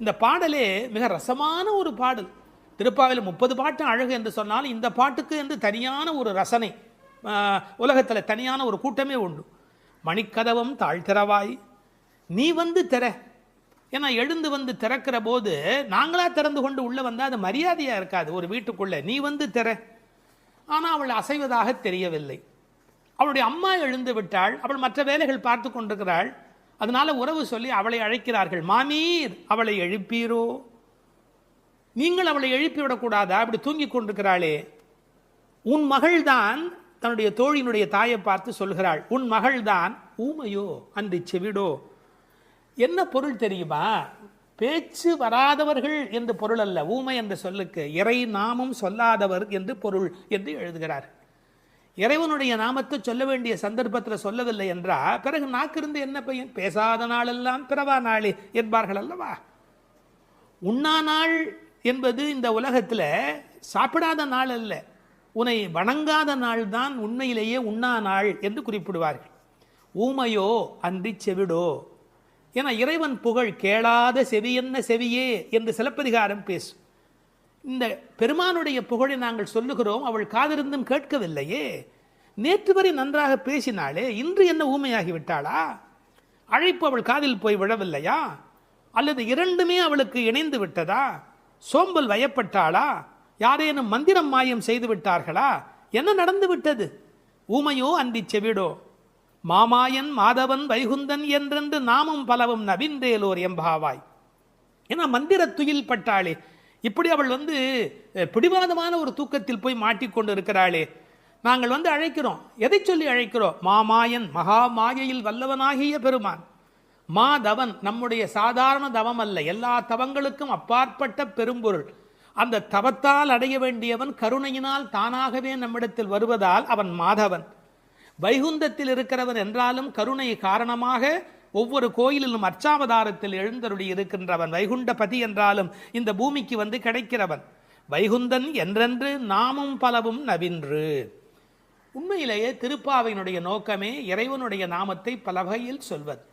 இந்த பாடலே மிக ரசமான ஒரு பாடல். திருப்பாவையில் 30 பாட்டு அழகு என்று சொன்னால் இந்த பாட்டுக்கு என்று தனியான ஒரு ரசனை உலகத்தில் தனியான ஒரு கூட்டமே உண்டு. மணிக்கதவம் தாழ்த்திரவாய், நீ வந்து திற. ஏன்னா எழுந்து வந்து திறக்கிற போது நாங்களா திறந்து கொண்டு உள்ள வந்தால் அது மரியாதையாக இருக்காது ஒரு வீட்டுக்குள்ளே. நீ வந்து திற. ஆனால் அவள் அசைவதாக தெரியவில்லை. அவளுடைய அம்மா எழுந்து விட்டாள். அவள் மற்ற வேலைகள் பார்த்து கொண்டிருக்கிறாள். அதனால உறவு சொல்லி அவளை அழைக்கிறார்கள். மாமீர், அவளை எழுப்பீரோ? நீங்கள் அவளை எழுப்பிவிடக்கூடாதா? அப்படி தூங்கி கொண்டிருக்கிறாளே. உன் மகள்தான் தன்னுடைய தோழியினுடைய தாயை பார்த்து சொல்கிறாள், உன் மகள்தான் ஊமையோ அன்றி செவிடோ. என்ன பொருள் தெரியுமா? பேச்சு வராதவர்கள் என்று பொருள் அல்ல, ஊமை என்ற சொல்லுக்கு இறை நாமம் சொல்லாதவர் என்று பொருள் என்று எழுதுகிறார். இறைவனுடைய நாமத்தை சொல்ல வேண்டிய சந்தர்ப்பத்தில் சொல்லவில்லை என்றால் பிறகு நாக்கிருந்து என்ன பையன்? பேசாத நாளெல்லாம் பிறவா நாளே என்பார்கள் அல்லவா. உண்ணா நாள் என்பது இந்த உலகத்தில் சாப்பிடாத நாள் அல்ல, உன்னை வணங்காத நாள் தான் உண்மையிலேயே உண்ணா நாள் என்று குறிப்பிடுவார்கள். ஊமையோ அன்றி செவிடோ என இறைவன் புகழ் கேளாத செவி என்ன செவியே என்று சிலப்பதிகாரம் பேசும். இந்த பெருமானுடைய புகழை நாங்கள் சொல்லுகிறோம், அவள் காதிருந்தும் கேட்கவில்லையே. நேற்று வரை நன்றாக பேசினாளே, இன்று என்ன ஊமையாகிவிட்டாளா? அழைப்பு அவள் காதில் போய் விழவில்லையா? அல்லது இரண்டுமே அவளுக்கு இணைந்து விட்டதா? சோம்பல் வயப்பட்டாளா? யாரேனும் மந்திரம் மாயம் செய்து விட்டார்களா? என்ன நடந்து விட்டது? ஊமையோ அன்றி செவிடோ மாமாயன் மாதவன் வைகுந்தன் என்றென்று நாமும் பலவும் நவின்றேலோர் எம்பாவாய். ஏன்னா மந்திர துயில் பட்டாளே, இப்படி அவள் பிடிவாதமான ஒரு தூக்கத்தில் போய் மாட்டிக்கொண்டு இருக்கிறாளே. நாங்கள் அழைக்கிறோம், எதை சொல்லி அழைக்கிறோம்? மாமாயன், மகா மாயையில் வல்லவனாகிய பெருமான். மாதவன், நம்முடைய சாதாரண தவம் அல்ல, எல்லா தவங்களுக்கும் அப்பாற்பட்ட பெரும்பொருள். அந்த தவத்தால் அடைய வேண்டியவன் கருணையினால் தானாகவே நம்மிடத்தில் வருவதால் அவன் மாதவன். வைகுந்தத்தில் இருக்கிறவன் என்றாலும் கருணை காரணமாக ஒவ்வொரு கோயிலிலும் அர்ச்சாவதாரத்தில் எழுந்தருளி இருக்கின்றவன். வைகுண்டபதி என்றாலும் இந்த பூமிக்கு கிடைக்கிறவன். வைகுந்தன் என்றென்று நாமும் பலவும் நவின்று. உண்மையிலேயே திருப்பாவையினுடைய நோக்கமே இறைவனுடைய நாமத்தை பல வகையில் சொல்வது.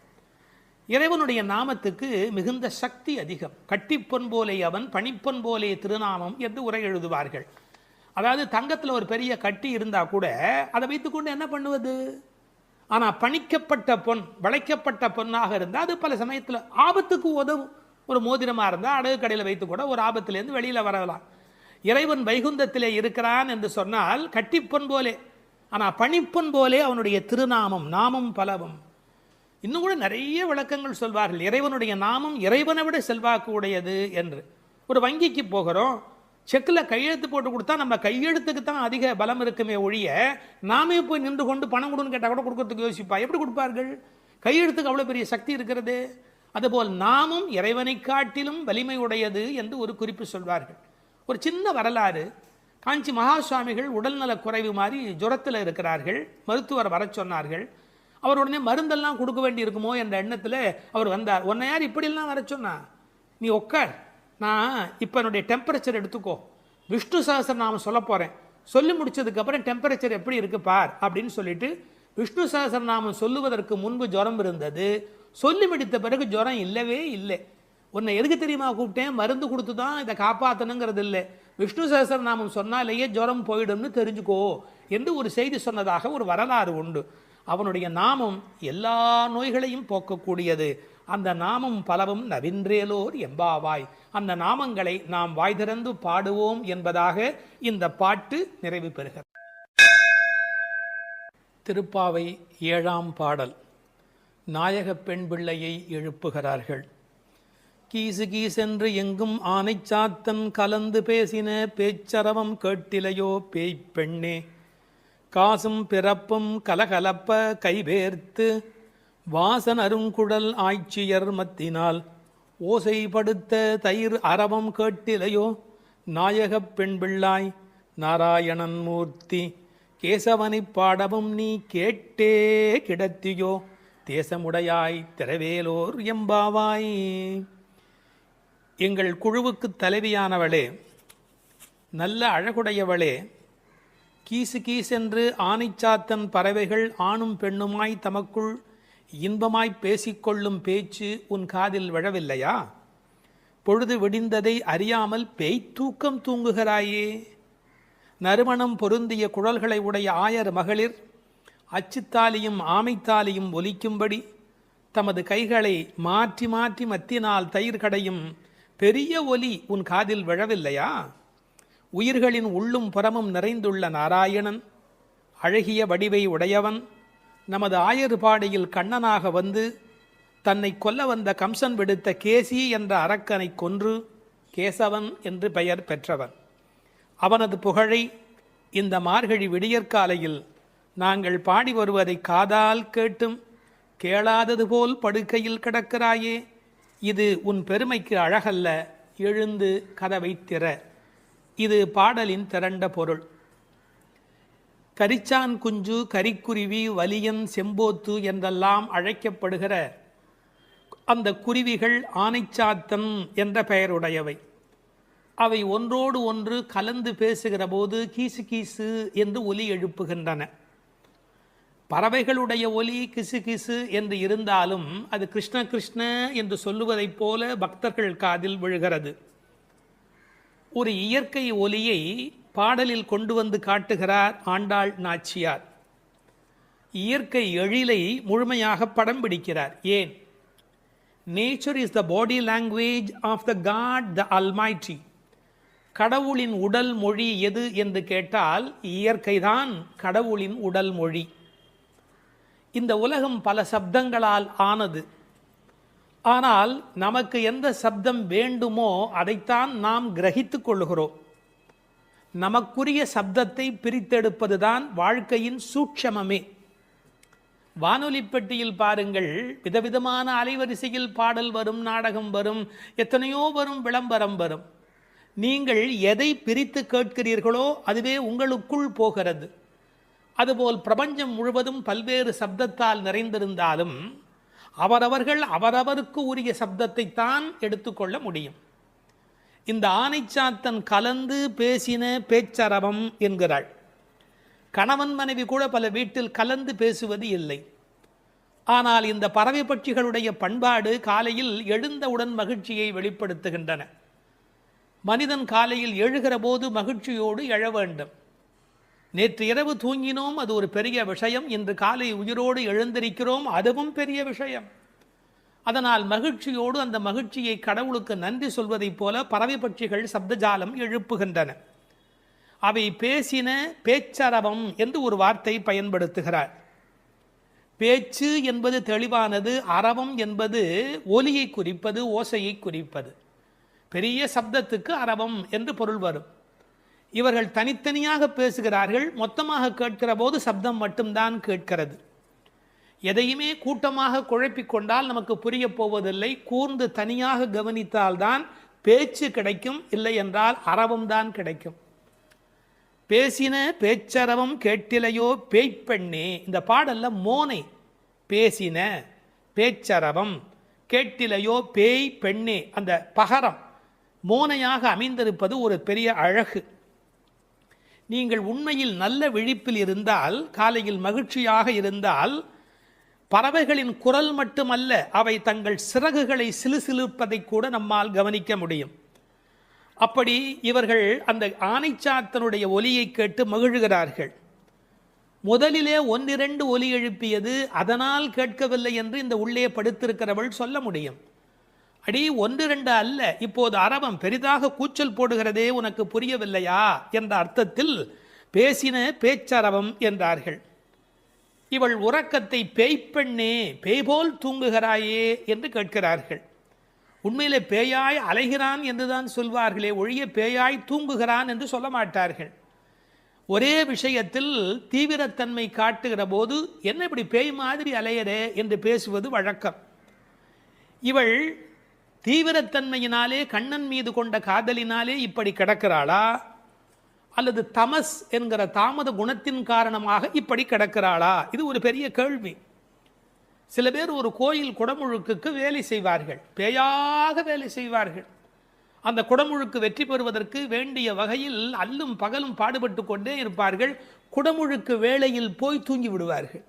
இறைவனுடைய நாமத்துக்கு மிகுந்த சக்தி அதிகம். கட்டிப்பொன் போலே அவன், பணிப்பொன் போலே திருநாமம் என்று உரை எழுதுவார்கள். அதாவது தங்கத்தில் ஒரு பெரிய கட்டி இருந்தால் கூட அதை வைத்துக்கொண்டு என்ன பண்ணுவது? ஆனால் பணிக்கப்பட்ட பொன், வளைக்கப்பட்ட பொன்னாக இருந்தால் அது பல சமயத்தில் ஆபத்துக்கு உதவும். ஒரு மோதிரமாக இருந்தால் அடகு கடையில் வைத்து கூட ஒரு ஆபத்திலேருந்து வெளியில் வரலாம். இறைவன் வைகுந்தத்திலே இருக்கிறான் என்று சொன்னால் கட்டிப்பொன் போலே, ஆனால் பணிப்பொன் போலே அவனுடைய திருநாமம், நாமம் பலவும். இன்னும் கூட நிறைய விளக்கங்கள் சொல்வார்கள். இறைவனுடைய நாமம் இறைவனை விட செல்வாக்கு உடையது என்று. ஒரு வங்கிக்கு போகிறோம், செக்கில் கையெழுத்து போட்டு கொடுத்தா நம்ம கையெழுத்துக்கு தான் அதிக பலம் இருக்குமே ஒழிய நாமே போய் நின்று கொண்டு பணம் கொடுன்னு கேட்டால் கூட கொடுக்கறதுக்கு யோசிப்பா. எப்படி கொடுப்பார்கள்? கையெழுத்துக்கு அவ்வளோ பெரிய சக்தி இருக்கிறது. அதுபோல் நாமும் இறைவனை காட்டிலும் வலிமை உடையது என்று ஒரு குறிப்பு சொல்வார்கள். ஒரு சின்ன வரலாறு. காஞ்சி மகா சுவாமிகள் உடல்நலக் குறைவு மாதிரி ஜுரத்தில் இருக்கிறார்கள். மருத்துவர் வர சொன்னார்கள். அவர் உடனே மருந்தெல்லாம் கொடுக்க வேண்டி இருக்குமோ என்ற எண்ணத்தில் அவர் வந்தார். உன்னை யார் இப்படிலாம் வர சொன்னா? நீ உட்கார், நான் இப்போ என்னுடைய டெம்பரேச்சர் எடுத்துக்கோ, விஷ்ணு சஹஸ்ரநாமம் சொல்ல போகிறேன், சொல்லி முடிச்சதுக்கப்புறம் டெம்பரேச்சர் எப்படி இருக்கு பார் அப்படின்னு சொல்லிட்டு விஷ்ணு சஹஸ்ரநாமம் சொல்லுவதற்கு முன்பு ஜுரம் இருந்தது. சொல்லி முடித்த பிறகு ஜுரம் இல்லவே இல்லை. உன்னை எதுக்கு தெரியுமா கூப்பிட்டேன்? மருந்து கொடுத்து தான் இதை காப்பாற்றணுங்கிறது இல்லை, விஷ்ணு சஹஸ்ரநாமம் சொன்னாலேயே ஜுரம் போயிடும்னு தெரிஞ்சுக்கோ என்று ஒரு செய்தி சொன்னதாக ஒரு வரலாறு உண்டு. அவனுடைய நாமம் எல்லா நோய்களையும் போக்கக்கூடியது. அந்த நாமம் பலவும் நவின்றேலோர் எம்பாவாய். அந்த நாமங்களை நாம் வாய் திறந்து பாடுவோம் என்பதாக இந்த பாட்டு நிறைவு பெறுகிறது. திருப்பாவை 7ஆம் பாடல். நாயக பெண் பிள்ளையை எழுப்புகிறார்கள். கீசு கீசென்று எங்கும் ஆனை சாத்தன் கலந்து பேசின பேச்சரவம் கேட்டிலையோ பேய் பெண்ணே, காசும் பிறப்பும் கலகலப்ப கைவேர்த்து வாசன் அருங்குழல் ஆய்ச்சியர் மத்தினால் ஓசைப்படுத்த தயிர் அரவம் கேட்டிலையோ நாயகப் பெண் பிள்ளாய் நாராயணன் மூர்த்தி, கேசவனைப் பாடவும் நீ கேட்டே கிடத்தியோ தேசமுடையாய் திரவேலோர் எம்பாவாய். எங்கள் குழுவுக்கு தலைவியானவளே, நல்ல அழகுடையவளே, கீசு கீசென்று ஆனைச்சாத்தன் பறவைகள் ஆணும் பெண்ணுமாய் தமக்குள் இன்பமாய் பேசிக்கொள்ளும் பேச்சு உன் காதில் விழவில்லையா? பொழுது விடிந்ததை அறியாமல் பேய்த்தூக்கம் தூங்குகிறாயே. நறுமணம் பொருந்திய குழல்களை உடைய ஆயர் மகளிர் அச்சுத்தாலியும் ஆமைத்தாலியும் ஒலிக்கும்படி தமது கைகளை மாற்றி மாற்றி மத்தினால் தயிர் கடையும் பெரிய ஒலி உன் காதில் விழவில்லையா? உயிர்களின் உள்ளும் புறமும் நிறைந்துள்ள நாராயணன், அழகிய வடிவை உடையவன், நமது ஆயர்பாடியில் கண்ணனாக வந்து தன்னை கொல்ல வந்த கம்சன் விடுத்த கேசி என்ற அரக்கனை கொன்று கேசவன் என்று பெயர் பெற்றவன். அவனது புகழை இந்த மார்கழி விடியற்காலையில் நாங்கள் பாடி வருவதை காதால் கேட்டும் கேளாதது போல் படுக்கையில் கிடக்கிறாயே, இது உன் பெருமைக்கு அழகல்ல, எழுந்து கதவை திற. இது பாடலின் திரண்ட பொருள். கரிச்சான் குஞ்சு, கரிக்குருவி, வலியன், செம்போத்து என்றெல்லாம் அழைக்கப்படுகிற அந்த குருவிகள் ஆனைச்சாத்தன் என்ற பெயருடையவை. அவை ஒன்றோடு ஒன்று கலந்து பேசுகிற போது கீசு கீசு என்று ஒலி எழுப்புகின்றன. பறவைகளுடைய ஒலி கிசு கிசு என்று இருந்தாலும் அது கிருஷ்ண கிருஷ்ண என்று சொல்லுவதைப் போல பக்தர்கள் காதில் விழுகிறது. ஒரு இயற்கை ஒலியை பாடலில் கொண்டு வந்து காட்டுகிறார் ஆண்டாள் நாச்சியார். இயற்கை எழிலை முழுமையாக படம் பிடிக்கிறார். ஏன்? Nature is the body language of the God the almighty. கடவுளின் உடல் மொழி எது என்று கேட்டால் இயற்கைதான் கடவுளின் உடல் மொழி. இந்த உலகம் பல சப்தங்களால் ஆனது. ஆனால் நமக்கு எந்த சப்தம் வேண்டுமோ அதைத்தான் நாம் கிரகித்துக் கொள்கிறோம். நமக்குரிய சப்தத்தை பிரித்தெடுப்பதுதான் வாழ்க்கையின் சூட்சமமே. வானொலி பெட்டியில் பாருங்கள், விதவிதமான அலைவரிசையில் பாடல் வரும், நாடகம் வரும், எத்தனையோ வரும், விளம்பரம் வரும். நீங்கள் எதை பிரித்து கேட்கிறீர்களோ அதுவே உங்களுக்குள் போகிறது. அதுபோல் பிரபஞ்சம் முழுவதும் பல்வேறு சப்தத்தால் நிறைந்திருந்தாலும் அவரவர்கள் அவரவருக்கு உரிய சப்தத்தை தான் எடுத்துக்கொள்ள முடியும். இந்த ஆனைச்சாத்தன் கலந்து பேசின பேச்சரவம் என்கிறாள். கணவன் மனைவி கூட பல வீட்டில் கலந்து பேசுவது இல்லை. ஆனால் இந்த பறவை பட்சிகளுடைய பண்பாடு காலையில் எழுந்தவுடன் மகிழ்ச்சியை வெளிப்படுத்துகின்றன. மனிதன் காலையில் எழுகிற போது மகிழ்ச்சியோடு எழ வேண்டும். நேற்று இரவு தூங்கினோம், அது ஒரு பெரிய விஷயம். இன்று காலை உயிரோடு எழுந்திருக்கிறோம், அதுவும் பெரிய விஷயம். அதனால் மகிழ்ச்சியோடு அந்த மகிழ்ச்சியை கடவுளுக்கு நன்றி சொல்வதைப் போல பறவை பட்சிகள் சப்தஜாலம் எழுப்புகின்றன. அவை பேசின பேச்சரவம் என்று ஒரு வார்த்தை பயன்படுத்துகிறார். பேச்சு என்பது தெளிவானது, அரவம் என்பது ஒலியை குறிப்பது, ஓசையை குறிப்பது. பெரிய சப்தத்துக்கு அரவம் என்று பொருள் வரும். இவர்கள் தனித்தனியாக பேசுகிறார்கள், மொத்தமாக கேட்கிற போது சப்தம் மட்டும்தான் கேட்கிறது. எதையுமே கூட்டமாக குழப்பிக்கொண்டால் நமக்கு புரிய போவதில்லை. கூர்ந்து தனியாக கவனித்தால்தான் பேச்சு கிடைக்கும், இல்லை என்றால் அரவம் தான் கிடைக்கும். பேசின பேச்சரவம் கேட்டிலையோ பேய்ப்பெண்ணே. இந்த பாடல்ல மோனை பேசின பேச்சரவம் கேட்டிலையோ பேய் பெண்ணே, அந்த பகரம் மோனையாக அமைந்திருப்பது ஒரு பெரிய அழகு. நீங்கள் உண்மையில் நல்ல விழிப்பில் இருந்தால், காலையில் மகிழ்ச்சியாக இருந்தால், பறவைகளின் குரல் மட்டுமல்ல, அவை தங்கள் சிறகுகளை சிலுசிலுப்பதை கூட நம்மால் கவனிக்க முடியும். அப்படி இவர்கள் அந்த ஆனைச்சாத்தனுடைய ஒலியை கேட்டு மகிழ்கிறார்கள். முதலிலே ஒன்னிரண்டு ஒலி எழுப்பியது, அதனால் கேட்கவில்லை என்று இந்த உள்ளே படுத்திருக்கிறவள் சொல்ல முடியும். அடி ஒன்று ரெண்டு அல்ல, இப்போது அரவம் பெரிதாக கூச்சல் போடுகிறதே, உனக்கு புரியவில்லையா என்ற அர்த்தத்தில் பேசின பேச்சரவம் என்றார்கள். இவள் உறக்கத்தை பேய்ப்பெண்ணே, பேய்போல் தூங்குகிறாயே என்று கேட்கிறார்கள். உண்மையிலே பேயாய் அலைகிறான் என்றுதான் சொல்வார்களே ஒழிய பேயாய் தூங்குகிறான் என்று சொல்ல மாட்டார்கள். ஒரே விஷயத்தில் தீவிரத்தன்மை காட்டுகிற போது என்ன இப்படி பேய் மாதிரி அலையரே என்று பேசுவது வழக்கம். இவள் தீவிரத்தன்மையினாலே, கண்ணன் மீது கொண்ட காதலினாலே இப்படி கிடக்கிறாளா, அல்லது தமஸ் என்கிற தாமத குணத்தின் காரணமாக இப்படி கிடக்கிறாளா? இது ஒரு பெரிய கேள்வி. சில பேர் ஒரு கோயில் குடமுழுக்குக்கு வேலை செய்வார்கள், பேயாக வேலை செய்வார்கள். அந்த குடமுழுக்கு வெற்றி பெறுவதற்கு வேண்டிய வகையில் அல்லும் பகலும் பாடுபட்டு கொண்டே இருப்பார்கள். குடமுழுக்கு வேளையில் போய் தூங்கி விடுவார்கள்.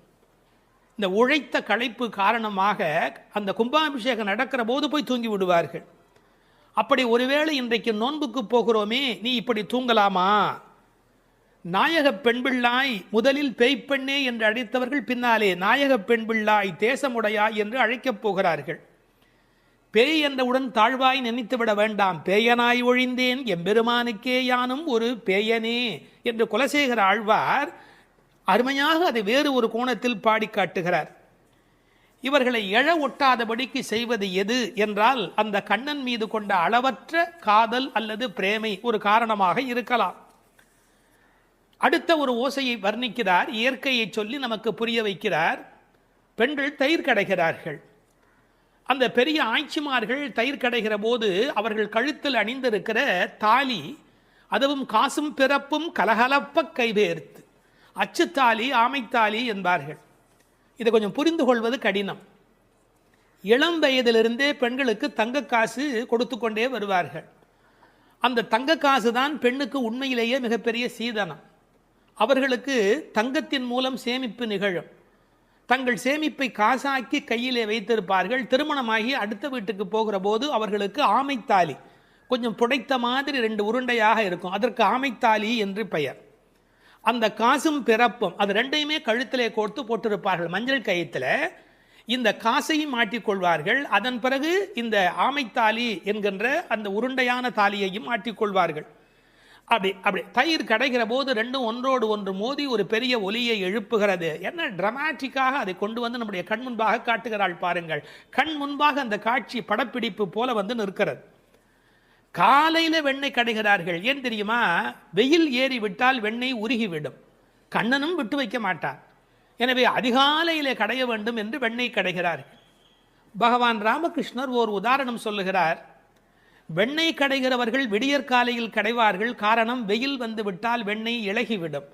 இந்த உழைத்த களைப்பு காரணமாக அந்த கும்பாபிஷேகம் நடக்கிற போது போய் தூங்கி விடுவார்கள். அப்படி ஒருவேளை இன்றைக்கு நோன்புக்கு போகிறோமே, நீ இப்படி தூங்கலாமா? நாயக பெண்பிள்ளாய் முதலில் பேய்ப்பெண்ணே என்று அழைத்தவர்கள் பின்னாலே நாயக பெண்பிள்ளாய் தேசமுடையாய் என்று அழைக்கப் போகிறார்கள். பேய் என்றவுடன் தாழ்வாய் நினைத்துவிட வேண்டாம். பேயனாய் ஒழிந்தேன் எம்பெருமானுக்கே யானும் ஒரு பேயனே என்று குலசேகர ஆழ்வார் அருமையாக அதை வேறு ஒரு கோணத்தில் பாடி காட்டுகிறார். இவர்களை எழ ஒட்டாதபடிக்கு செய்வது எது என்றால், அந்த கண்ணன் மீது கொண்ட அளவற்ற காதல் அல்லது பிரேமை ஒரு காரணமாக இருக்கலாம். அடுத்த ஒரு ஓசையை வர்ணிக்கிறார், இயற்கையை சொல்லி நமக்கு புரிய வைக்கிறார். பெண்கள் தயிர் கடைகிறார்கள். அந்த பெரிய ஆய்ச்சிமார்கள் தயிர் கடைகிற போது அவர்கள் கழுத்தில் அணிந்திருக்கிற தாலி, அதுவும் காசும் பிறப்பும் கலகலப்ப கைவேர்த்து, அச்சுத்தாலி ஆமைத்தாலி என்பார்கள். இதை கொஞ்சம் புரிந்து கொள்வது கடினம். இளம் வயதிலிருந்தே பெண்களுக்கு தங்க காசு கொடுத்து கொண்டே வருவார்கள். அந்த தங்க காசு தான் பெண்ணுக்கு உண்மையிலேயே மிகப்பெரிய சீதனம். அவர்களுக்கு தங்கத்தின் மூலம் சேமிப்பு நிகழும். தங்கள் சேமிப்பை காசாக்கி கையிலே வைத்திருப்பார்கள். திருமணமாகி அடுத்த வீட்டுக்கு போகிற போது அவர்களுக்கு ஆமைத்தாலி, கொஞ்சம் புடைத்த மாதிரி 2 உருண்டையாக இருக்கும், அதற்கு ஆமைத்தாலி என்று பெயர். அந்த காசும் பிறப்பும் அது ரெண்டையுமே கழுத்திலே கோர்த்து போட்டிருப்பார்கள். மஞ்சள் கயிற்றில் இந்த காசையும் மாட்டிக்கொள்வார்கள். அதன் பிறகு இந்த ஆமைத்தாலி என்கின்ற அந்த உருண்டையான தாலியையும் மாட்டிக்கொள்வார்கள். அப்படி தயிர் கடைகிற போது ரெண்டும் ஒன்றோடு ஒன்று மோதி ஒரு பெரிய ஒலியை எழுப்புகிறது. என்ன டிராமாட்டிக்காக அதை கொண்டு வந்து நம்முடைய கண் முன்பாக காட்டுகிறாள் பாருங்கள். கண் முன்பாக அந்த காட்சி படப்பிடிப்பு போல வந்து நிற்கிறது. காலையில் வெண்ணெய் கடைகிறார்கள். ஏன் தெரியுமா? வெயில் ஏறி விட்டால் வெண்ணெய் உருகிவிடும், கண்ணனும் விட்டு வைக்க மாட்டார். எனவே அதிகாலையிலே கடைய வேண்டும் என்று வெண்ணெய் கடைகிறார்கள். பகவான் ராமகிருஷ்ணர் ஓர் உதாரணம் சொல்லுகிறார். வெண்ணெய் கடைகிறவர்கள் விடியற்காலையில் கடைவார்கள். காரணம், வெயில் வந்து விட்டால் வெண்ணெய் இளகிவிடும்.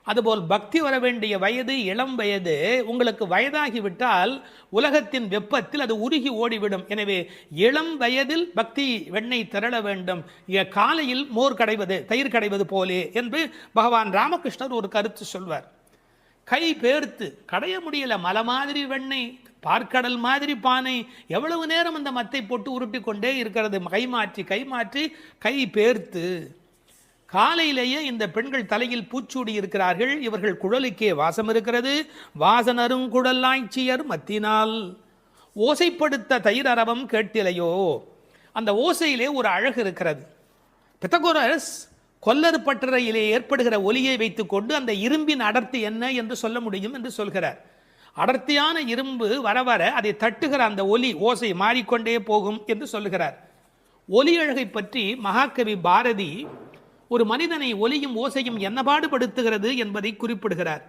அதுபோல் பக்தி வர வேண்டிய வயது இளம் வயது. உங்களுக்கு வயதாகிவிட்டால் உலகத்தின் வெப்பத்தில் அது உருகி ஓடிவிடும். எனவே இளம் வயதில் பக்தி வெண்ணெய் திரள வேண்டும், காலையில் மோர் கடைவது தயிர் கடைவது போலே என்று பகவான் ராமகிருஷ்ணர் ஒரு கருத்து சொல்வார். கை பேர்த்து கடைய முடியல, மலை மாதிரி வெண்ணெய், பார்க்கடல் மாதிரி பானை, எவ்வளவு நேரம் அந்த மத்தை போட்டு உருட்டி கொண்டே இருக்கிறது. கை மாற்றி கை பேர்த்து. காலையிலேயே இந்த பெண்கள் தலையில் பூச்சூடி இருக்கிறார்கள். இவர்கள் குழலுக்கே வாசம் இருக்கிறது. வாசனரும் குழலாய்ச்சியர் மத்தினால் ஓசைப்படுத்த தயிர் அரவம் கேட்டிலையோ. அந்த ஓசையிலே ஒரு அழகு இருக்கிறது. பித்தகோரஸ் கொல்லர் பட்டறையிலே ஏற்படுகிற ஒலியை வைத்துக் கொண்டு அந்த இரும்பின் அடர்த்தி என்ன என்று சொல்ல முடியும் என்று சொல்கிறார். அடர்த்தியான இரும்பு வர வர அதை தட்டுகிற அந்த ஒலி ஓசை மாறிக்கொண்டே போகும் என்று சொல்லுகிறார். ஒலி அழகை பற்றி மகாகவி பாரதி ஒரு மனிதனை ஒலியும் ஓசையும் என்ன பாடுபடுத்துகிறது என்பதை குறிப்பிடுகிறார்.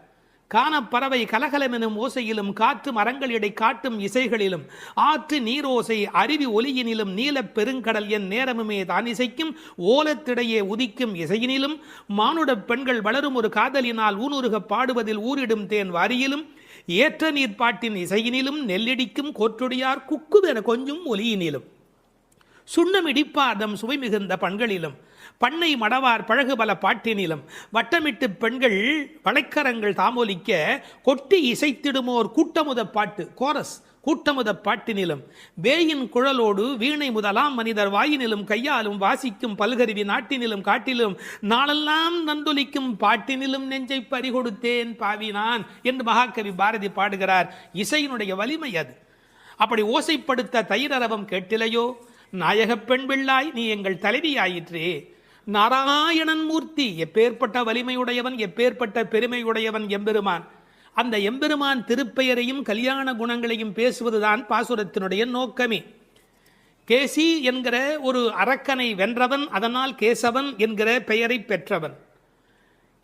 காணப்பறவை கலகலமெனும் ஓசையிலும், காற்று மரங்கள் இடை காட்டும் இசைகளிலும், ஆற்று நீரோசை அருவி ஒலியினிலும், நீலப் பெருங்கடல் என் நேரமுமே தான் இசைக்கும் ஓலத்திடையே உதிக்கும் இசையினிலும், மானுட பெண்கள் வளரும் ஒரு காதலினால் ஊனுருக பாடுவதில் ஊரிடும் தேன் வாரியிலும், ஏற்ற நீர் பாட்டின் இசையினிலும், நெல்லிடிக்கும் கோற்றொடியார் குக்குவென கொஞ்சும் ஒலியினிலும், சுண்ணமிடிப்பார்தம் சுவை மிகுந்த பண்களிலும், பண்ணை மடவார் பழகுபல பாட்டினிலும், வட்டமிட்டு பெண்கள் வளைக்கரங்கள் தாமொலிக்க கொட்டி இசைத்திடுமோர் கூட்டமுத பாட்டு கோரஸ் கூட்டமுத பாட்டினிலும், வேயின் குழலோடு வீணை முதலாம் மனிதர் வாயினிலும், கையாலும் வாசிக்கும் பல்கருவி நாட்டினிலும், காட்டிலும் நாளெல்லாம் நந்தொலிக்கும் பாட்டினிலும் நெஞ்சை பறிகொடுத்தேன் பாவினான் என்று மகாகவி பாரதி பாடுகிறார். இசையினுடைய வலிமை அது. அப்படி ஓசைப்படுத்த தயிரரவம் கேட்டிலையோ. நாயகப் பெண் பிள்ளாய் நீ எங்கள் தலைவியாயிற்றே. நாராயணன் மூர்த்தி, எப்பேற்பட்ட வலிமையுடையவன், எப்பேற்பட்ட பெருமையுடையவன் எம்பெருமான். அந்த எம்பெருமான் திருப்பெயரையும் கல்யாண குணங்களையும் பேசுவதுதான் பாசுரத்தினுடைய நோக்கமே. கேசி என்கிற ஒரு அரக்கனை வென்றவன், அதனால் கேசவன் என்கிற பெயரை பெற்றவன்.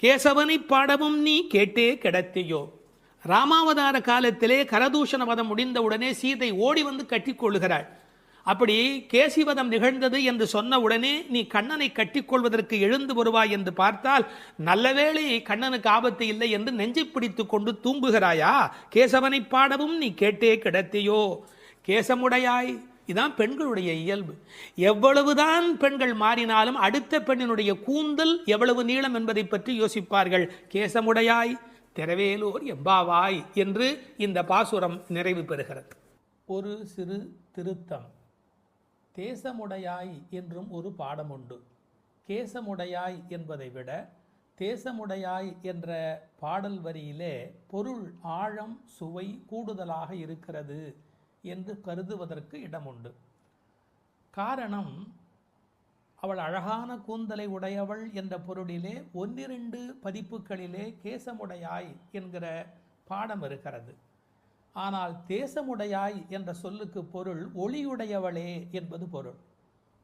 கேசவனை பாடவும் நீ கேட்டே கிடத்தியோ. ராமாவதார காலத்திலே கரதூஷண வதம் முடிந்தவுடனே சீதை ஓடி வந்து கட்டிக்கொள்ளுகிறாள். அப்படி கேசிவதம் நிகழ்ந்தது என்று சொன்ன உடனே நீ கண்ணனை கட்டிக்கொள்வதற்கு எழுந்து வருவாய் என்று பார்த்தால், நல்லவேளை கண்ணனுக்கு ஆபத்து இல்லை என்று நெஞ்சை பிடித்து கொண்டு தூங்குகிறாயா. கேசவனை பாடவும் நீ கேட்டே கிடத்தியோ. கேசமுடையாய், இதான் பெண்களுடைய இயல்பு. எவ்வளவுதான் பெண்கள் மாறினாலும் அடுத்த பெண்ணினுடைய கூந்தல் எவ்வளவு நீளம் என்பதை பற்றி யோசிப்பார்கள். கேசமுடையாய் திரவேலோர் எம்பாவாய் என்று இந்த பாசுரம் நிறைவு பெறுகிறது. ஒரு சிறு திருத்தம். தேசமுடையாய் என்றும் ஒரு பாடம் உண்டு. கேசமுடையாய் என்பதை விட தேசமுடையாய் என்ற பாடல் வரியிலே பொருள் ஆழம் சுவை கூடுதலாக இருக்கிறது என்று கருதுவதற்கு இடமுண்டு. காரணம், அவள் அழகான கூந்தலை உடையவள் என்ற பொருளிலே 1-2 பதிப்புகளிலே கேசமுடையாய் என்கிற பாடம் இருக்கிறது. ஆனால் தேசமுடையாய் என்ற சொல்லுக்கு பொருள் ஒளியுடையவளே என்பது பொருள்.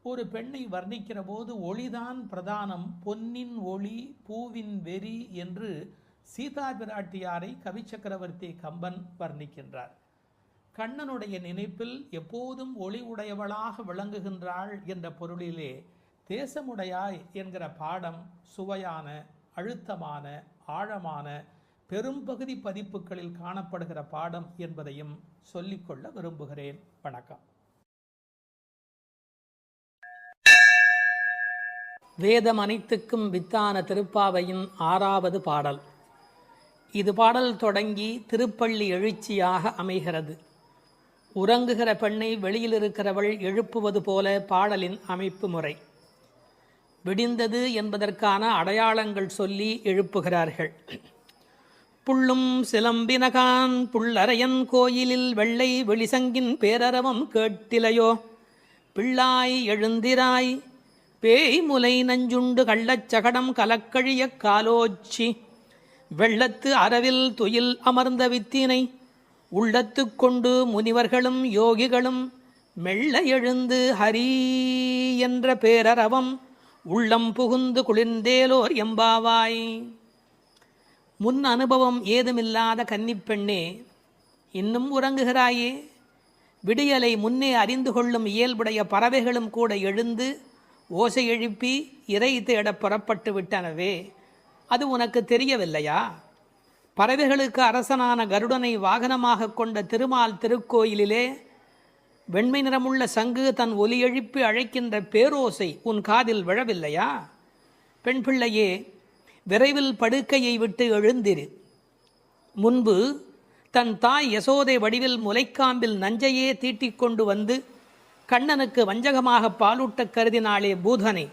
ஒரு பெண்ணை வர்ணிக்கிற போது ஒளிதான் பிரதானம், பொன்னின் ஒளி பூவின் வெறி என்று சீதா பிராட்டியாரை கவி சக்கரவர்த்தி கம்பன் வர்ணிக்கின்றார். கண்ணனுடைய நினைப்பில் எப்போதும் ஒளி உடையவளாக விளங்குகின்றாள் என்ற பொருளிலே தேசமுடையாய் என்கிற பாடம் சுவையான, அழுத்தமான, ஆழமான, பெரும்பகுதி பதிப்புகளில் காணப்படுகிற பாடம் என்பதையும் சொல்லிக்கொள்ள விரும்புகிறேன். வணக்கம். வேதம் அனைத்துக்கும் வித்தான திருப்பாவையின் 6வது பாடல். இது பாடல் தொடங்கி திருப்பள்ளி எழுச்சியாக அமைகிறது. உறங்குகிற பெண்ணை வெளியில் இருக்கிறவள் எழுப்புவது போல பாடலின் அமைப்பு முறை. விடிந்தது என்பதற்கான அடையாளங்கள் சொல்லி எழுப்புகிறார்கள். புள்ளும் சிலம்பினகான் புள்ளரையன் கோயிலில் வெள்ளை வெளிசங்கின் பேரரவம் கேட்டிலையோ, பிள்ளாய் எழுந்திராய் பேய் முலை நஞ்சுண்டு கள்ளச்சகடம் கலக்கழிய காலோச்சி, வெள்ளத்து அரவில் துயில் அமர்ந்த வித்தினை உள்ளத்து கொண்டு முனிவர்களும் யோகிகளும் மெல்ல எழுந்து ஹரி என்ற பேரரவம் உள்ளம் புகுந்து குளிர்ந்தேலோர் எம்பாவாய். முன் அனுபவம் ஏதுமில்லாத கன்னிப்பெண்ணே, இன்னும் உறங்குகிறாயே? விடியலை முன்னே அறிந்து கொள்ளும் இயல்புடைய பறவைகளும் கூட எழுந்து ஓசை எழுப்பி இறை தேட புறப்பட்டு விட்டனவே, அது உனக்கு தெரியவில்லையா? பறவைகளுக்கு அரசனான கருடனை வாகனமாக கொண்ட திருமால் திருக்கோயிலிலே வெண்மை நிறமுள்ள சங்கு தன் ஒலி எழுப்பி அழைக்கின்ற பேரோசை உன் காதில் விழவில்லையா? பெண் பிள்ளையே, விரைவில் படுக்கையை விட்டு எழுந்திரு. முன்பு தன் தாய் யசோதை வடிவில் முலைக்காம்பில் நஞ்சையே தீட்டிக் கொண்டு வந்து கண்ணனுக்கு வஞ்சகமாக பாலூட்ட கருதினாளே பூதனை.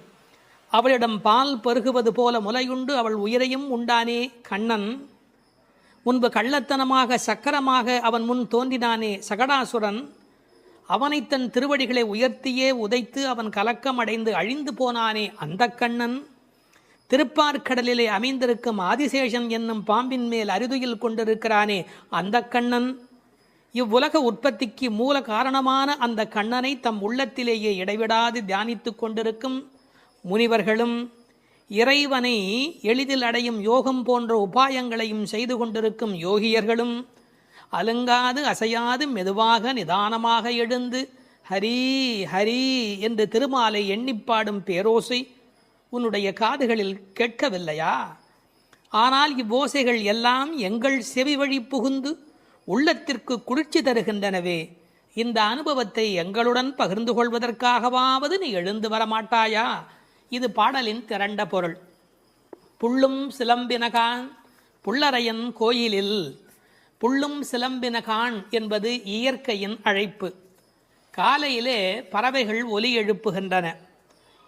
அவளிடம் பால் பருகுவது போல முலையுண்டு அவள் உயிரையும் உண்டானே கண்ணன். முன்பு கள்ளத்தனமாக சக்கரமாக அவன் முன் தோன்றினானே சகடாசுரன். அவனை தன் திருவடிகளை உயர்த்தியே உதைத்து அவன் கலக்கம் அடைந்து அழிந்து போனானே அந்த கண்ணன். திருப்பார்கடலிலே அமைந்திருக்கும் ஆதிசேஷன் என்னும் பாம்பின் மேல் அரிதுயில் கொண்டிருக்கிறானே அந்த கண்ணன். இவ்வுலக உற்பத்திக்கு மூல காரணமான அந்த கண்ணனை தம் உள்ளத்திலேயே இடைவிடாது தியானித்து கொண்டிருக்கும் முனிவர்களும், இறைவனை எளிதில் அடையும் யோகம் போன்ற உபாயங்களையும் செய்து கொண்டிருக்கும் யோகியர்களும் அலுங்காது அசையாது மெதுவாக நிதானமாக எழுந்து ஹரி ஹரி என்று திருமாலை எண்ணிப்பாடும் பேரோசை உன்னுடைய காதுகளில் கேட்கவில்லையா? ஆனால் இவ்வோசைகள் எல்லாம் எங்கள் செவி வழி புகுந்து உள்ளத்திற்கு குளிர்ச்சி தருகின்றனவே. இந்த அனுபவத்தை எங்களுடன் பகிர்ந்து கொள்வதற்காகவாவது நீ எழுந்து வரமாட்டாயா? இது பாடலின் திரண்ட பொருள். புள்ளும் சிலம்பினகான் புள்ளரையன் கோயிலில். புள்ளும் சிலம்பினகான் என்பது இயற்கையின் அழைப்பு. காலையிலே பறவைகள் ஒலி எழுப்புகின்றன.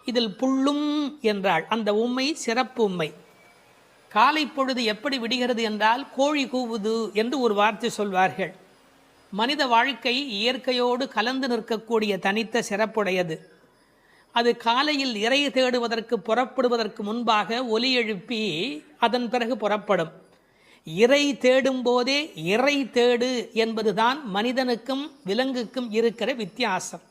இதில் புள்ளும் என்றால் அந்த உம்மை சிறப்பு உம்மை. காலை பொழுது எப்படி விடுகிறது என்றால் கோழி கூவுது என்று ஒரு வார்த்தை சொல்வார்கள். மனித வாழ்க்கை இயற்கையோடு கலந்து நிற்கக்கூடிய தனித்த சிறப்புடையது. அது காலையில் இறை தேடுவதற்கு புறப்படுவதற்கு முன்பாக ஒலி எழுப்பி அதன் பிறகு புறப்படும். இறை தேடும் போதே இறை தேடு என்பதுதான் மனிதனுக்கும் விலங்குக்கும் இருக்கிற வித்தியாசம்.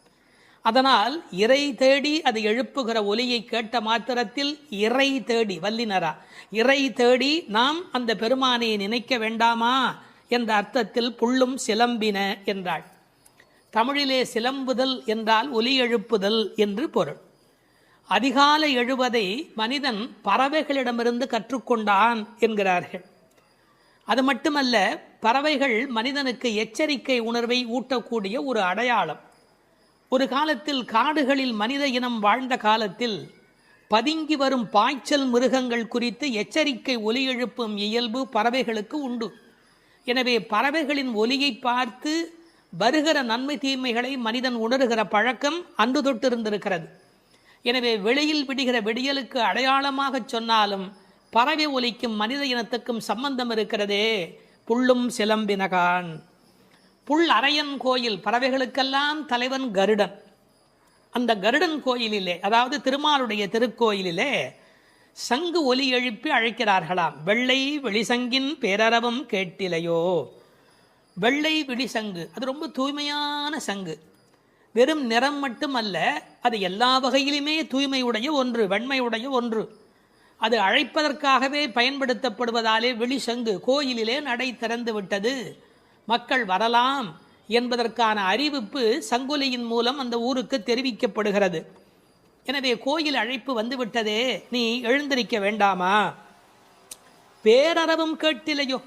அதனால் இறை தேடி அது எழுப்புகிற ஒலியை கேட்ட மாத்திரத்தில் இறை தேடி வல்லினரா இறை தேடி நாம் அந்த பெருமானை நினைக்க வேண்டாமா என்ற அர்த்தத்தில் புள்ளும் சிலம்பின என்றாள். தமிழிலே சிலம்புதல் என்றால் ஒலி எழுப்புதல் என்று பொருள். அதிகாலை எழுவதை மனிதன் பறவைகளிடமிருந்து கற்றுக்கொண்டான் என்கிறார்கள். அது மட்டுமல்ல, பறவைகள் மனிதனுக்கு எச்சரிக்கை உணர்வை ஊட்டக்கூடிய ஒரு அடையாளம். ஒரு காலத்தில் காடுகளில் மனித இனம் வாழ்ந்த காலத்தில் பதுங்கி வரும் பாய்ச்சல் மிருகங்கள் குறித்து எச்சரிக்கை ஒலி எழுப்பும் இயல்பு பறவைகளுக்கு உண்டு. எனவே பறவைகளின் ஒலியை பார்த்து வருகிற நன்மை தீமைகளை மனிதன் உணர்கிற பழக்கம் அன்று தொட்டிருந்திருக்கிறது. எனவே வெளியில் விடுகிற விடியலுக்கு அடையாளமாக சொன்னாலும் பறவை ஒலிக்கும் மனித இனத்துக்கும் சம்பந்தம் இருக்கிறதே. புள்ளும் சிலம்பினகான். புல் அரையன் கோயில், பறவைகளுக்கெல்லாம் தலைவன் கருடன். அந்த கருடன் கோயிலிலே, அதாவது திருமாலுடைய திருக்கோயிலிலே சங்கு ஒலி எழுப்பி அழைக்கிறார்களாம். வெள்ளை வெளிசங்கின் பேரரவம் கேட்டிலையோ. வெள்ளை விழிசங்கு, அது ரொம்ப தூய்மையான சங்கு. வெறும் நிறம் மட்டுமல்ல, அது எல்லா வகையிலுமே தூய்மையுடைய ஒன்று, வெண்மையுடைய ஒன்று. அது அழைப்பதற்காகவே பயன்படுத்தப்படுவதாலே விழிசங்கு கோயிலிலே நடை திறந்து விட்டது. மக்கள் வரலாம் என்பதற்கான அறிவிப்பு சங்கொலியின் மூலம் அந்த ஊருக்கு தெரிவிக்கப்படுகிறது. எனவே கோயில் அழைப்பு வந்துவிட்டதே, நீ எழுந்திருக்க வேண்டாமா? பேரறவும் கேட்டிலையோ?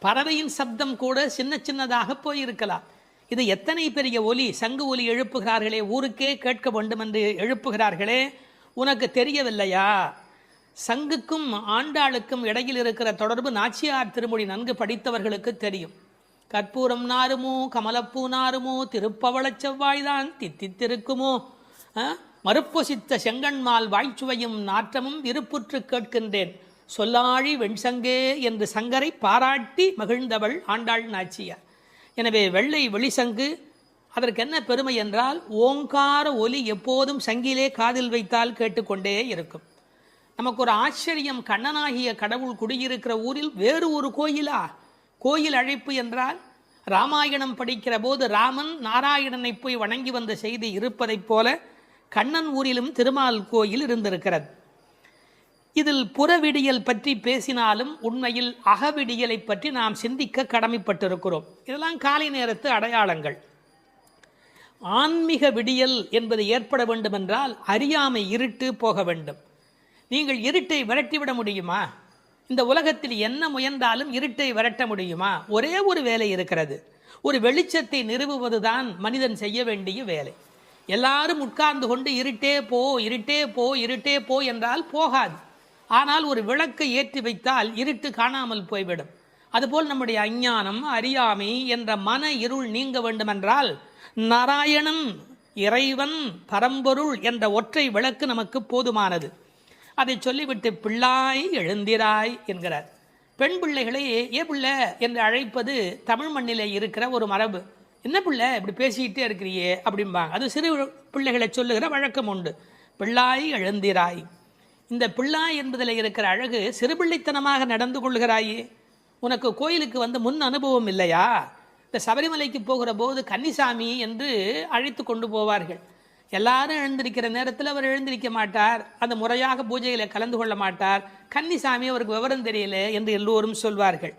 பறவையின் சப்தம் கூட சின்ன சின்னதாக போயிருக்கலாம். இது எத்தனை பெரிய ஒலி, சங்கு ஒலி எழுப்புகிறார்களே, ஊருக்கே கேட்க வேண்டும் என்று எழுப்புகிறார்களே, உனக்கு தெரியவில்லையா? சங்குக்கும் ஆண்டாளுக்கும் இடையில் இருக்கிற தொடர்பு நாச்சியார் திருமொழி நன்கு படித்தவர்களுக்கு தெரியும். கற்பூரம் நாருமோ கமலப்பூ நாருமோ திருப்பவளச் செவ்வாய்தான் தித்தித்திருக்குமோ, மறுப்பொசித்த செங்கண்மால் வாய்ச்சுவையும் நாற்றமும் விருப்புற்று கேட்கின்றேன் சொல்லாழி வெண்சங்கே என்று சங்கரை பாராட்டி மகிழ்ந்தவள் ஆண்டாள் நாச்சியார். எனவே வெள்ளை வெளிசங்கு அதற்கு என்ன பெருமை என்றால், ஓங்கார ஒலி எப்போதும் சங்கிலே காதில் வைத்தால் கேட்டுக்கொண்டே இருக்கும். நமக்கு ஒரு ஆச்சரியம், கண்ணனாகிய கடவுள் குடியிருக்கிற ஊரில் வேறு ஒரு கோயிலா? கோயில் அழைப்பு என்றால் ராமாயணம் படிக்கிற போது ராமன் நாராயணனை போய் வணங்கி வந்த செய்தி இருப்பதைப் போல கண்ணன் ஊரிலும் திருமால் கோயில் இருந்திருக்கிறது. இதில் புறவிடியல் பற்றி பேசினாலும் உண்மையில் அகவிடியலை பற்றி நாம் சிந்திக்க கடமைப்பட்டிருக்கிறோம். இதெல்லாம் காலை நேரத்து அடையாளங்கள். ஆன்மீக விடியல் என்பது ஏற்பட வேண்டும் என்றால் அறியாமை, இருட்டு போக வேண்டும். நீங்கள் இருட்டை விரட்டிவிட முடியுமா? இந்த உலகத்தில் என்ன முயன்றாலும் இருட்டை விரட்ட முடியுமா? ஒரே ஒரு வேலை இருக்கிறது, ஒரு வெளிச்சத்தை நிறுவுவதுதான் மனிதன் செய்ய வேண்டிய வேலை. எல்லாரும் உட்கார்ந்து கொண்டு இருட்டே போ இருட்டே போ இருட்டே போ என்றால் போகாது. ஆனால் ஒரு விளக்கை ஏற்றி வைத்தால் இருட்டு காணாமல் போய்விடும். அதுபோல் நம்முடைய அஞ்ஞானம், அறியாமை என்ற மன இருள் நீங்க வேண்டுமென்றால் நாராயணன், இறைவன், பரம்பொருள் என்ற ஒற்றை விளக்கு நமக்கு போதுமானது. அதை சொல்லிவிட்டு பிள்ளாய் எழுந்திராய் என்கிறார். பெண் பிள்ளைகளை ஏ பிள்ளை என்று அழைப்பது தமிழ் மண்ணிலே இருக்கிற ஒரு மரபு. என்ன பிள்ளை இப்படி பேசிக்கிட்டே இருக்கிறியே அப்படிம்பாங்க. அது சிறு பிள்ளைகளை சொல்லுகிற வழக்கம் உண்டு. பிள்ளாய் எழுந்திராய். இந்த பிள்ளாய் என்பதில் இருக்கிற அழகு, சிறுபிள்ளைத்தனமாக நடந்து கொள்கிறாயே. உனக்கு கோயிலுக்கு வந்து முன் அனுபவம் இல்லையா? இந்த சபரிமலைக்கு போகிற போது கன்னிசாமி என்று அழைத்து கொண்டு போவார்கள். எல்லாரும் எழுந்திருக்கிற நேரத்தில் அவர் எழுந்திருக்க மாட்டார், அந்த முறையாக பூஜையில் கலந்து கொள்ள மாட்டார். கன்னிசாமி அவருக்கு விவரம் தெரியல என்று எல்லோரும் சொல்வார்கள்.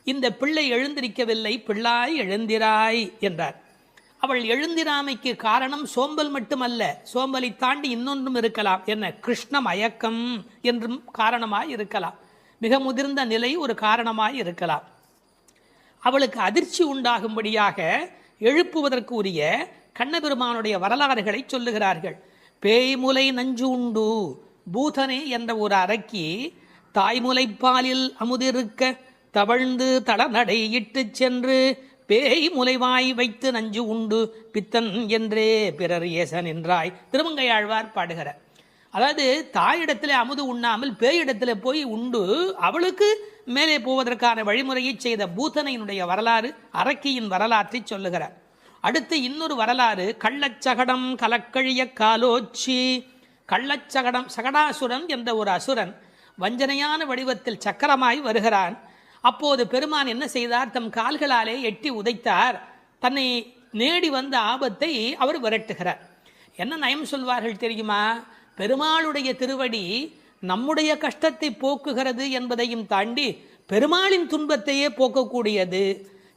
இந்த பிள்ளை எழுந்திருக்கவில்லை, பிள்ளாய் எழுந்திராய் என்றார். அவள் எழுந்திராமைக்கு காரணம் சோம்பல் மட்டுமல்ல, சோம்பலை தாண்டி இன்னொன்றும் இருக்கலாம். என்ன? கிருஷ்ண மயக்கம் என்றும் காரணமாய் இருக்கலாம். மிக முதிர்ந்த நிலை ஒரு காரணமாய் இருக்கலாம். அவளுக்கு அதிர்ச்சி உண்டாகும்படியாக எழுப்புவதற்கு உரிய கண்ணபெருமானுடைய வரலாறுகளை சொல்லுகிறார்கள். பேய்முலை நஞ்சு உண்டு பூதனே என்ற ஒரு அரக்கி தாய்முலைப்பாலில் அமுதிருக்க தவழ்ந்து தளநடை இட்டு சென்று பேய் முலைவாய் வைத்து நஞ்சு உண்டு பித்தன் என்றே பிறர் ஏசன் என்றாய் திருமங்கையாழ்வார் பாடுகிறார். அதாவது தாயிடத்தில் அமுது உண்ணாமல் பேயிடத்தில் போய் உண்டு அவளுக்கு மேலே போவதற்கான வழிமுறையை செய்த பூதனையினுடைய வரலாறு, அரக்கியின் வரலாற்றை சொல்லுகிறார். அடுத்து இன்னொரு வரலாறு, கள்ளச்சகடம் கலக்கழிய காலோச்சி. கள்ளச்சகடம், சகடாசுரன் என்ற ஒரு அசுரன் வஞ்சனையான வடிவத்தில் சக்கரமாய் வருகிறான். அப்போது பெருமான் என்ன செய்தார்? தம் கால்களாலே எட்டி உதைத்தார். தன்னை நேடி வந்த ஆபத்தை அவர் விரட்டுகிறார். என்ன நயம் சொல்வார்கள் தெரியுமா? பெருமாளுடைய திருவடி நம்முடைய கஷ்டத்தை போக்குகிறது என்பதையும் தாண்டி பெருமாளின் துன்பத்தையே போக்கக்கூடியது.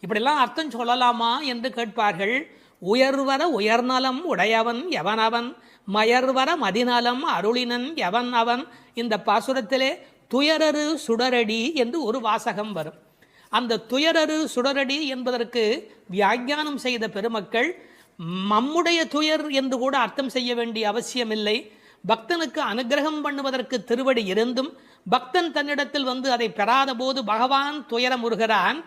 இப்படிலாம் அர்த்தம் சொல்லலாமா என்று கேட்பார்கள். உயர்வர உயர்நலம் உடையவன் எவனவன், மயர்வர மதிநலம் அருளினன் எவன் அவன். இந்த பாசுரத்திலே துயரரு சுடரடி என்று ஒரு வாசகம் வரும். அந்த துயரரு சுடரடி என்பதற்கு வியாக்கியானம் செய்த பெருமக்கள் நம்முடைய துயர் என்று கூட அர்த்தம் செய்ய வேண்டிய அவசியமில்லை. பக்தனுக்கு அனுகிரகம் பண்ணுவதற்கு திருவடி இருந்தும் பக்தன் தன்னிடத்தில் வந்து அதை பெறாத போது பகவான் துயரமுறுகிறான்.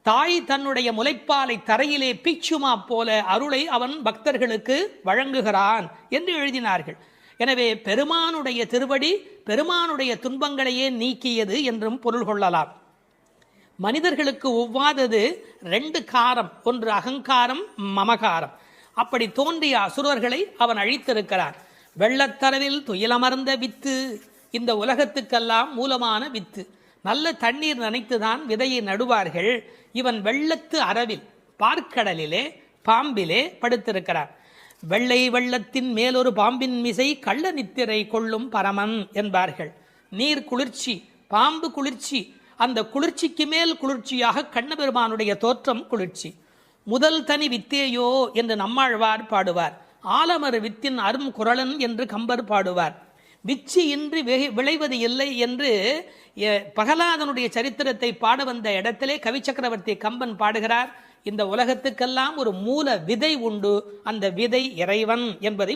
தாய் தன்னுடைய முலைப்பாலை தரையிலே பிச்சுமா போல அருளை அவன் பக்தர்களுக்கு வழங்குகிறான் என்று எழுதினார்கள். எனவே பெருமானுடைய திருவடி பெருமானுடைய துன்பங்களையே நீக்கியது என்றும் பொருள் கொள்ளலாம். மனிதர்களுக்கு ஒவ்வாதது ரெண்டு காரம், ஒன்று அகங்காரம், மமகாரம். அப்படி தோன்றிய அசுரர்களை அவன் அழித்திருக்கிறான். வெள்ளத்தரவில் துயிலமர்ந்த வித்து, இந்த உலகத்துக்கெல்லாம் மூலமான வித்து. நல்ல தண்ணீர் நனைத்துதான் விதையை நடுவார்கள். இவன் வெள்ளத்து அரவில் பார்க்கடலிலே பாம்பிலே படுத்திருக்கிறான். வெள்ளை வெள்ளத்தின் மேலொரு பாம்பின் மிசை கள்ள நித்திரை கொள்ளும் பரமன் என்பார்கள். நீர் குளிர்ச்சி, பாம்பு குளிர்ச்சி, அந்த குளிர்ச்சிக்கு மேல் குளிர்ச்சியாக கண்ணபெருமானுடைய தோற்றம் குளிர்ச்சி. முதல் தனி வித்தேயோ என்று நம்மாழ்வார் பாடுவார். ஆலமர் வித்தின் அரும் குரலன் என்று கம்பர் பாடுவார். விச்சி இன்றி விளைவது இல்லை என்று பகலாதனுடைய சரித்திரத்தை பாட வந்த இடத்திலே கவி சக்கரவர்த்தி கம்பன் பாடுகிறார். இந்த உலகத்துக்கெல்லாம் ஒரு மூல விதை உண்டு, அந்த விதை இறைவன் என்பதை